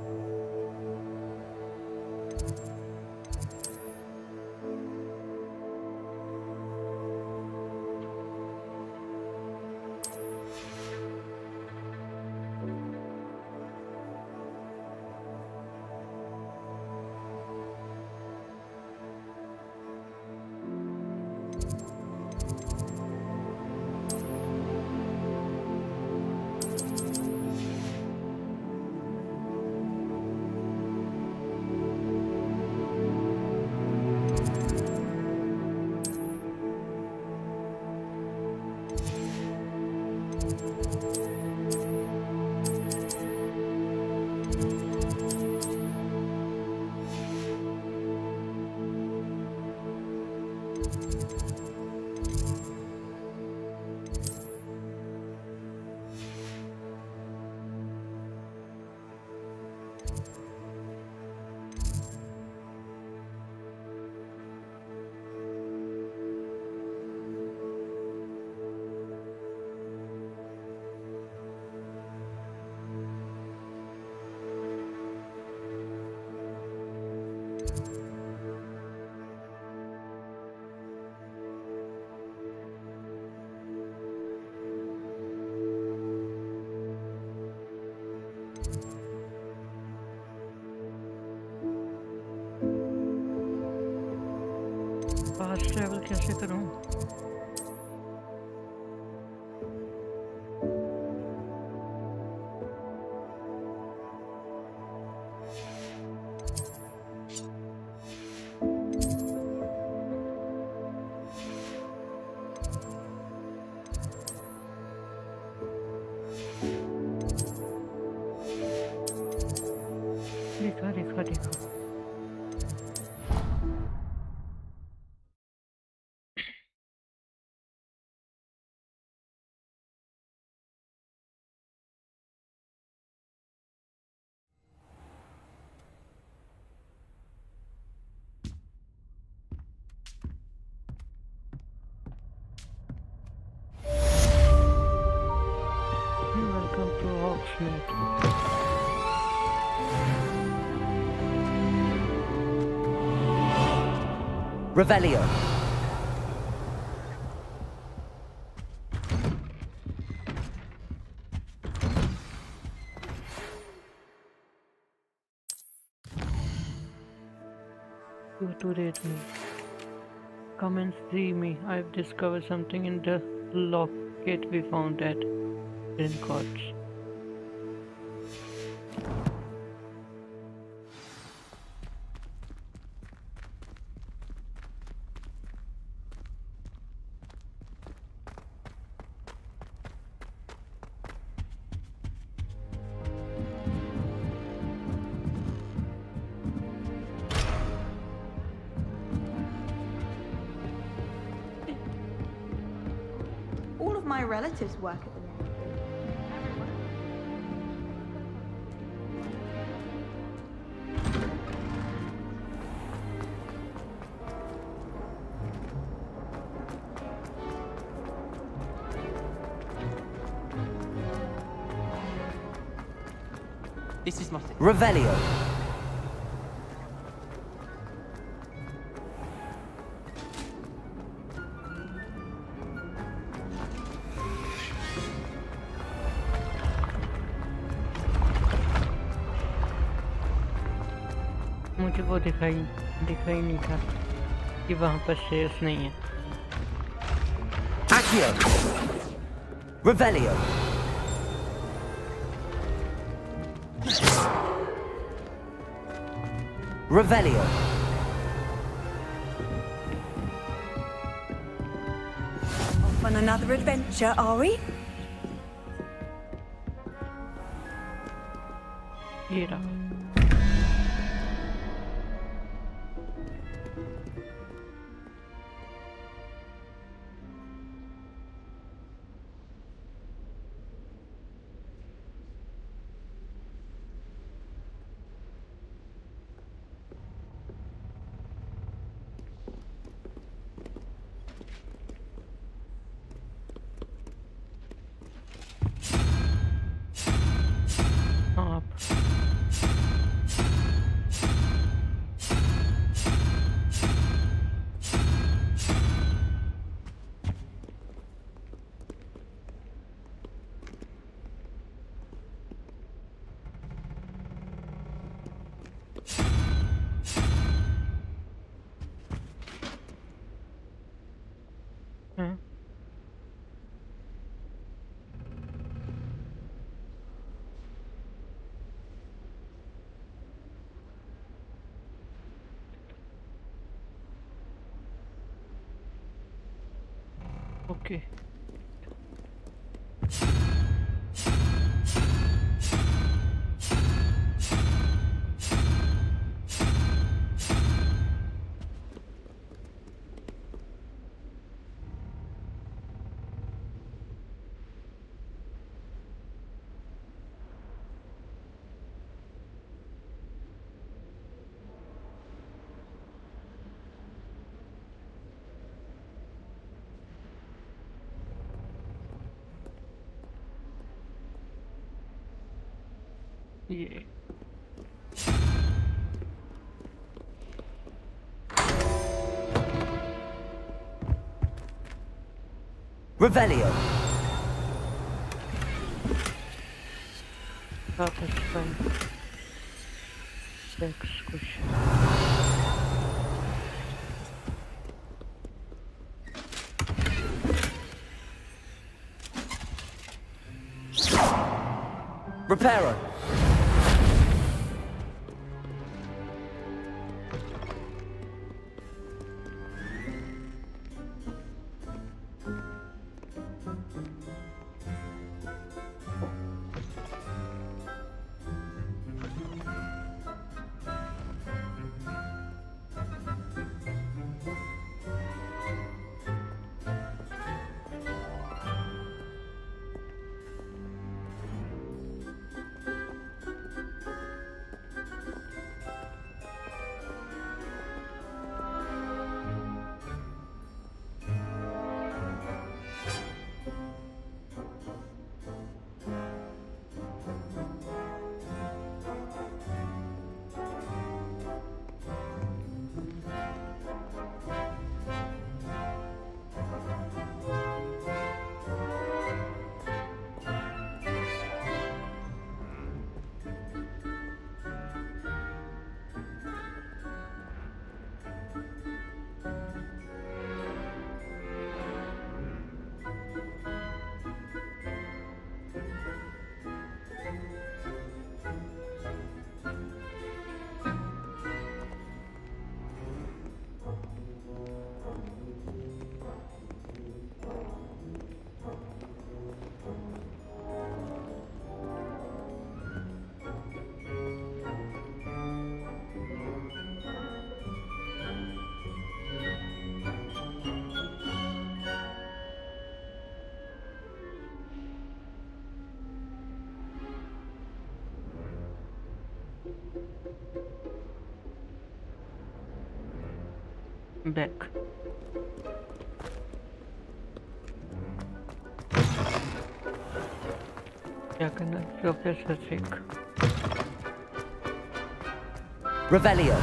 Fast travel कैसे करूं? दिखा दिखा दिखा Welcome to Hogsmeade. Revelio. You to rate me. Come and see me. I've discovered something in the locket we found at Grincott's. All of my relatives work at the law. This is my thing. Revelio. मुझे वो दिखाई नहीं था कि वहाँ पर shares नहीं है। Accio. Revelio. Revelio. Off on another adventure, are we? ये रहा। आप हैं? ओके ये Revelio. satisfy sex question Reparo. Back. क्या करना प्रोफेसर सिंह? Revelio.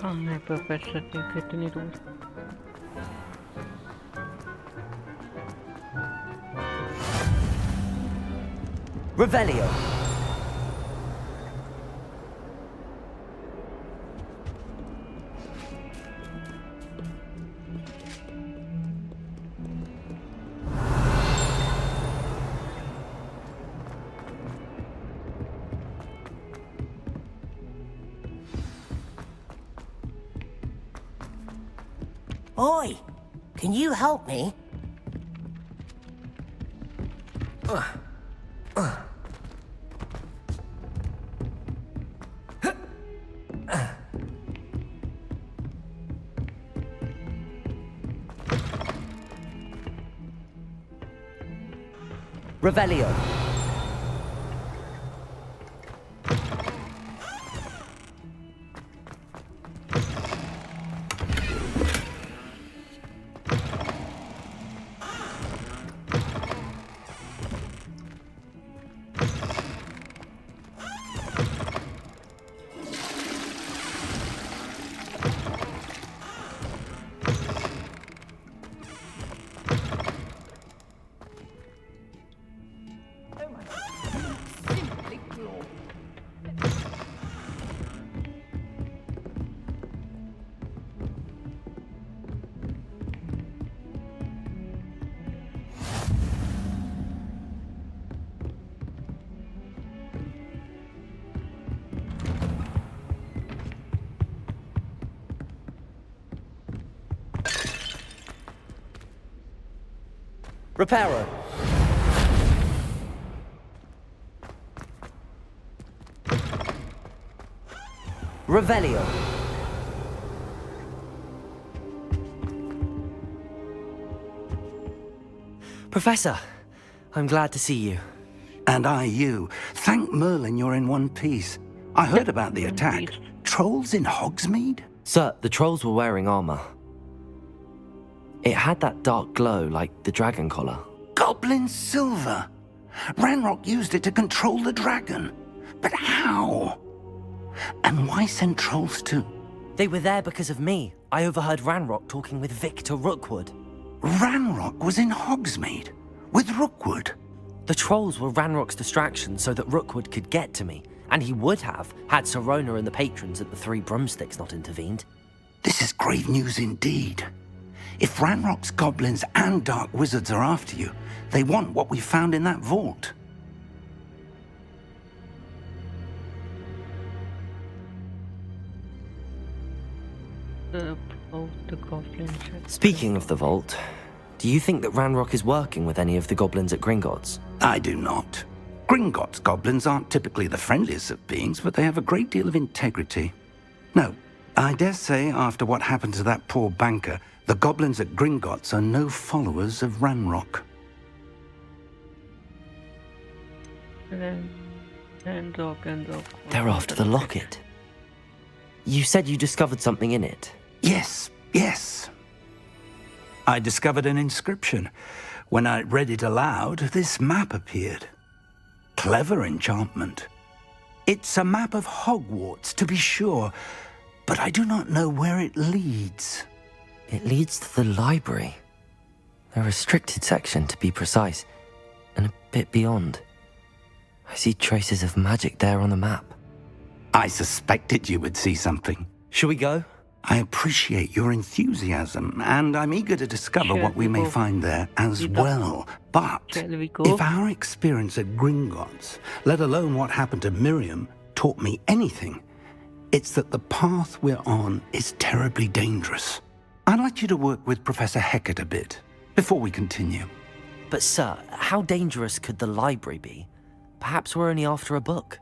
कहाँ है प्रोफेसर सिंह इतनी दूर? Revelio. Oi! Can you help me? Revelio. Reparo. Revelio. Professor, I'm glad to see you. And I you. Thank Merlin you're in one piece. I heard about the attack. Trolls in Hogsmeade? Sir, the trolls were wearing armor. It had that dark glow like the dragon collar. Goblin silver! Ranrock used it to control the dragon. But how? And why send trolls too? They were there because of me. I overheard Ranrock talking with Victor Rookwood. Ranrock was in Hogsmeade? With Rookwood? The trolls were Ranrock's distraction so that Rookwood could get to me. And he would have, had Sirona and the patrons at the Three Broomsticks not intervened. This is grave news indeed. If Ranrock's goblins and dark wizards are after you, they want what we found in that vault. Speaking of the vault, do you think that Ranrock is working with any of the goblins at Gringotts? I do not. Gringotts goblins aren't typically the friendliest of beings, but they have a great deal of integrity. No, I dare say after what happened to that poor banker, the goblins at Gringotts are no followers of Ranrock. They're after the locket. You said you discovered something in it. Yes, yes. I discovered an inscription. When I read it aloud, this map appeared. Clever enchantment. It's a map of Hogwarts, to be sure, but I do not know where it leads. It leads to the library. A restricted section, to be precise, and a bit beyond. I see traces of magic there on the map. I suspected you would see something. Shall we go? I appreciate your enthusiasm, and I'm eager to discover what we may find there as well. But if our experience at Gringotts, let alone what happened to Miriam, taught me anything, it's that the path we're on is terribly dangerous. I'd like you to work with Professor Hecat a bit, before we continue. But sir, how dangerous could the library be? Perhaps we're only after a book.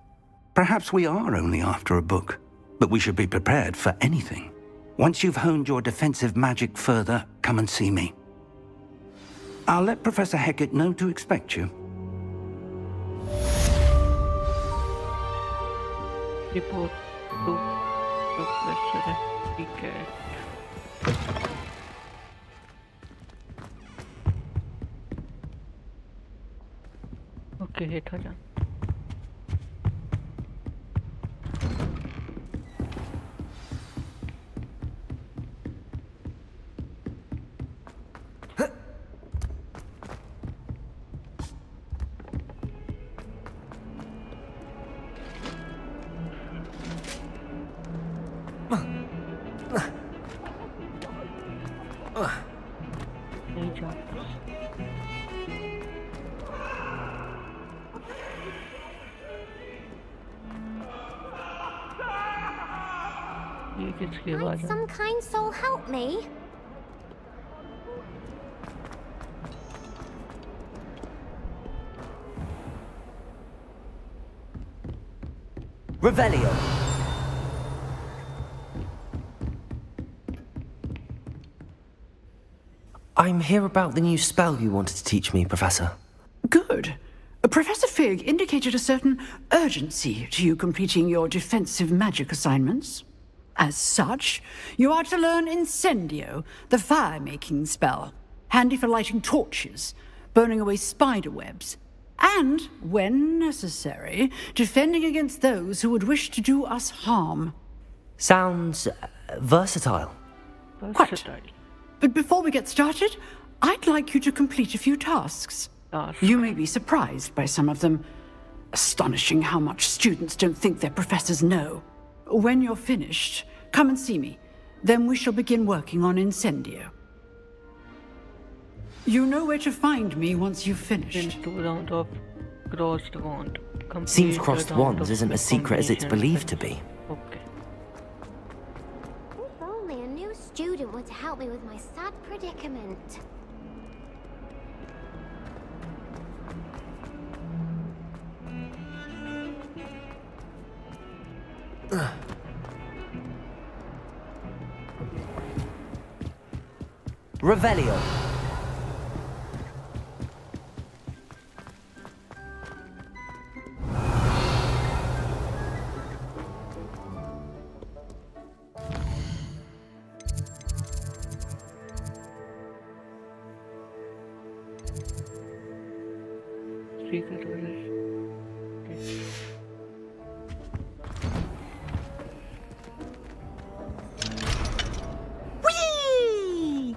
Perhaps we are only after a book, but we should be prepared for anything. Once you've honed your defensive magic further, come and see me. I'll let Professor Hecat know to expect you. Report to Professor Hecat. Okay, हेठ आ जा. Might some kind soul help me? Revelio. I'm here about the new spell you wanted to teach me, Professor. Good. Professor Fig indicated a certain urgency to you completing your defensive magic assignments. As such, you are to learn Incendio, the fire-making spell, handy for lighting torches, burning away spider webs, and, when necessary, defending against those who would wish to do us harm. Sounds versatile. Quite. But before we get started, I'd like you to complete a few tasks. You may be surprised by some of them. Astonishing how much students don't think their professors know. When you're finished, come and see me. Then we shall begin working on Incendio. You know where to find me once you've finished. Seems crossed wands isn't as secret as it's believed to be. Okay. If only a new student were to help me with my sad predicament. Revelio. secret verses. Whee!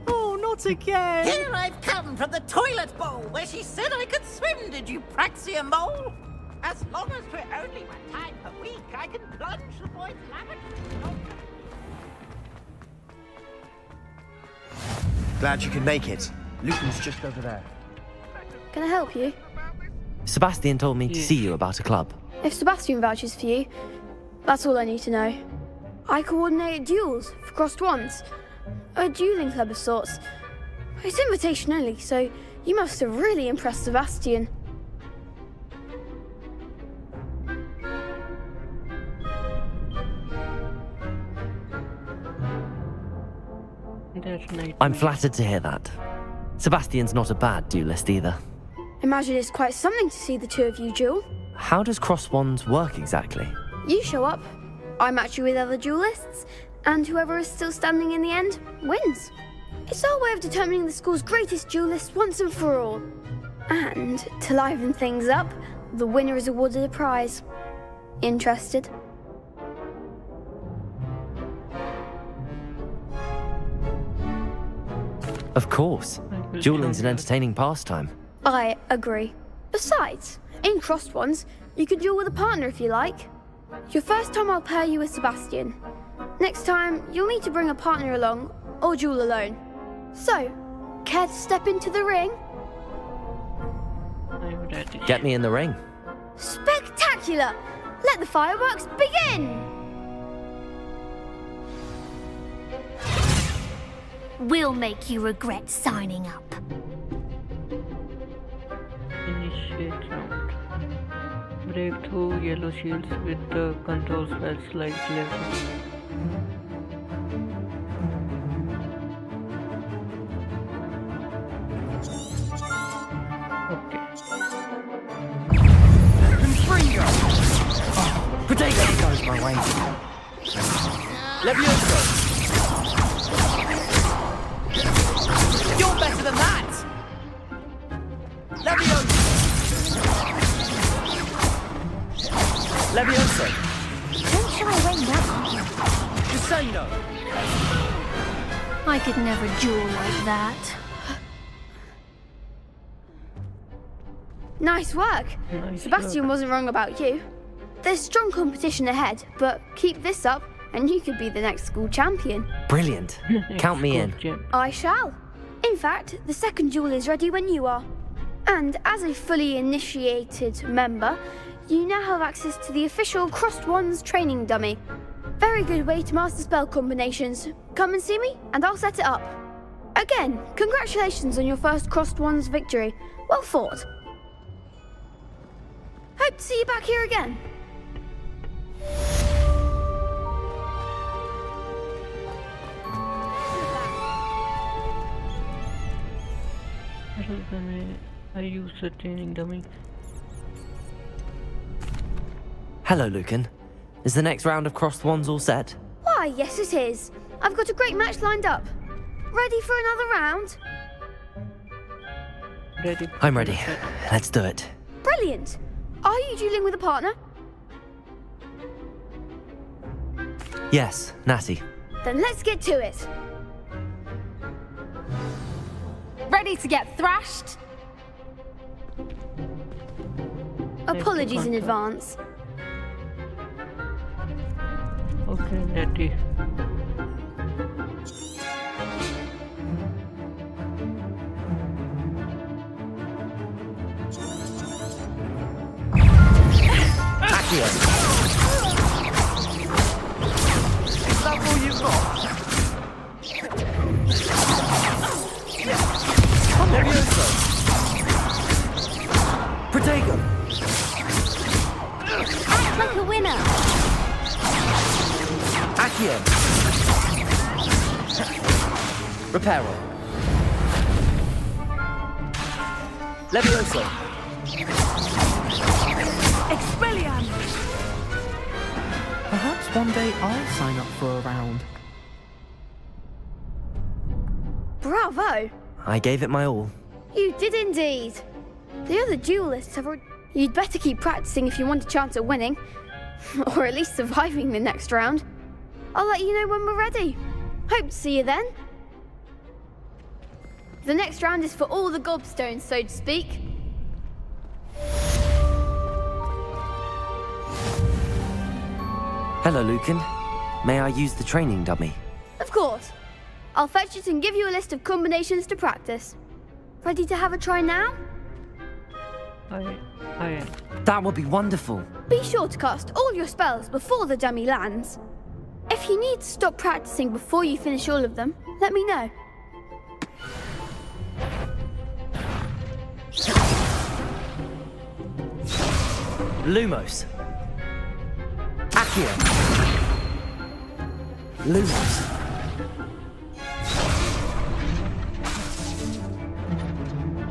Oh, not again! Here I've come from the toilet bowl where she said I could swim, did you Praxia mole? As long as we're only one time per week, I can plunge the boy's lavatory. Glad you can make it. Lucan's just over there. Can I help you? Sebastian told me to see you about a club. If Sebastian vouches for you, that's all I need to know. I coordinate duels for crossed wands. A dueling club of sorts. It's invitation only, so you must have really impressed Sebastian. I'm flattered to hear that. Sebastian's not a bad duelist either. Imagine it's quite something to see the two of you duel. How does cross wands work exactly? You show up, I match you with other duelists, and whoever is still standing in the end wins. It's our way of determining the school's greatest duelist once and for all. And to liven things up, the winner is awarded a prize. Interested? Of course. Dueling's an entertaining pastime. I agree. Besides, in crossed ones, you can duel with a partner if you like. Your first time I'll pair you with Sebastian. Next time, you'll need to bring a partner along, or duel alone. So, care to step into the ring? I'm ready. Get me in the ring. Spectacular! Let the fireworks begin! We'll make you regret signing up. Initiate round. Break through yellow shields with the control spells like level. Potato! There goes my way. Levioso! You're better than that! Levioso! Levioso! Don't shy away now. Just say no. I could never duel like that. Nice work. Sebastian wasn't wrong about you. There's strong competition ahead, but keep this up and you could be the next school champion. Brilliant. Count me in. I shall. In fact, the second duel is ready when you are. And as a fully initiated member, you now have access to the official Crossed Wands training dummy. Very good way to master spell combinations. Come and see me and I'll set it up. Again, congratulations on your first Crossed Wands victory. Well fought. Hope to see you back here again. I use the training dummy. Hello, Lucan. Is the next round of crossed wands all set? Why, yes it is. I've got a great match lined up. Ready for another round? Ready. I'm ready. Let's do it. Brilliant. Are you dueling with a partner? Yes, Natty. Then let's get to it. Ready to get thrashed? Apologies in advance. Okay, Natty. Accio! Is that all you've got? Levioso! Protego! Act like a winner! Accio! Reparo! Levioso! Expelliarmus! Perhaps one day I'll sign up for a round. Bravo! I gave it my all. You did indeed. The other duelists have already... You'd better keep practicing if you want a chance at winning. Or at least surviving the next round. I'll let you know when we're ready. Hope to see you then. The next round is for all the gobstones, so to speak. Hello, Lucan. May I use the training dummy? Of course. I'll fetch it and give you a list of combinations to practice. Ready to have a try now? I am. That would be wonderful. Be sure to cast all your spells before the dummy lands. If you need to stop practicing before you finish all of them, let me know. Lumos. Accio. Lumos.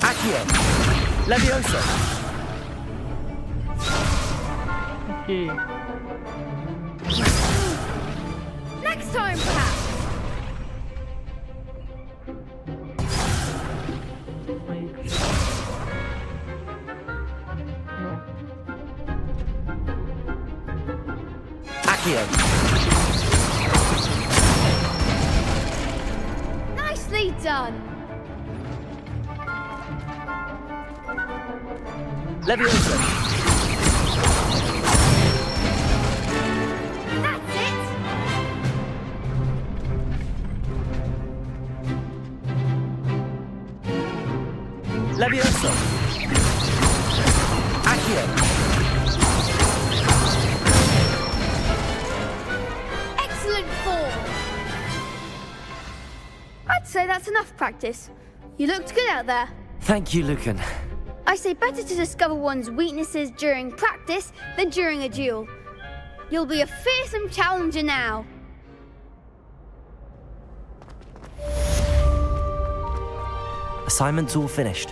Accio. Levioso. Okay. Next time, perhaps. Accio. Nicely done. Levioso. That's it. Levioso. Accio. Excellent form. I'd say that's enough practice. You looked good out there. Thank you, Lucan. I say better to discover one's weaknesses during practice than during a duel. You'll be a fearsome challenger now. Assignment's all finished.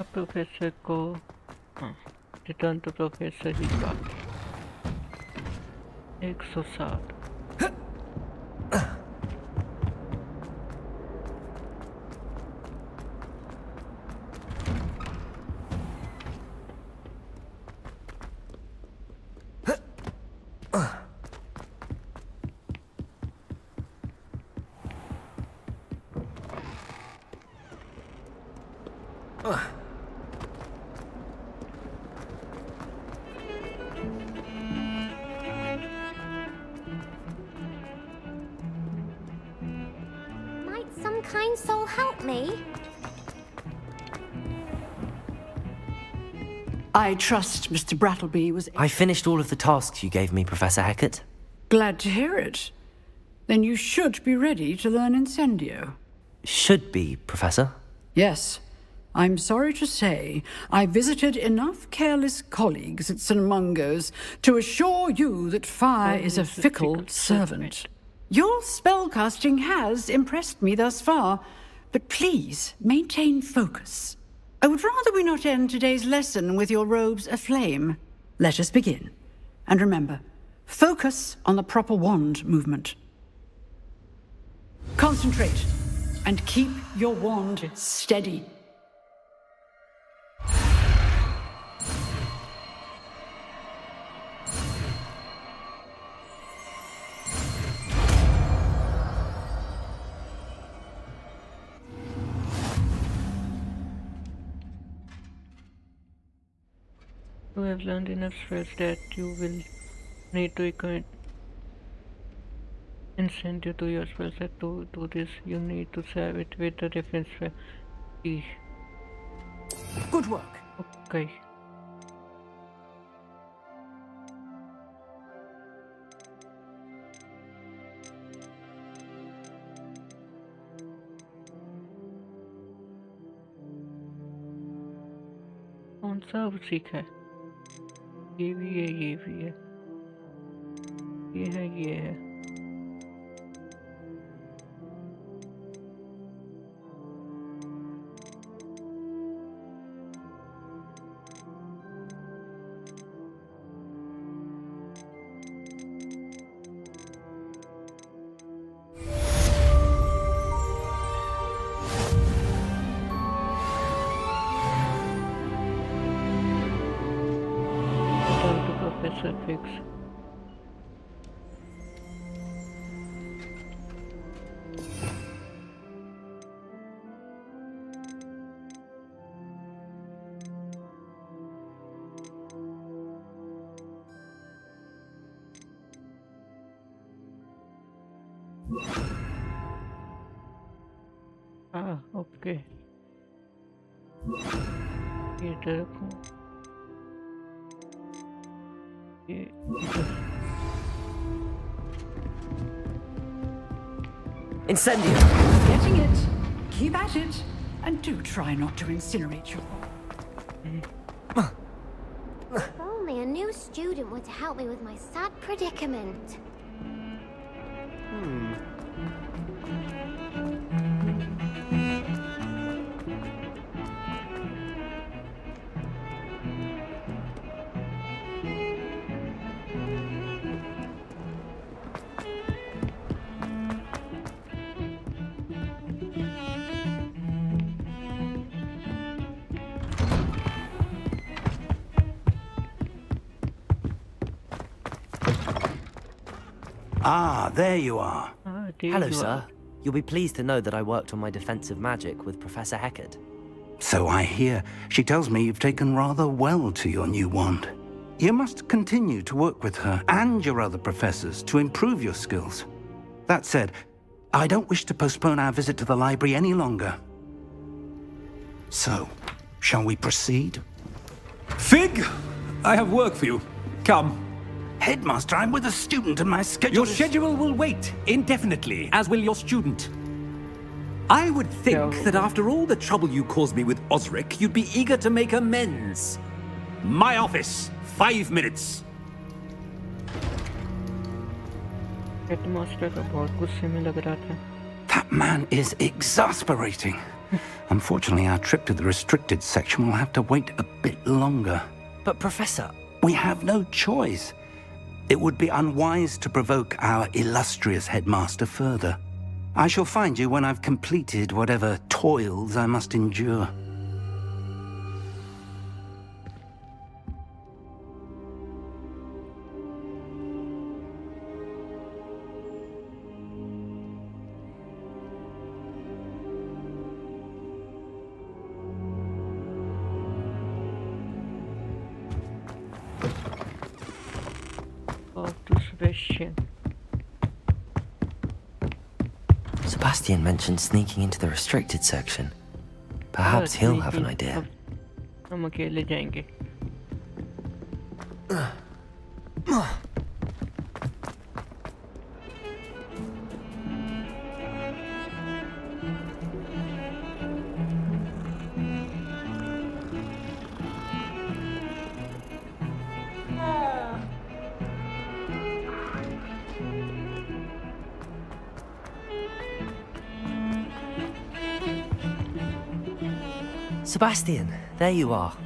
अब professor को return to professor ही बात 160 Might some kind soul help me? I trust Mr. Brattleby was I finished all of the tasks you gave me, Professor Hecat. glad to hear it. Then you should be ready to learn Incendio. Should be, Professor. Yes. I'm sorry to say, I visited enough careless colleagues at St. Mungo's to assure you that fire is a fickle servant. Your spellcasting has impressed me thus far, but please maintain focus. I would rather we not end today's lesson with your robes aflame. Let us begin. And remember, focus on the proper wand movement. Concentrate, and keep your wand steady. You have learned enough spells that you will need to equate incentive to your spell set. To do this, you need to save it with the reference spell. E. Good work. Okay. कौन सा अब सीखा है? ये भी है, ये भी है, ये है, ये है. Professor Fix. Ah, okay. ये देखो ये Incendio! Getting it. Keep at it. And do try not to incinerate your... If only a new student were to help me with my sad predicament. Ah, there you are. Hello, sir. You'll be pleased to know that I worked on my defensive magic with Professor Heckard. So I hear. She tells me you've taken rather well to your new wand. You must continue to work with her and your other professors to improve your skills. That said, I don't wish to postpone our visit to the library any longer. So, shall we proceed? Fig, I have work for you. Come. Headmaster, I'm with a student and my schedule Your schedule will wait indefinitely, as will your student. I would think that after all the trouble you caused me with Osric, you'd be eager to make amends. My office, 5 minutes. Headmaster तो बहुत गुस्से में लग रहा था. That man is exasperating. Unfortunately, our trip to the restricted section will have to wait a bit longer. But Professor... We have no choice. It would be unwise to provoke our illustrious headmaster further. I shall find you when I've completed whatever toils I must endure. Sebastian mentioned sneaking into the restricted section. Perhaps he'll have an idea. हम अकेले जाएंगे. Sebastian, there you are.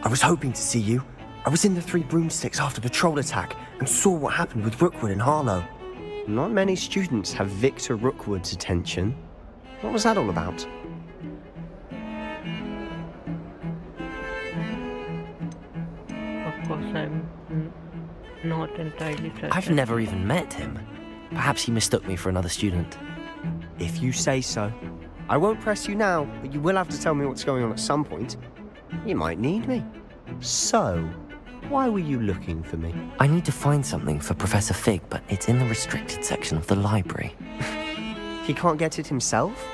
I was hoping to see you. I was in the Three Broomsticks after the troll attack and saw what happened with Rookwood and Harlow. Not many students have Victor Rookwood's attention. What was that all about? Of course, I'm not entirely certain. I've never even met him. Perhaps he mistook me for another student. If you say so. I won't press you now, but you will have to tell me what's going on at some point. You might need me. So, why were you looking for me? I need to find something for Professor Fig, but it's in the restricted section of the library. He can't get it himself?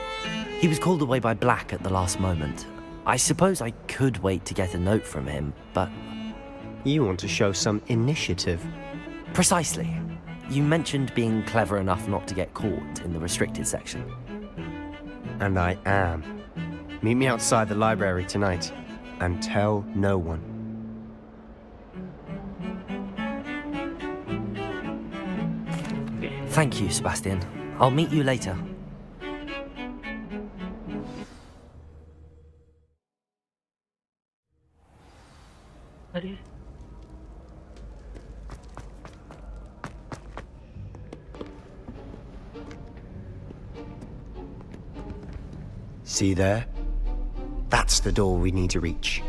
He was called away by Black at the last moment. I suppose I could wait to get a note from him, but... You want to show some initiative. Precisely. You mentioned being clever enough not to get caught in the restricted section. And I am. Meet me outside the library tonight, and tell no one. Thank you, Sebastian. I'll meet you later. See there? That's the door we need to reach.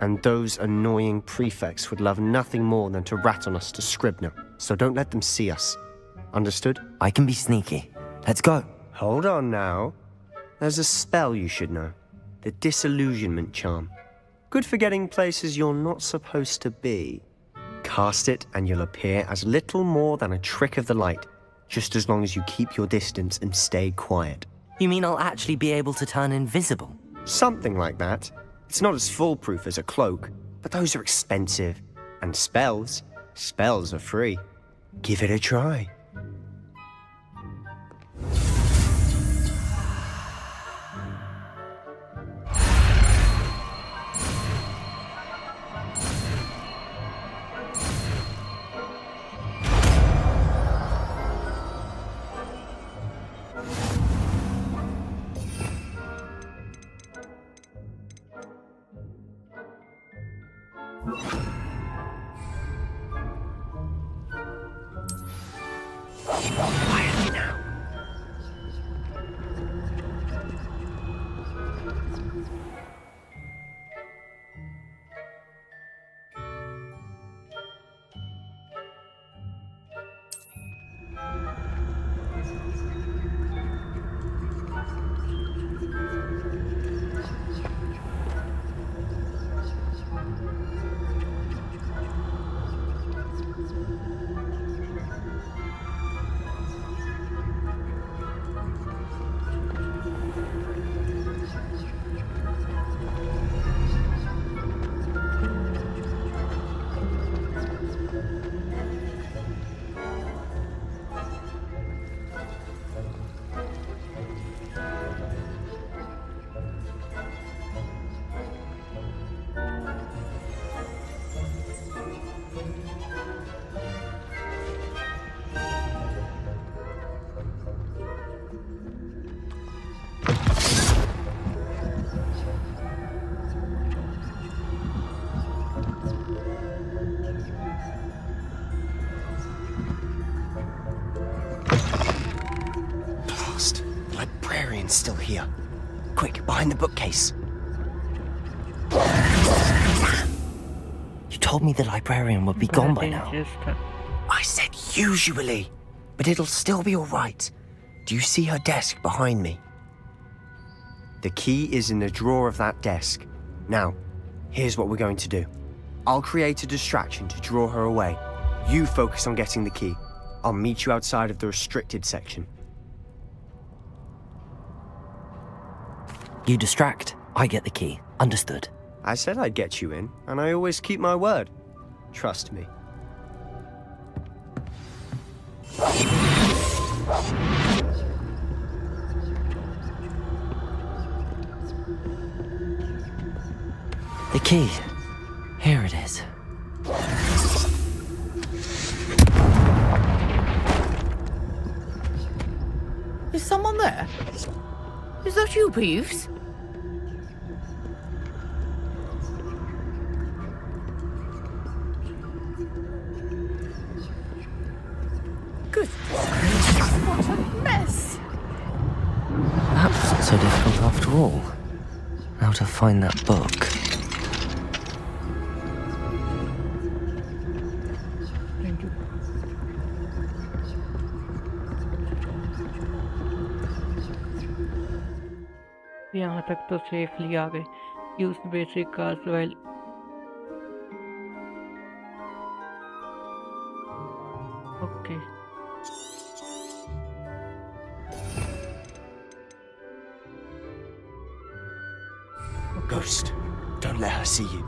And those annoying prefects would love nothing more than to rat on us to Scribner, so don't let them see us. Understood? I can be sneaky. Let's go. Hold on now. There's a spell you should know. The Disillusionment Charm. Good for getting places you're not supposed to be. Cast it and you'll appear as little more than a trick of the light, just as long as you keep your distance and stay quiet. You mean I'll actually be able to turn invisible? Something like that. It's not as foolproof as a cloak, but those are expensive. And spells are free. Give it a try. Quietly now. Still here. Quick, behind the bookcase. You told me the librarian would be gone by now. I said usually, but it'll still be all right. Do you see her desk behind me? The key is in the drawer of that desk. Now, here's what we're going to do. I'll create a distraction to draw her away. You focus on getting the key. I'll meet you outside of the restricted section. You distract, I get the key. Understood. I said I'd get you in, and I always keep my word. Trust me. The key. Here it is. Is someone there? Is that you, Peeves? Good gracious, what a mess! That wasn't so difficult after all. Now to find that book. Thank you. यहाँ तक तो safely आ गए. Use basic cars while okay. Ghost, don't let her see you.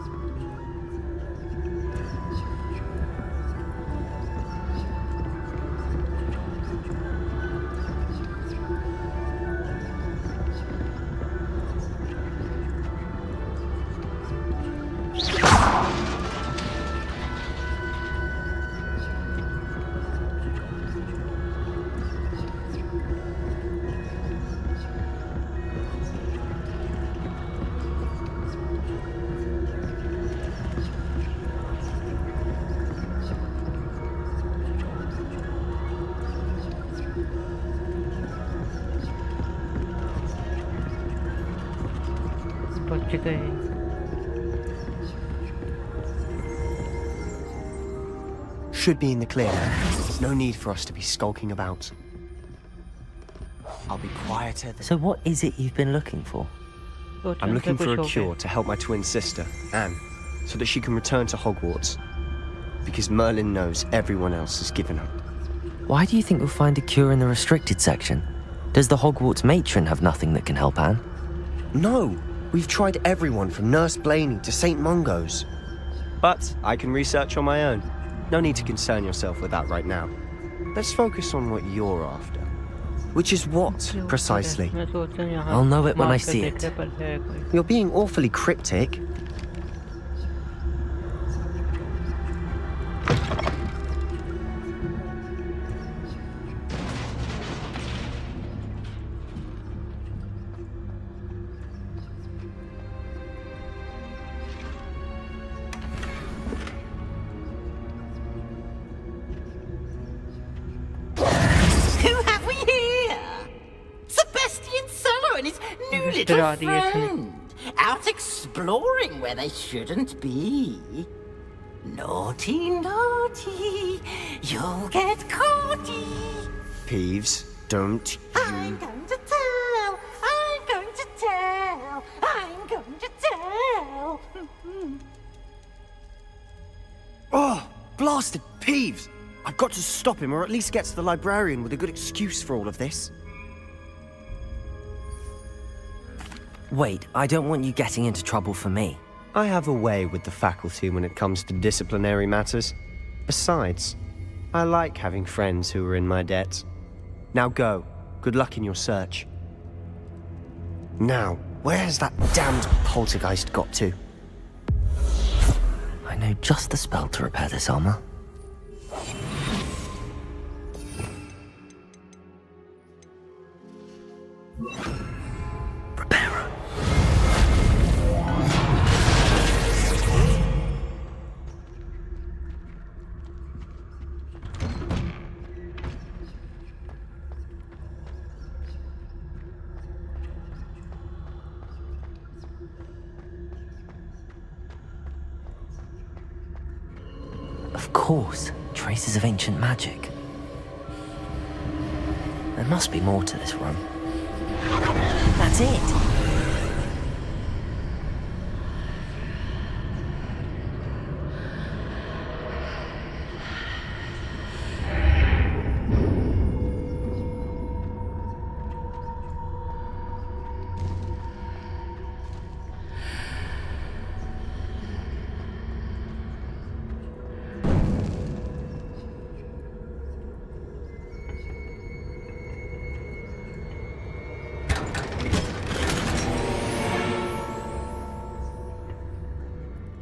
बच गए. should be in the clear now. There's no need for us to be skulking about. I'll be quieter than... So what is it you've been looking for? I'm looking for a cure to help my twin sister, Anne, so that she can return to Hogwarts. Because Merlin knows everyone else has given up. Why do you think we'll find a cure in the restricted section? Does the Hogwarts matron have nothing that can help Anne? No! We've tried everyone from Nurse Blaney to St. Mungo's. But I can research on my own. No need to concern yourself with that right now. Let's focus on what you're after. Which is what, precisely? I'll know it when I see it. You're being awfully cryptic. Little friend, out exploring where they shouldn't be. Naughty, naughty, you'll get caughty. Peeves, don't you... I'm going to tell, I'm going to tell, I'm going to tell. Oh, blasted Peeves! I've got to stop him, or at least get to the librarian with a good excuse for all of this. Wait, I don't want you getting into trouble for me. I have a way with the faculty when it comes to disciplinary matters. Besides, I like having friends who are in my debt. Now go. Good luck in your search. Now, where has that damned poltergeist got to? I know just the spell to repair this armor. Of course, traces of ancient magic. There must be more to this room. That's it!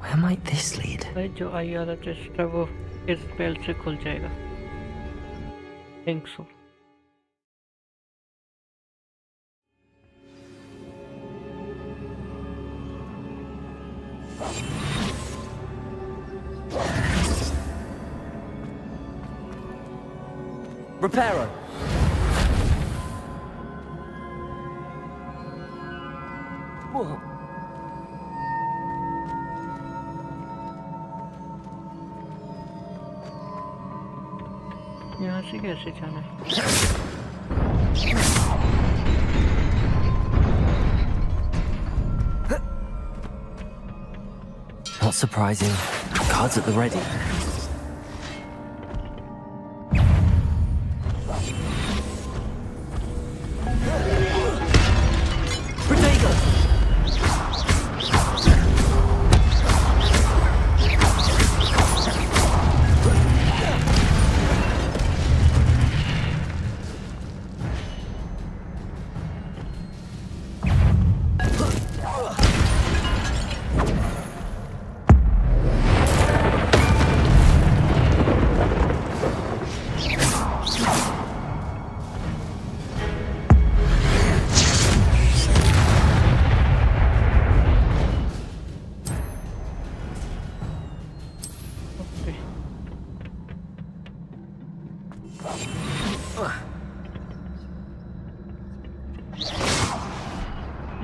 Where might this lead? जो आई वाला chest है वो इस bell से खुल जाएगा. Think so. Reparo! Whoa. यहाँ से कैसे जाना है? Not surprising. Cards at the ready.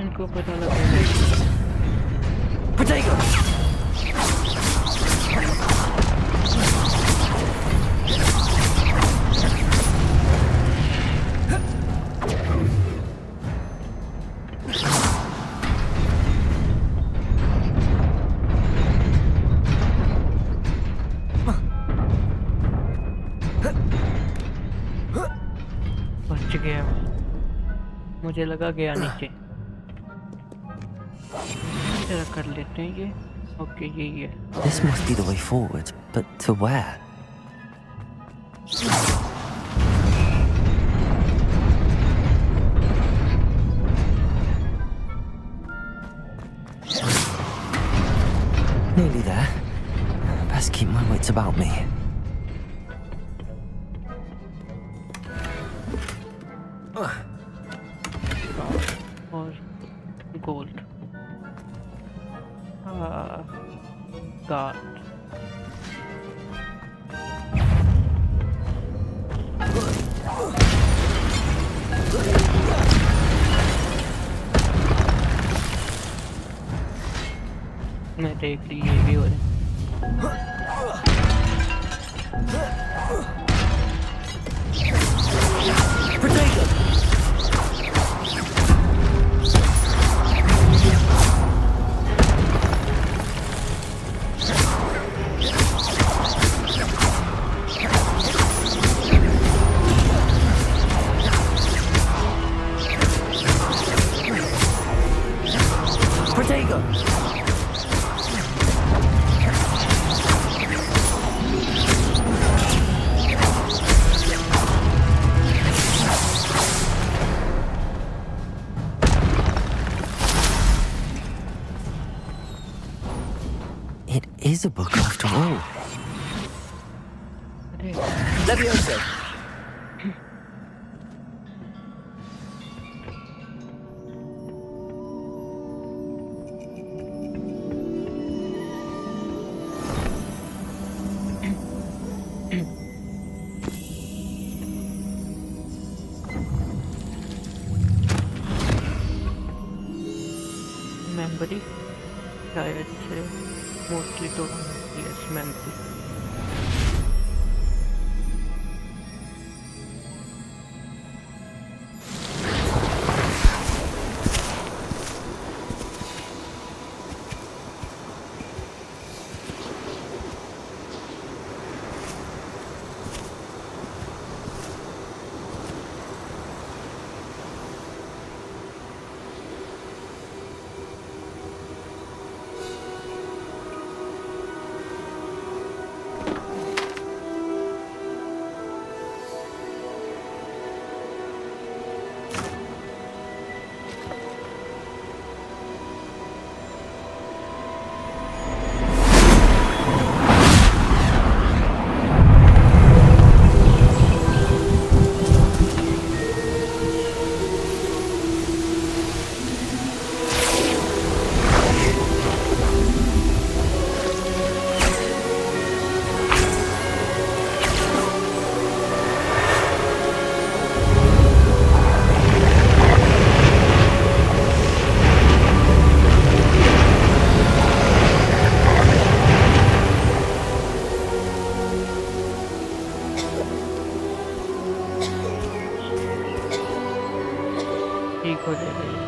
इनको पता लगा Potato! मुझे लगा गया नीचे। जरा कर लेते हैं ये। ओके यही है। This must be the way forward, but to where? Nearly there. Best keep my wits about me. और gold. God. मैं देख ली ये भी हो रहा It is a book after all. Levioso. Memory शायद से मोस्टली तो यस मेमोरी ठीक हो जाएगा ये।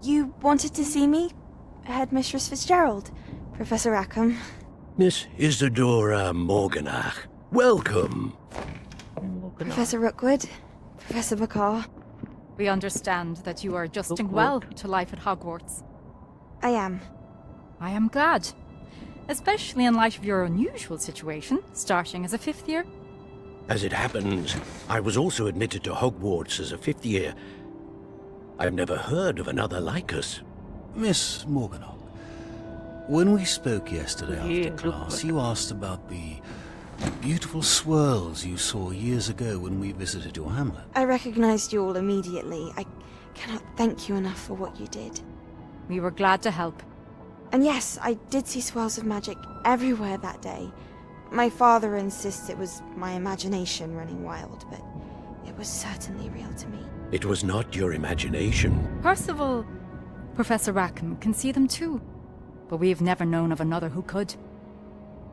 You wanted to see me? Headmistress Fitzgerald? Professor Rackham? Miss Isadora Morganach, welcome. Professor Rookwood? Professor Bakar? We understand that you are adjusting well to life at Hogwarts. I am. I am glad. Especially in light of your unusual situation, starting as a 5th year. As it happens, I was also admitted to Hogwarts as a 5th year. I've never heard of another like us. Miss Morganach, when we spoke yesterday after class, you asked about the beautiful swirls you saw years ago when we visited your hamlet. I recognized you all immediately. I cannot thank you enough for what you did. We were glad to help. And yes, I did see swirls of magic everywhere that day. My father insists it was my imagination running wild, but it was certainly real to me. It was not your imagination. Percival, Professor Rackham can see them too. But we've never known of another who could.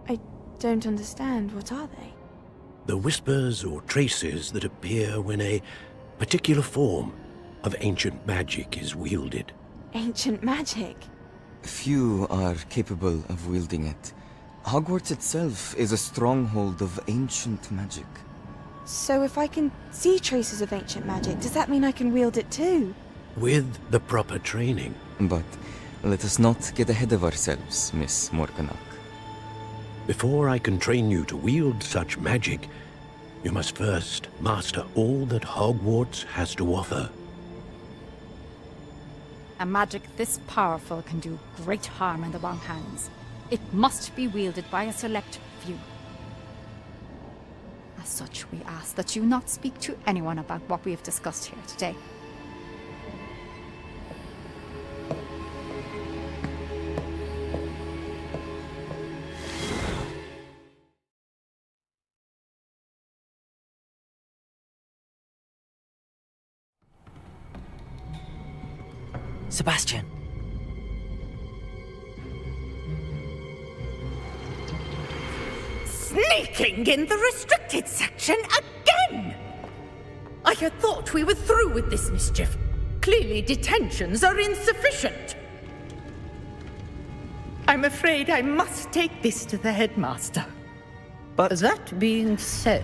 I don't understand. What are they? The whispers or traces that appear when a particular form of ancient magic is wielded. Ancient magic? Few are capable of wielding it. Hogwarts itself is a stronghold of ancient magic. So if I can see traces of ancient magic, does that mean I can wield it too? With the proper training. But let us not get ahead of ourselves, Miss Morganach. Before I can train you to wield such magic, you must first master all that Hogwarts has to offer. A magic this powerful can do great harm in the wrong hands. It must be wielded by a select few. As such, we ask that you not speak to anyone about what we have discussed here today. Sebastian. Sneaking in the restricted section again! I had thought we were through with this mischief. Clearly detentions are insufficient. I'm afraid I must take this to the headmaster. But that being said,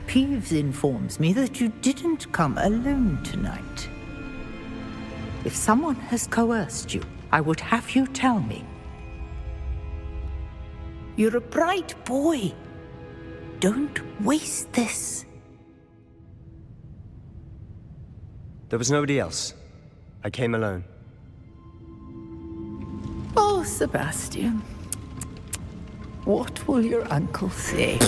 Peeves informs me that you didn't come alone tonight. If someone has coerced you, I would have you tell me. You're a bright boy. Don't waste this. There was nobody else. I came alone. Oh, Sebastian. What will your uncle say?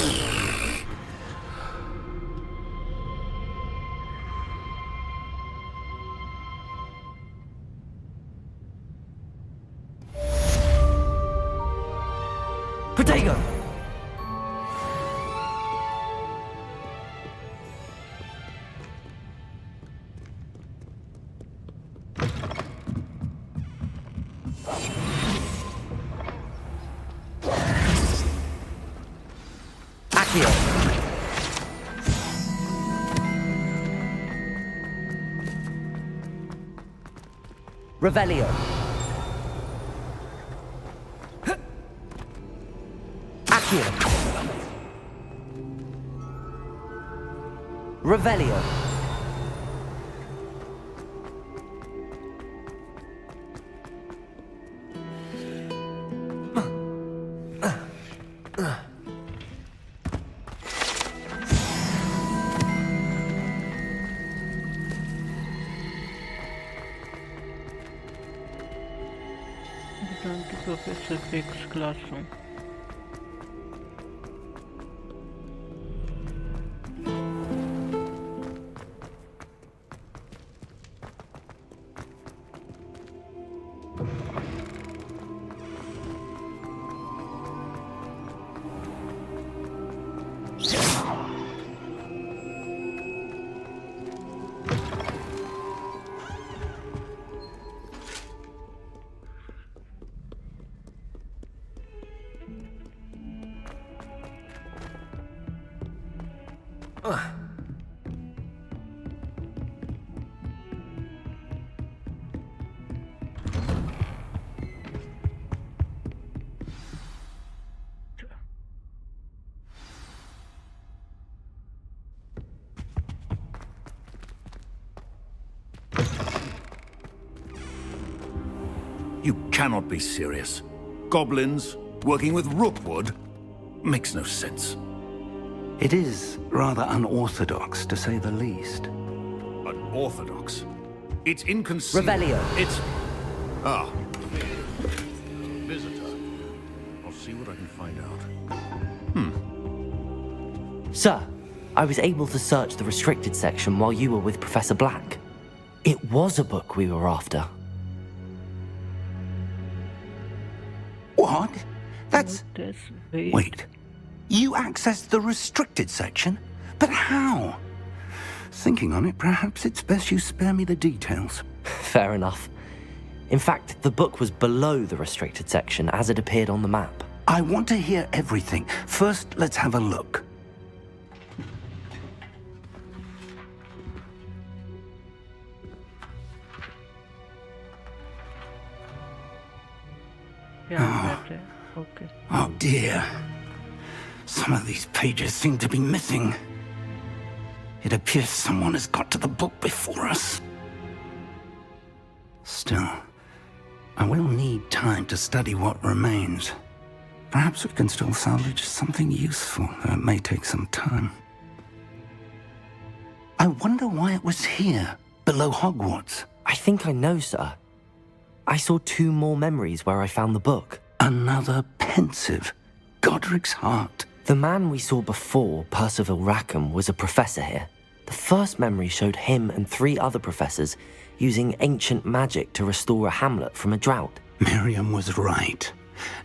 Potato! Accio! Revelio! Accio! Revelio! Return to Professor Fig's classroom. You cannot be serious. Goblins working with Rookwood? Makes no sense. It is rather unorthodox, to say the least. Unorthodox? It's inconceivable. Revelio. It's... Ah. Visitor. I'll see what I can find out. Sir, I was able to search the restricted section while you were with Professor Black. It was a book we were after. What? That's... Wait. You accessed the restricted section? But how? thinking on it, perhaps it's best you spare me the details. Fair enough. In fact, the book was below the restricted section as it appeared on the map. I want to hear everything. First, let's have a look. Yeah, okay. Oh dear. Some of these pages seem to be missing. It appears someone has got to the book before us. Still, I will need time to study what remains. Perhaps we can still salvage something useful, though it may take some time. I wonder why it was here, below Hogwarts. I think I know, sir. I saw 2 more memories where I found the book. Another pensive. Godric's heart. The man we saw before, Percival Rackham, was a professor here. The first memory showed him and 3 other professors using ancient magic to restore a hamlet from a drought. Miriam was right.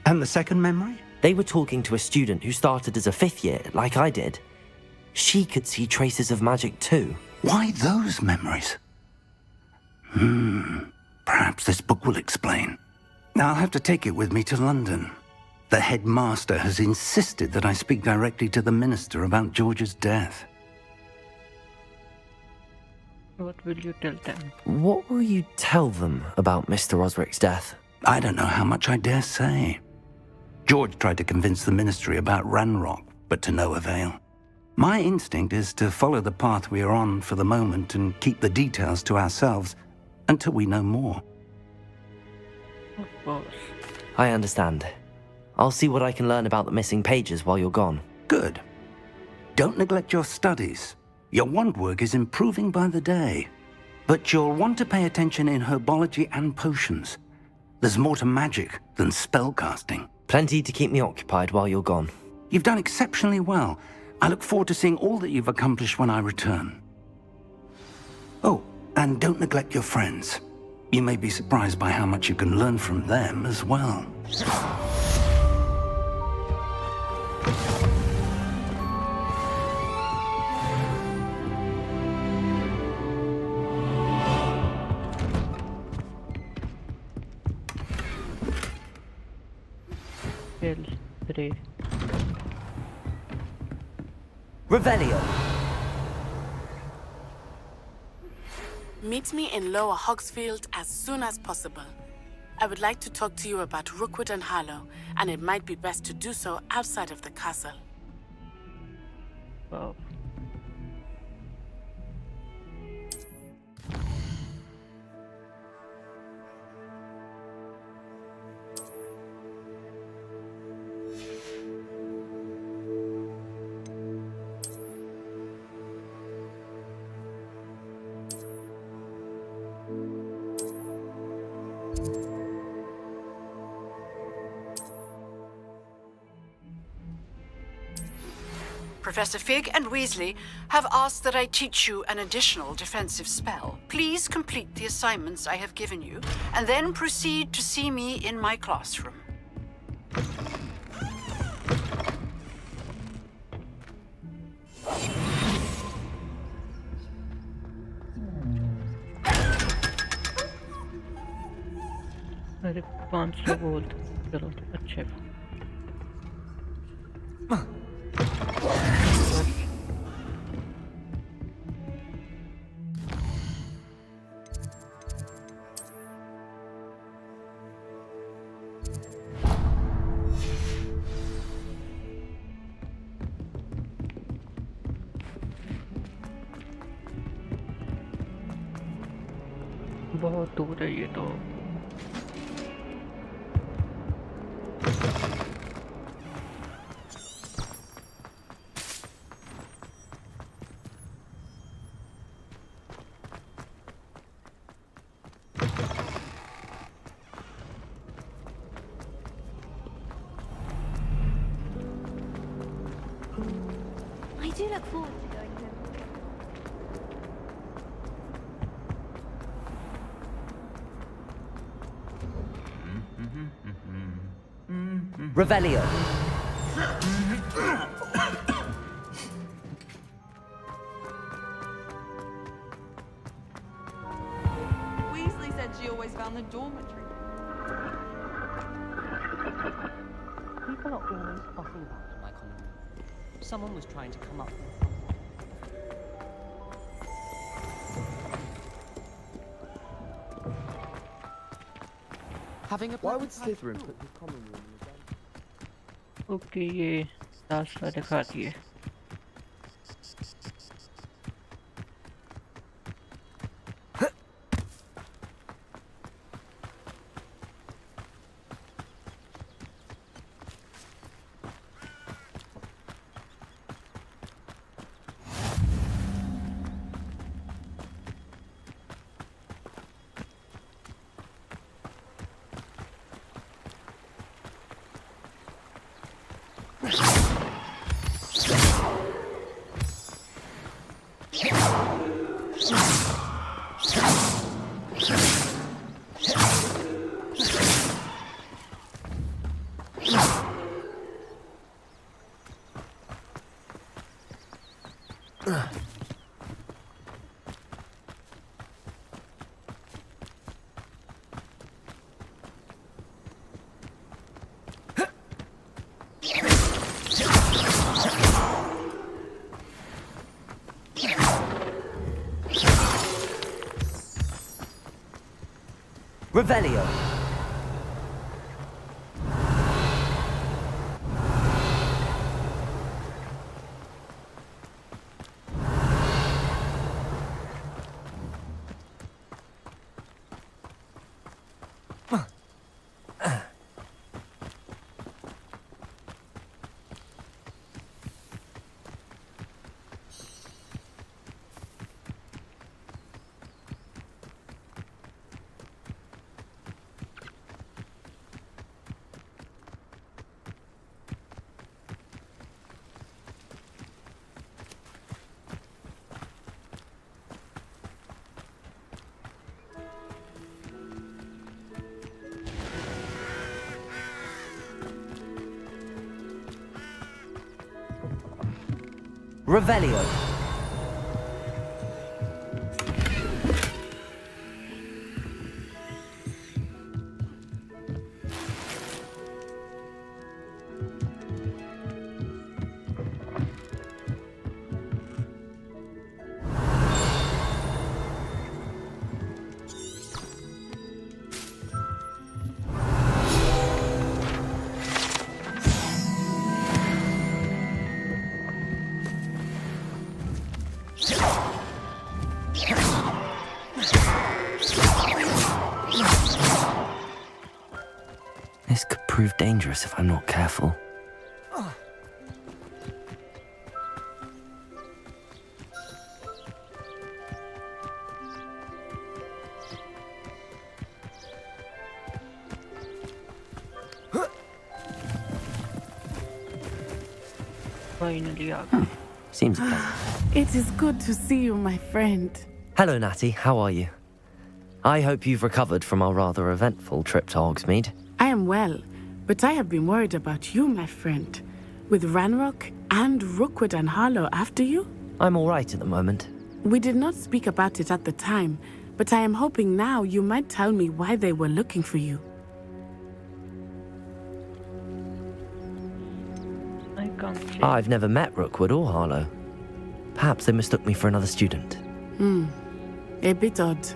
And the second memory? They were talking to a student who started as a 5th year, like I did. She could see traces of magic too. Why those memories? Perhaps this book will explain. I'll have to take it with me to London. The headmaster has insisted that I speak directly to the minister about George's death. What will you tell them? What will you tell them about Mr. Osric's death? I don't know how much I dare say. George tried to convince the ministry about Ranrock, but to no avail. My instinct is to follow the path we are on for the moment and keep the details to ourselves until we know more. Of course. I understand. I'll see what I can learn about the missing pages while you're gone. Good. Don't neglect your studies. Your wand work is improving by the day. But you'll want to pay attention in herbology and potions. There's more to magic than spellcasting. Plenty to keep me occupied while you're gone. You've done exceptionally well. I look forward to seeing all that you've accomplished when I return. Oh, and don't neglect your friends. You may be surprised by how much you can learn from them as well. Revelio. Meet me in Lower Hogsfield as soon as possible. I would like to talk to you about Rookwood and Harlow, and it might be best to do so outside of the castle. Wow. Professor Fig and Weasley have asked that I teach you an additional defensive spell. Please complete the assignments I have given you, and then proceed to see me in my classroom. अरे 500 gold चलो अच्छे बहुत दूर है ये तो I do look forward to going home. Revelio. around the dormitory. People are always fussing about in my common room. Someone was trying to come up with something. Why would Slytherin put the common room in the den? Okay ये रास्ता दिखाती है. Revelio. Revelio. This could prove dangerous if I'm not careful. Finally, Seems pleasant. It is good to see you, my friend. Hello, Natty. How are you? I hope you've recovered from our rather eventful trip to Hogsmeade. I am well, but I have been worried about you, my friend. With Ranrock and Rookwood and Harlow after you? I'm all right at the moment. We did not speak about it at the time, but I am hoping now you might tell me why they were looking for you. I can't say. I've never met Rookwood or Harlow. Perhaps they mistook me for another student. A bit odd.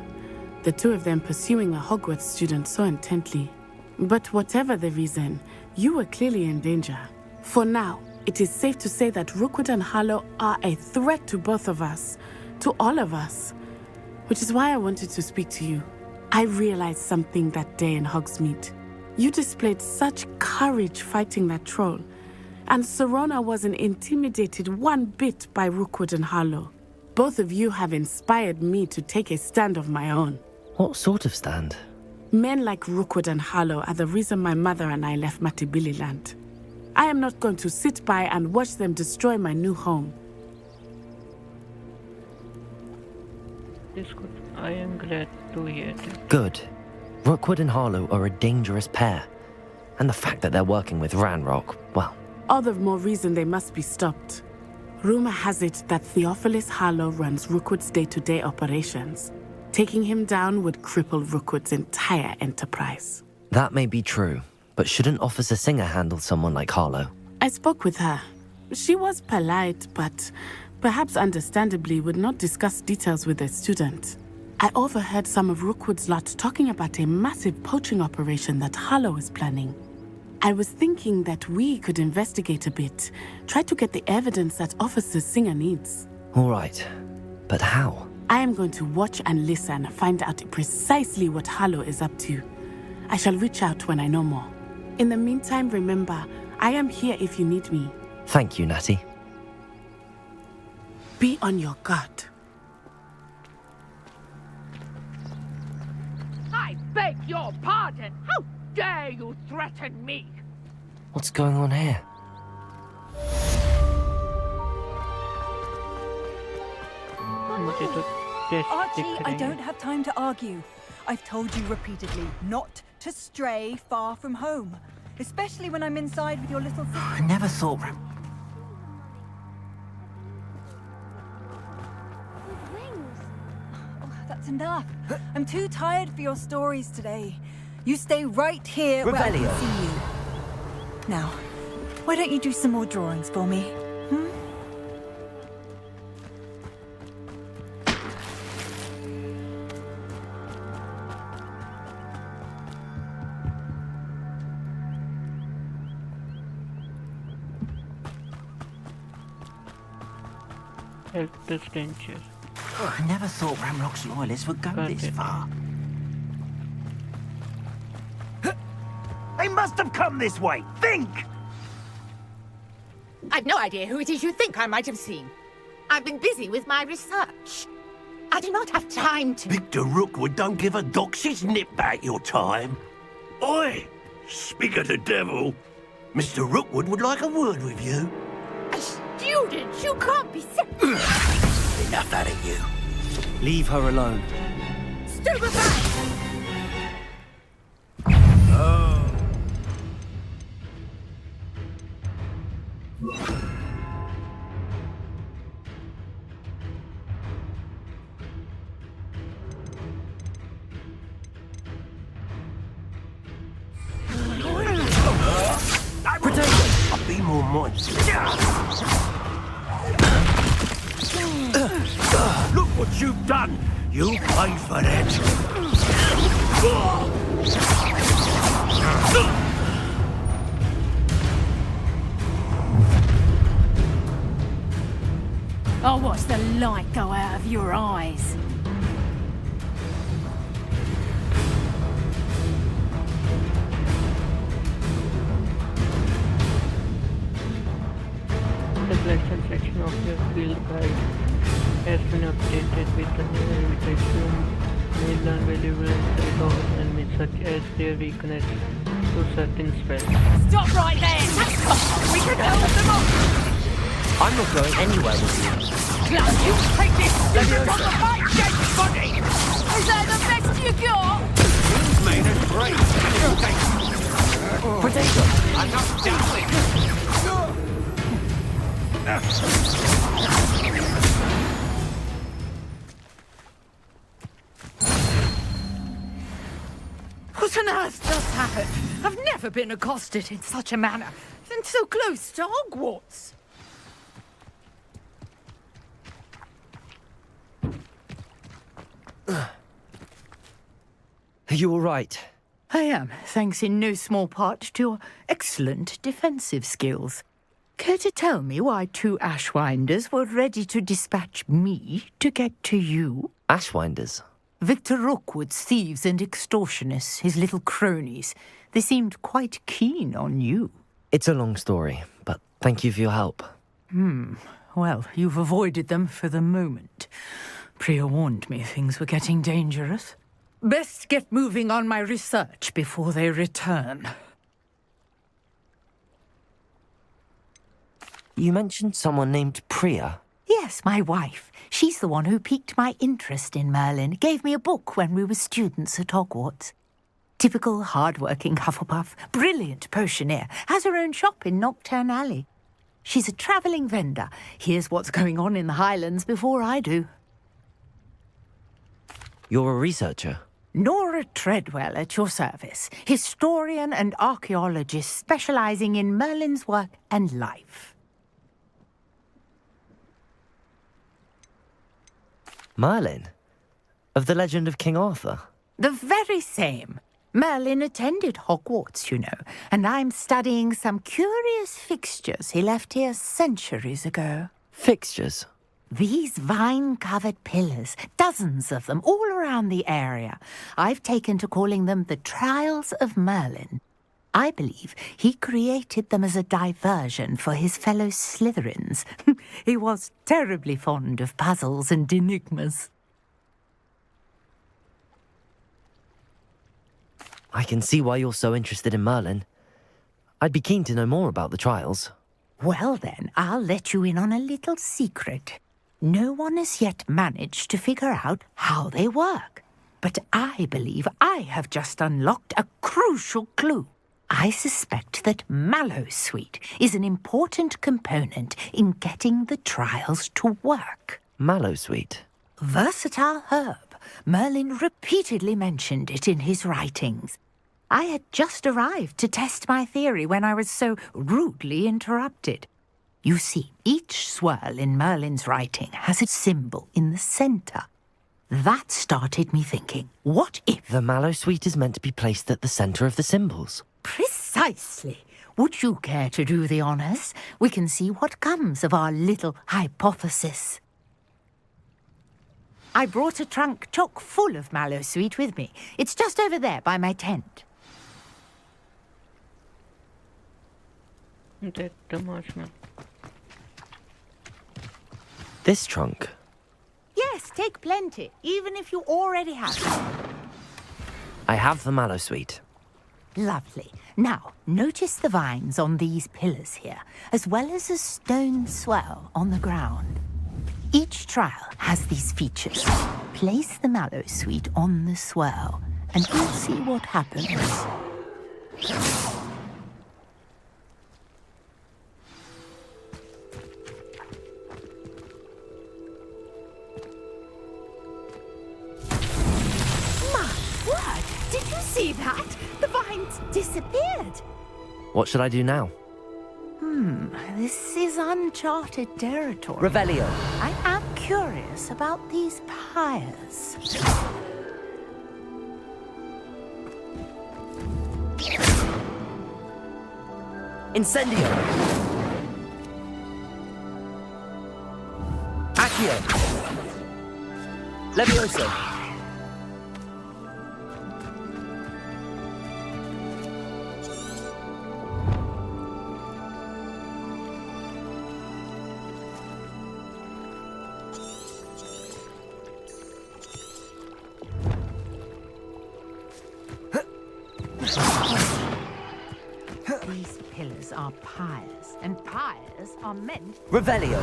The two of them pursuing a Hogwarts student so intently. But whatever the reason, you were clearly in danger. For now, it is safe to say that Rookwood and Harlow are a threat to both of us, to all of us. Which is why I wanted to speak to you. I realized something that day in Hogsmeade. You displayed such courage fighting that troll, and Serona wasn't intimidated one bit by Rookwood and Harlow. Both of you have inspired me to take a stand of my own. What sort of stand? Men like Rookwood and Harlow are the reason my mother and I left Matibili land. I am not going to sit by and watch them destroy my new home. This good. I am glad to hear that. Good. Rookwood and Harlow are a dangerous pair. And the fact that they're working with Ranrock, well... All the more reason they must be stopped. Rumor has it that Theophilus Harlow runs Rookwood's day-to-day operations. Taking him down would cripple Rookwood's entire enterprise. That may be true, but shouldn't Officer Singer handle someone like Harlow? I spoke with her. She was polite, but perhaps understandably would not discuss details with a student. I overheard some of Rookwood's lot talking about a massive poaching operation that Harlow is planning. I was thinking that we could investigate a bit, try to get the evidence that Officer Singer needs. All right, but how? I am going to watch and listen, find out precisely what Harlow is up to. I shall reach out when I know more. In the meantime, remember, I am here if you need me. Thank you, Natty. Be on your guard. I beg your pardon! How dare you threaten me? What's going on here? Archie, I don't have time to argue. I've told you repeatedly not to stray far from home, especially when I'm inside with your little sister. I never thought... Oh, that's enough. I'm too tired for your stories today. You stay right here where I can see you. Now, why don't you do some more drawings for me? Help this danger. I never thought Ramrock's loyalists would go this far. They must have come this way! Think! I've no idea who it is you think I might have seen. I've been busy with my research. I do not have time to... Victor Rookwood don't give a doxy's nip back your time. Oi! Speak of the devil. Mr. Rookwood would like a word with you. A student? You can't be... Enough out of you. Leave her alone. Stupefy! I'll be more mindful. Look what you've done! You paid for that! I'll watch the light go out of your eyes. The collection section of your field guide has been updated with the new invitation may learn valuable insight of enemies such as their weakness to certain spells. Stop right there! We can help them up! I'm not going anywhere with you. Now you take this student on the back, dead body! Is that the best you got? You've made a great mistake. Potato! I'm not doubting. What on earth just happened? I've never been accosted in such a manner, and so close to Hogwarts. Are you all right? I am, thanks in no small part to your excellent defensive skills. Care to tell me why two Ashwinders were ready to dispatch me to get to you? Ashwinders? Victor Rookwood's thieves and extortionists, his little cronies. They seemed quite keen on you. It's a long story, but thank you for your help. Well, you've avoided them for the moment. Priya warned me things were getting dangerous. Best get moving on my research before they return. You mentioned someone named Priya. Yes, my wife. She's the one who piqued my interest in Merlin. Gave me a book when we were students at Hogwarts. Typical hard-working Hufflepuff, brilliant potioneer, has her own shop in Knockturn Alley. She's a travelling vendor. Hears what's going on in the Highlands before I do. You're a researcher? Nora Treadwell at your service, historian and archaeologist specializing in Merlin's work and life. Merlin? Of the legend of King Arthur? The very same. Merlin attended Hogwarts, you know, and I'm studying some curious fixtures he left here centuries ago. Fixtures? These vine-covered pillars, dozens of them, all around the area. I've taken to calling them the Trials of Merlin. I believe he created them as a diversion for his fellow Slytherins. He was terribly fond of puzzles and enigmas. I can see why you're so interested in Merlin. I'd be keen to know more about the trials. Well then, I'll let you in on a little secret. No one has yet managed to figure out how they work. But I believe I have just unlocked a crucial clue. I suspect that Mallowsweet is an important component in getting the trials to work. Mallowsweet? Versatile herb. Merlin repeatedly mentioned it in his writings. I had just arrived to test my theory when I was so rudely interrupted. You see, each swirl in Merlin's writing has a symbol in the centre. That started me thinking, what if... The Mallowsweet is meant to be placed at the centre of the symbols. Precisely. Would you care to do the honours? We can see what comes of our little hypothesis. I brought a trunk chock full of Mallowsweet with me. It's just over there by my tent. Take the marshmallow. This trunk? Yes, take plenty, even if you already have it. I have the Mallowsweet. Lovely. Now, notice the vines on these pillars here, as well as a stone swell on the ground. Each trial has these features. Place the Mallowsweet on the swell, and we'll see what happens. Did you see that? The vines disappeared. What should I do now? This is uncharted territory. Revelio. I am curious about these pyres. Incendio. Accio. Levioso. These pillars are pyres, and pyres are meant... Revelio.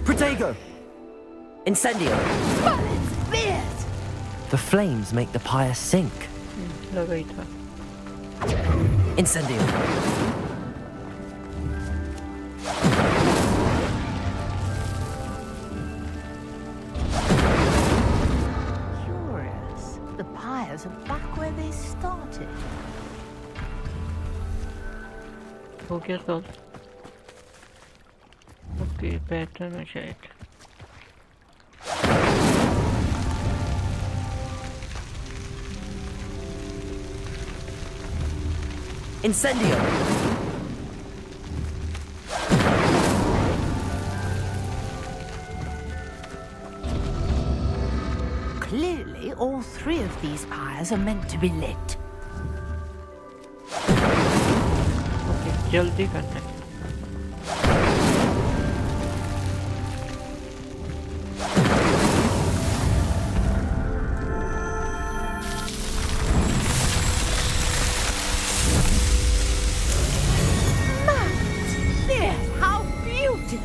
Protego. Incendio. Merlin's beard! The flames make the pyre sink. Loretta. Incendio. Curious. The pyres are back where they started. हो गया solve okay pattern है शायद Incendio. Clearly, all three of these pyres are meant to be lit. Okay जल्दी करना है How beautiful!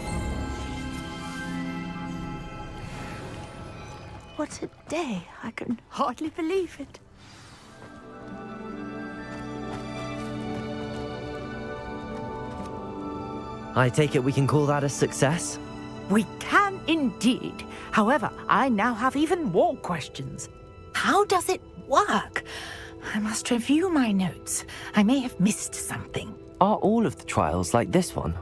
What a day. I can hardly believe it. I take it we can call that a success? We can indeed. However, I now have even more questions. How does it work? I must review my notes. I may have missed something. Are all of the trials like this one?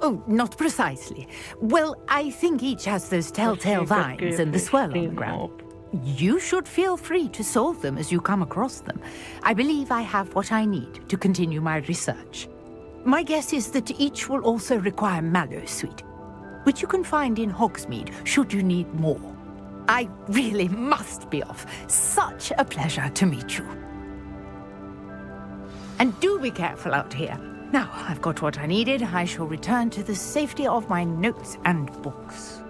Oh, not precisely. Well, I think each has those telltale vines and the swirl on the ground. You should feel free to solve them as you come across them. I believe I have what I need to continue my research. My guess is that each will also require mallowsweet, which you can find in Hogsmeade should you need more. I really must be off. Such a pleasure to meet you. And do be careful out here. Now, I've got what I needed. I shall return to the safety of my notes and books.